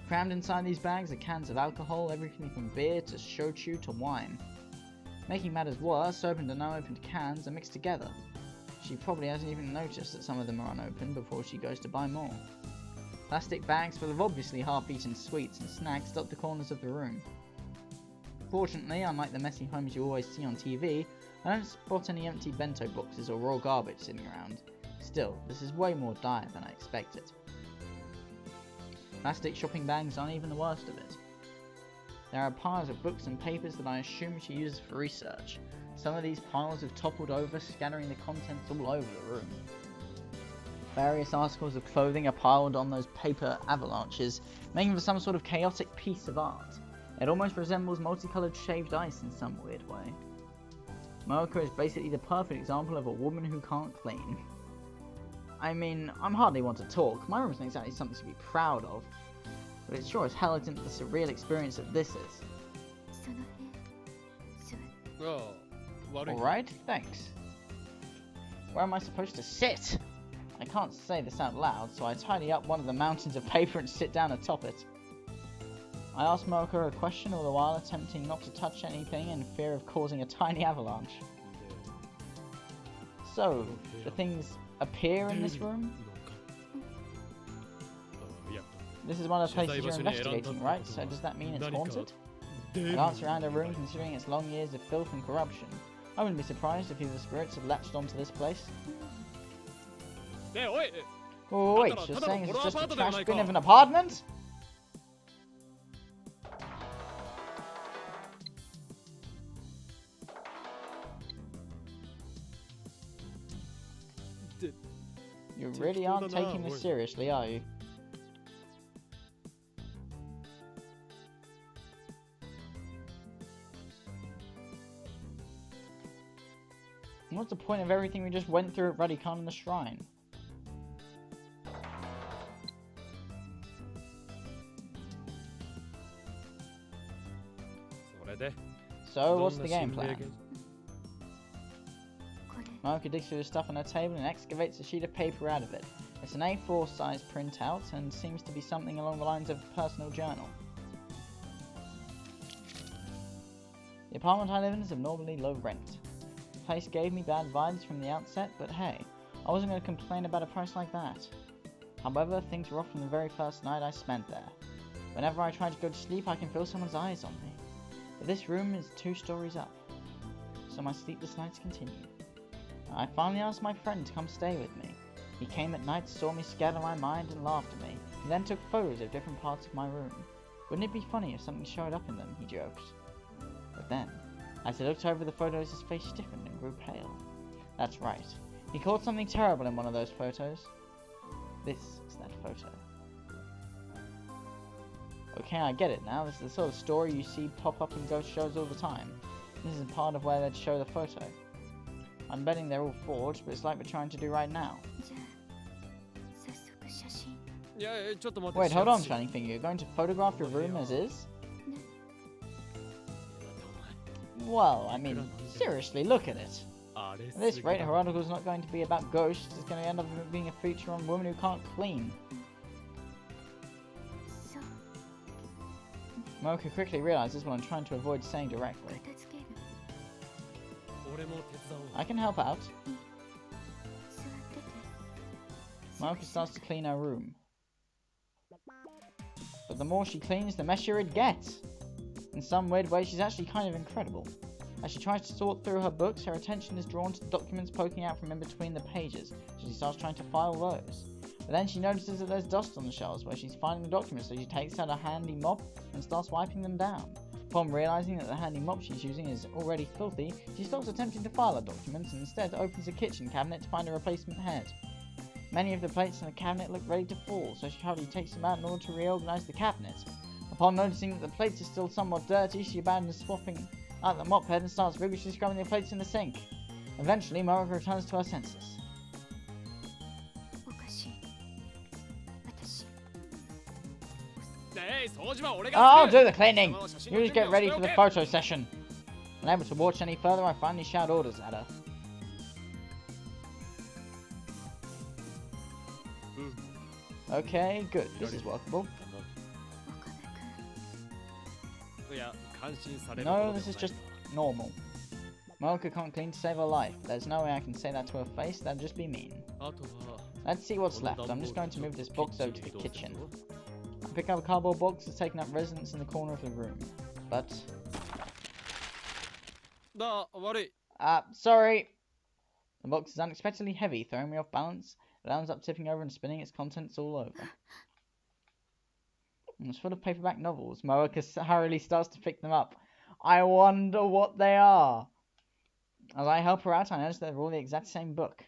Crammed inside these bags are cans of alcohol, everything from beer to shochu to wine. Making matters worse, opened and unopened cans are mixed together. She probably hasn't even noticed that some of them are unopened before she goes to buy more. Plastic bags full of obviously half-eaten sweets and snacks dot the corners of the room. Fortunately, unlike the messy homes you always see on TV, I don't spot any empty bento boxes or raw garbage sitting around. Still, this is way more dire than I expected. Plastic shopping bags aren't even the worst of it. There are piles of books and papers that I assume she uses for research. Some of these piles have toppled over, scattering the contents all over the room. Various articles of clothing are piled on those paper avalanches, making for some sort of chaotic piece of art. It almost resembles multicoloured shaved ice in some weird way. Maoka is basically the perfect example of a woman who can't clean. I mean, I'm hardly one to talk, my room isn't exactly something to be proud of, but it sure as hell isn't the surreal experience that this is. Alright, thanks. Where am I supposed to sit? I can't say this out loud, so I tidy up one of the mountains of paper and sit down atop it. I ask Maoka a question, all the while attempting not to touch anything in fear of causing a tiny avalanche. So, the things appear in this room? This is one of the places you're investigating, right? So does that mean it's haunted? I glance around the room, considering its long years of filth and corruption. I wouldn't be surprised if evil spirits had latched onto this place. Oh wait, you're saying it's just a trash bin of an apartment? You really aren't taking this seriously, are you? What's the point of everything we just went through at Radican in the shrine? So, what's the game plan? Maoka digs through the stuff on her table and excavates a sheet of paper out of it. It's an A4 size printout and seems to be something along the lines of a personal journal. The apartment I live in is abnormally low rent. The place gave me bad vibes from the outset, but hey, I wasn't going to complain about a price like that. However, things were off from the very first night I spent there. Whenever I try to go to sleep, I can feel someone's eyes on me. But this room is 2 stories up, so my sleepless nights continue. I finally asked my friend to come stay with me. He came at night, saw me scatter my mind and laughed at me. He then took photos of different parts of my room. Wouldn't it be funny if something showed up in them, he joked. But then, as he looked over the photos, his face stiffened and grew pale. That's right. He caught something terrible in one of those photos. This is that photo. Okay, I get it now. This is the sort of story you see pop up in ghost shows all the time. This is part of where they'd show the photo. I'm betting they're all forged, but it's like we're trying to do right now. Wait, hold on, Shining Finger. You're going to photograph your room as is? Well, I mean, seriously, look at it. あれ At this す rate, ぎ her article is not going to be about ghosts, it's going to end up being a feature on women who can't clean. そう Mocha quickly realizes what I'm trying to avoid saying directly. 片付ける。俺も手伝おう I can help out. 座ってて。 Mocha starts to clean her room. But the more she cleans, the messier it gets. In some weird way, she's actually kind of incredible. As she tries to sort through her books, her attention is drawn to the documents poking out from in between the pages, so she starts trying to file those. But then she notices that there's dust on the shelves where she's finding the documents, so she takes out a handy mop and starts wiping them down. Upon realizing that the handy mop she's using is already filthy, she stops attempting to file her documents and instead opens a kitchen cabinet to find a replacement head. Many of the plates in the cabinet look ready to fall, so she hurriedly takes them out in order to reorganize the cabinet. Upon noticing that the plates are still somewhat dirty, she abandons swapping out the mop head and starts vigorously scrubbing the plates in the sink. Eventually, Marika returns to her senses. おかしい。私。えい掃除は俺 I'll がする do the cleaning! You just get ready for the photo session. Unable to watch any further, I finally shout orders at her. Okay, good. This is workable. 岡部君。いや感心される No, this is just normal. Mocha can't clean to save her life. There's no way I can say that to her face, that'd just be mean. あとは Let's see what's left. I'm just going to move this box over to the kitchen. I pick up a cardboard box that's taken up residence in the corner of the room. But... だ悪い sorry! The box is unexpectedly heavy, throwing me off balance. It ends up tipping over and spinning its contents all over. And it's full of paperback novels. Mocha hurriedly starts to pick them up. I wonder what they are. As I help her out, I notice they're all the exact same book.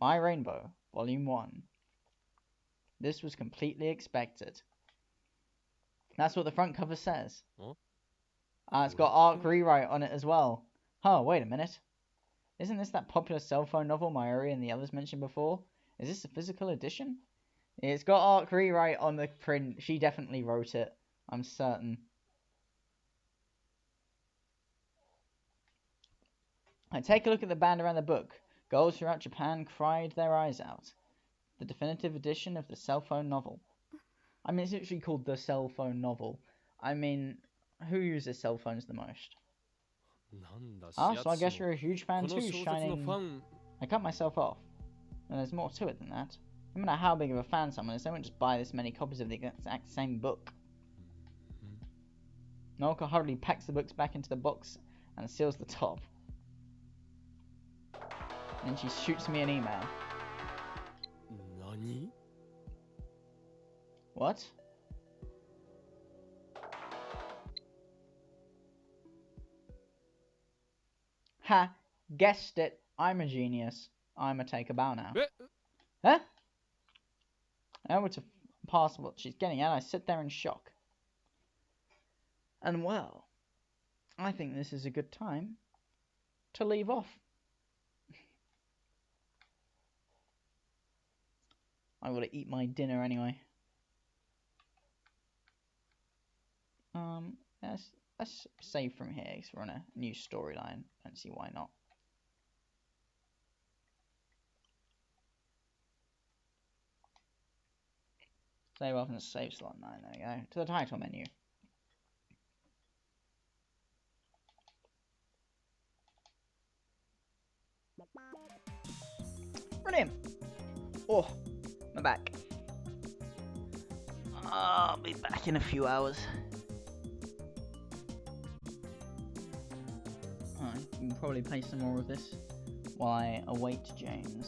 My Rainbow, Volume 1. This was completely expected. That's what the front cover says. Huh? It's got Arc Rewrite on it as well. Oh, wait a minute. Isn't this that popular cell phone novel Mayuri and the others mentioned before? Is this a physical edition? It's got Arc Rewrite on the print. She definitely wrote it. I'm certain. I take a look at the band around the book. Girls throughout Japan cried their eyes out. The definitive edition of the cell phone novel. I mean, it's literally called the cell phone novel. I mean, who uses cell phones the most? なんだ Ah, so I guess you're a huge fan この too, 小説の Shining. ファン I cut myself off. And there's more to it than that. No matter how big of a fan someone is, they won't just buy this many copies of the exact same book. Naoka hurriedly packs the books back into the box and seals the top. Then she shoots me an email. 何 What? Ha! Guessed it. I'm a genius. I'm a take a bow now. え Huh? Able to pass what she's getting at, I sit there in shock. And well, I think this is a good time to leave off. I gotta eat my dinner anyway. Let's save from here because we're on a new storyline. Don't see why not. Save off in the save slot 9, there we go. To the title menu. Brilliant! Oh, I'm back. I'll be back in a few hours. I can probably play some more of this while I await James.